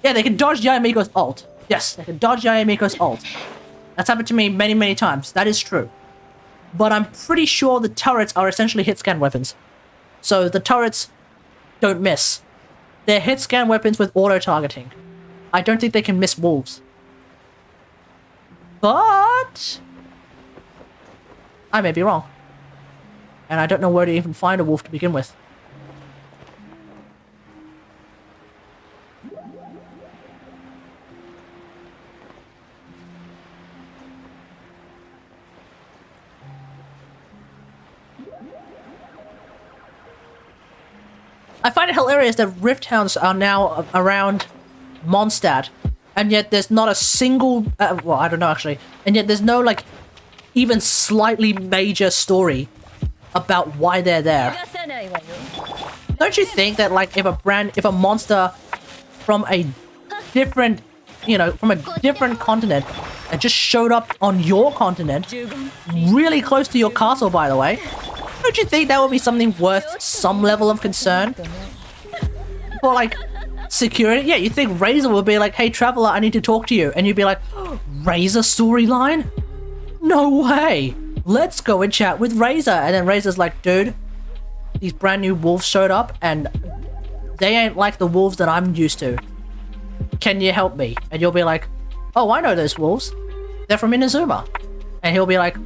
Yeah, they can dodge Yae Miko's ult. Yes, they can dodge Yae Miko's ult. That's happened to me many, many times. That is true. But I'm pretty sure the turrets are essentially hit-scan weapons. So the turrets don't miss. They're hit-scan weapons with auto-targeting. I don't think they can miss wolves. But... I may be wrong. And I don't know where to even find a wolf to begin with. I find it hilarious that Rift Hounds are now around Mondstadt, and yet there's not a single... well, I don't know, actually. And yet there's no, like, even slightly major story about why they're there. Don't you think that like if a monster from a different, from a different continent and just showed up on your continent, really close to your castle, by the way, don't you think that would be something worth some level of concern? For like security? Yeah, you think Razor would be like, hey traveler, I need to talk to you, and you'd be like, Razor storyline? No way! Let's go and chat with Razor. And then Razor's like, dude, these brand new wolves showed up and they ain't like the wolves that I'm used to. Can you help me? And you'll be like, oh, I know those wolves. They're from Inazuma. And he'll be like,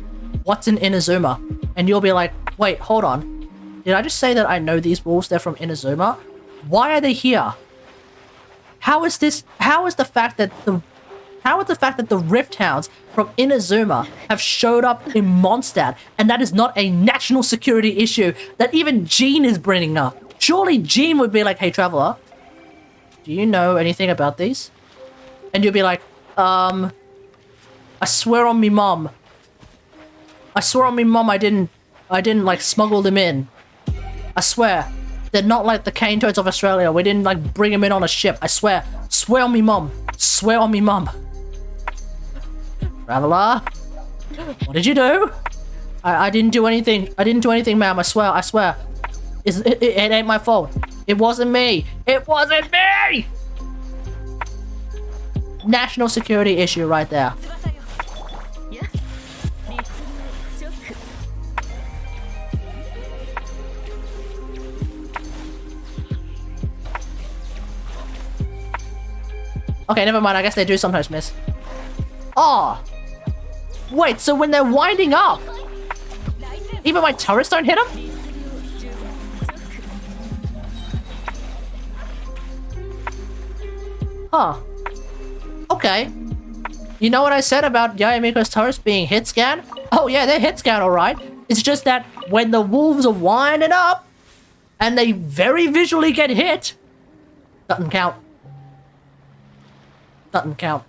what's in Inazuma? And you'll be like, wait, hold on. Did I just say that I know these wolves? They're from Inazuma? Why are they here? How is the fact that the Rift Hounds from Inazuma have showed up in Mondstadt, and that is not a national security issue that even Jean is bringing up? Surely Jean would be like, hey traveler, do you know anything about these? And you'll be like, I swear on me mom. I didn't like smuggle them in. I swear. They're not like the cane toads of Australia. We didn't like bring them in on a ship. I swear. Swear on me mom. Swear on me mom. Traveler, what did you do? I didn't do anything. I didn't do anything, ma'am. I swear. It ain't my fault. It wasn't me. It wasn't me! National security issue right there. Okay, never mind. I guess they do sometimes miss. Oh! Wait, so when they're winding up, even my turrets don't hit them? Huh. Okay. You know what I said about Yae Miko's turrets being hit scan? Oh yeah, they're hit scan alright. It's just that when the wolves are winding up, and they very visually get hit, doesn't count. Doesn't count.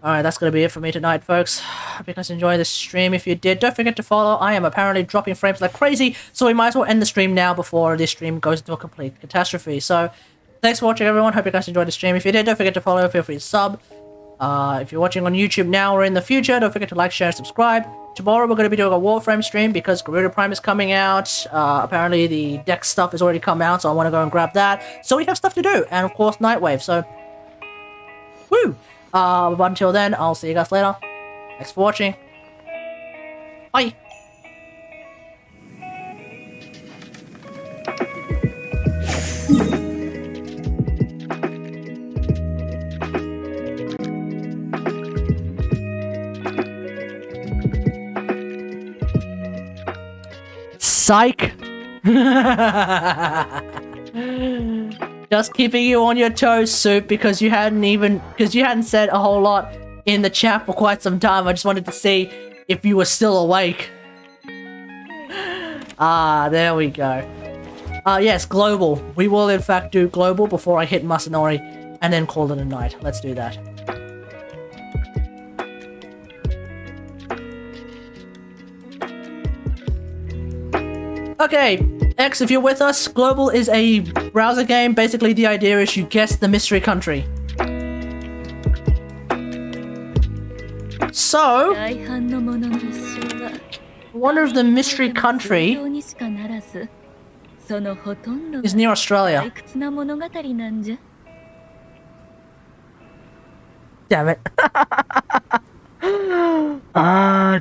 Alright, that's gonna be it for me tonight, folks. Hope you guys enjoyed this stream. If you did, don't forget to follow. I am apparently dropping frames like crazy, so we might as well end the stream now before this stream goes into a complete catastrophe. So, thanks for watching, everyone. Hope you guys enjoyed the stream. If you did, don't forget to follow. Feel free to sub. If you're watching on YouTube now or in the future, don't forget to like, share, and subscribe. Tomorrow we're going to be doing a Warframe stream because Garuda Prime is coming out. Apparently the deck stuff has already come out, so I want to go and grab that. So we have stuff to do, and of course Nightwave, so... Woo! But until then, I'll see you guys later. Thanks for watching. Bye! Psych! Just keeping you on your toes, Soup, because you hadn't said a whole lot in the chat for quite some time. I just wanted to see if you were still awake. There we go. Yes, global. We will in fact do global before I hit Masanori and then call it a night. Let's do that. Okay, X, if you're with us, Global is a browser game. Basically, the idea is you guess the mystery country. So, I wonder if the mystery country is near Australia. Damn it.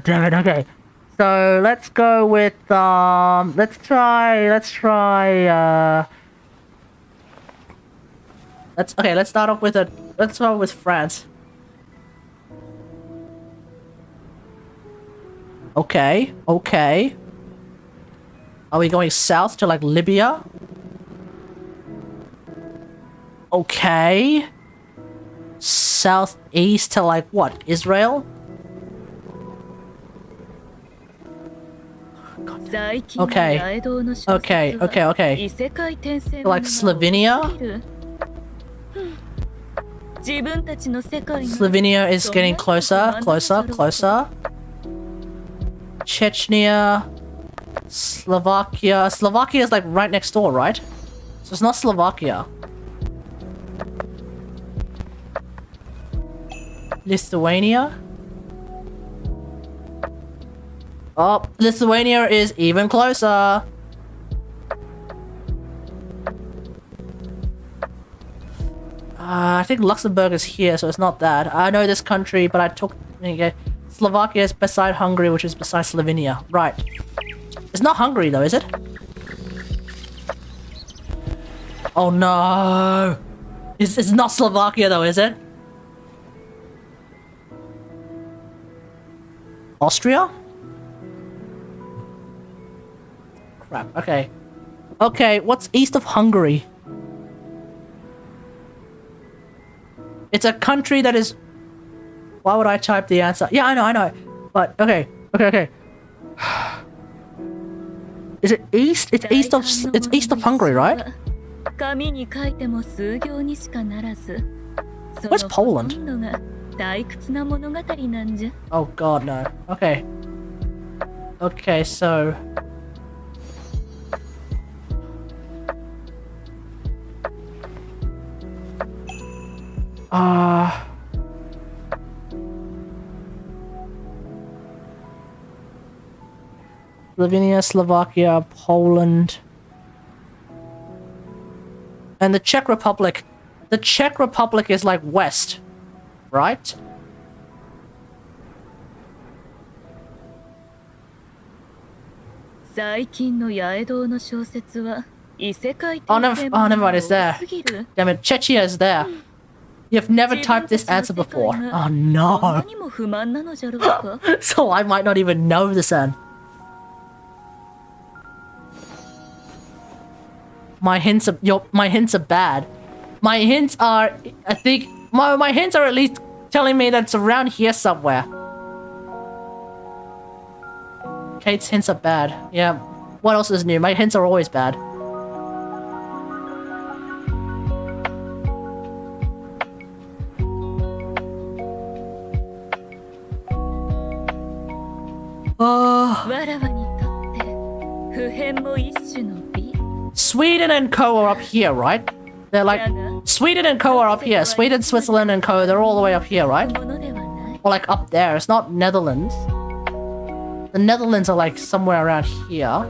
Damn it, okay. So let's go with let's start with France. Okay. Are we going south to like Libya? Okay. Southeast to like what? Israel? Okay. So like Slovenia? Slovenia is getting closer, closer, closer. Chechnya, Slovakia. Slovakia is like right next door, right? So it's not Slovakia. Lithuania. Oh, Lithuania is even closer. I think Luxembourg is here, so it's not that. I know this country, but I took... Okay. Slovakia is beside Hungary, which is beside Slovenia. Right. It's not Hungary, though, is it? Oh, no. It's not Slovakia, though, is it? Austria? Crap, okay. Okay, what's east of Hungary? It's a country that is... Why would I type the answer? Yeah, I know. But, okay. Is it east? It's east of Hungary, right? Where's Poland? Oh god, no. Okay. Okay, so... Slovenia, Slovakia, Poland, and the Czech Republic. The Czech Republic is like west, right? Oh, never mind, it's there. Damn it, Czechia is there. You've never typed this answer before. Oh no. So I might not even know this then. My hints are bad. My hints are, I think, my hints are at least telling me that it's around here somewhere. Kate's hints are bad. Yeah. What else is new? My hints are always bad. Sweden and Co are up here, right? They're like... Sweden and Co are up here. Sweden, Switzerland and Co, they're all the way up here, right? Or like up there. It's not Netherlands. The Netherlands are like somewhere around here.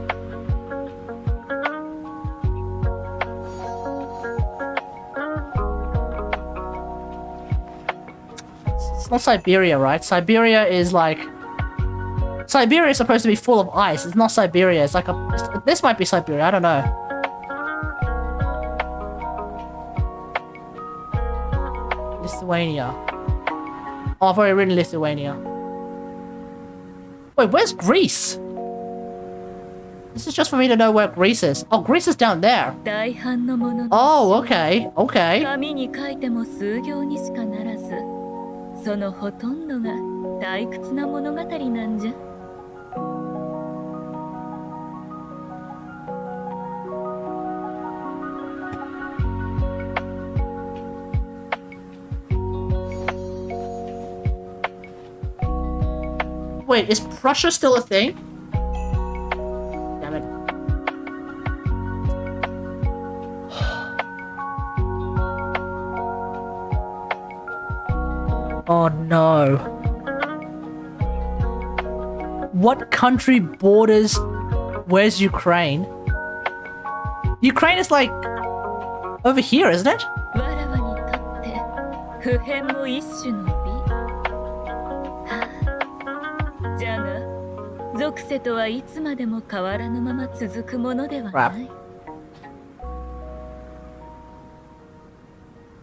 It's not Siberia, right? Siberia is like... Siberia is supposed to be full of ice. It's not Siberia. It's like a... This might be Siberia. I don't know. Lithuania. Oh, I've already written Lithuania. Wait, where's Greece? This is just for me to know where Greece is. Oh, Greece is down there. Oh, okay. Okay. Wait, is Prussia still a thing? Damn it. Oh no. What country borders... Where's Ukraine? Ukraine is like... over here, isn't it? Crap.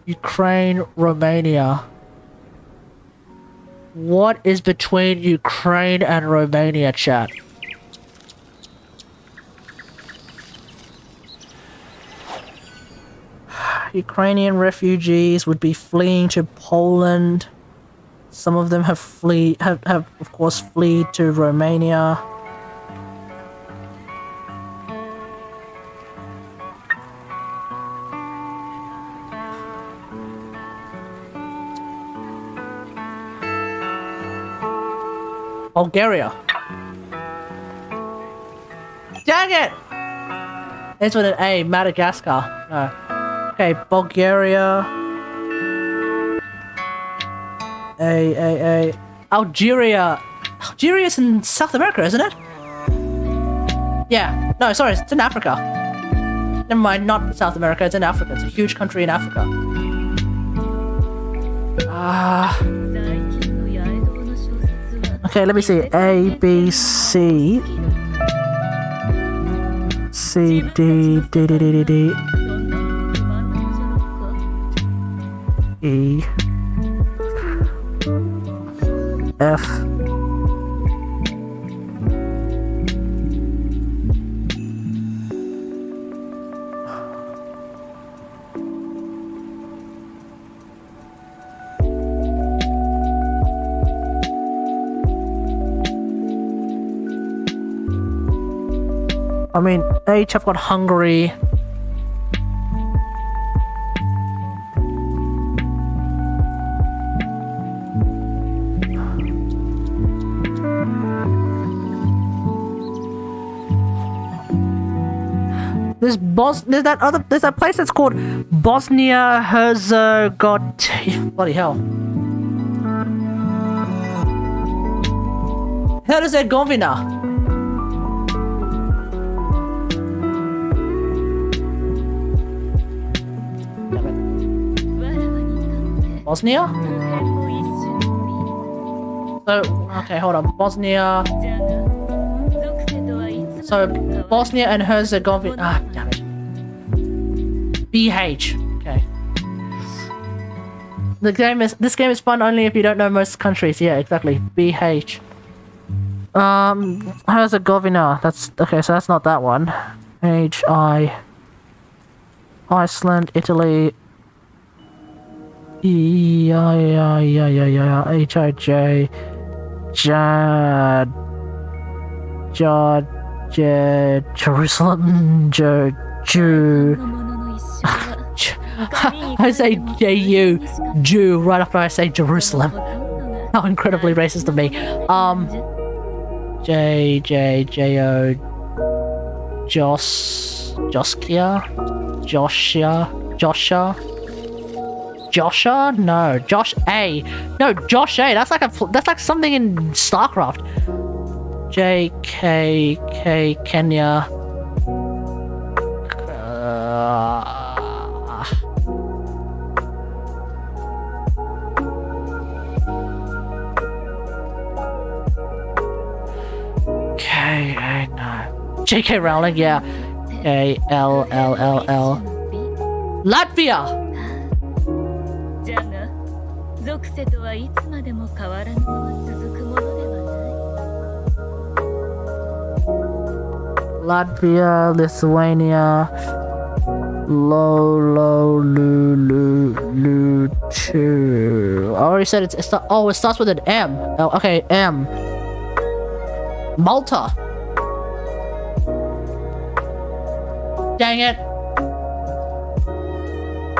Ukraine, Romania. What is between Ukraine and Romania, chat? Ukrainian refugees would be fleeing to Poland. Some of them have of course fled to Romania. Bulgaria. Dang it! It's with an A. Madagascar. No. Okay, Bulgaria. A. Algeria. Algeria's in South America, isn't it? Yeah. No, sorry, it's in Africa. Never mind, not South America, it's in Africa. It's a huge country in Africa. Okay, let me see. A, B, C. C, D, D, D, D, D, D. E. F. I mean, H, I've got Hungary. There's that place that's called Bosnia Herzegovina. Bloody hell. Herzegovina. Bosnia? So, okay, hold on. Bosnia. So, Bosnia and Herzegovina. Ah, damn it. BH. Okay. This game is fun only if you don't know most countries. Yeah, exactly. BH. Herzegovina. That's okay, so that's not that one. HI. Iceland, Italy. HIJ. Jerusalem. Jew. I say J-U, Jew, right after I say Jerusalem. How incredibly racist of me. J-O, Joskia? Joshua? No, Josh A. No, Josh A. That's like something in StarCraft. J-K, Kenya. No. J.K. Rowling, yeah. A-L-L-L-L. Latvia! Latvia, Lithuania, Lu, I already said it starts with an M. Oh, okay, M. Malta. Dang it.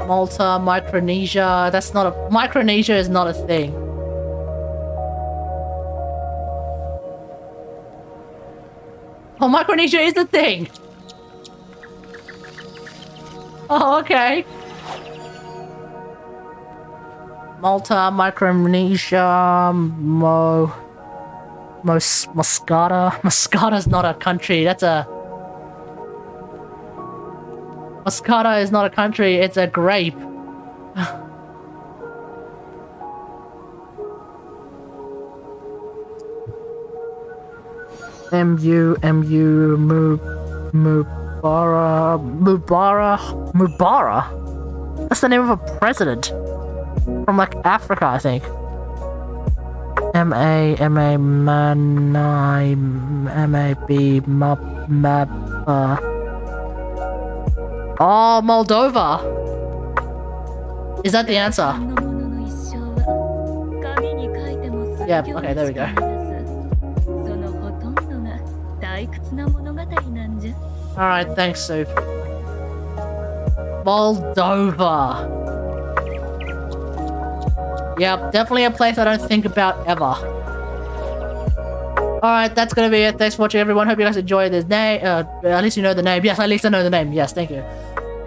Malta, Micronesia. Micronesia is not a thing. Oh, Micronesia is a thing. Oh, okay. Malta, Micronesia, Moscata. Moscata's not a country. Moscata is not a country. It's a grape. Mubara. That's the name of a president from like Africa, I think. Oh, Moldova. Is that the answer? Yeah, okay, there we go. Alright, thanks, Soup. Moldova. Yep, definitely a place I don't think about ever. Alright, that's gonna be it. Thanks for watching, everyone. Hope you guys enjoyed this name. At least you know the name. Yes, at least I know the name. Yes, thank you.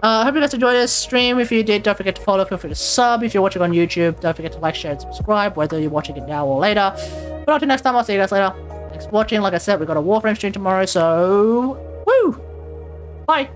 Hope you guys enjoyed this stream. If you did, don't forget to follow. Feel free to sub. If you're watching on YouTube, don't forget to like, share, and subscribe, whether you're watching it now or later. But until next time, I'll see you guys later. Thanks for watching. Like I said, we got a Warframe stream tomorrow, so... Woo! Bye!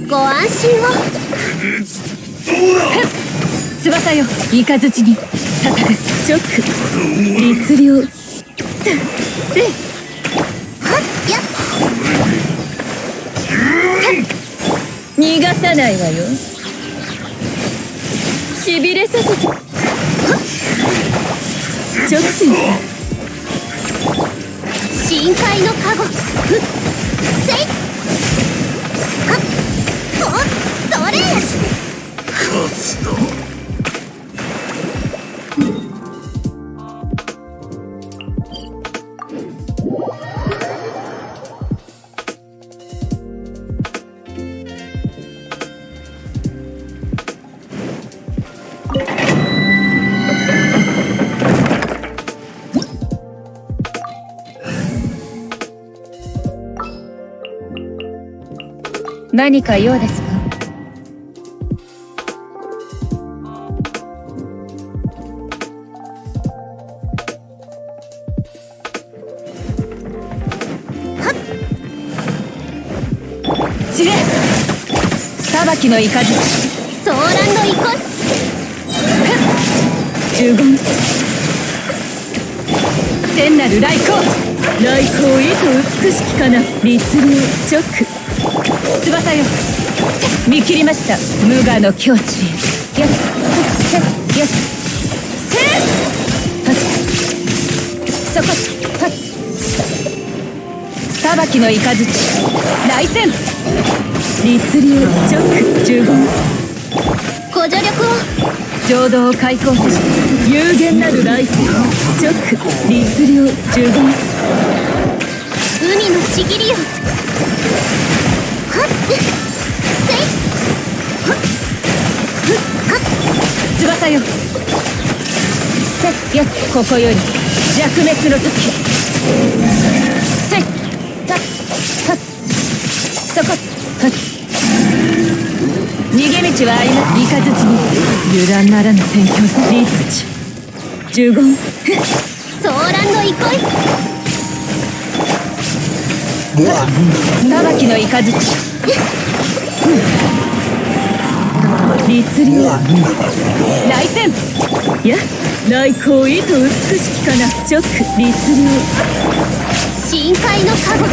ご安心を。翼よ、雷に捧ぐ。チョック。律令。せい。はっやっ。逃がさないわよ。しびれさせて。チョック。深海の加護。ふっ。せい。はっ。それ。勝つの。何か用ですか？知れ！裁きの雷、騒乱の遺恨。呪言。聖なる来光。来光意図美しきかな。律令チョック。翼よ、見切りました。無我の境地へ。よっよっよっ。せーはっそこはっ。裁きの雷、来戦。律令チョック。呪言。ご助力を。浄土を開放せし有限なる来光。チョック。律令呪言。海のちぎりよ。翼よ、せっよ、ここより弱滅の時。せっはっはっそこはっ。逃げ道はあります。三日月に油断ならぬ戦況とリーチ呪言。騒乱の憩い。裁きの雷。律令来戦。や来光意図美しきかな。チョック。律令深海の加護。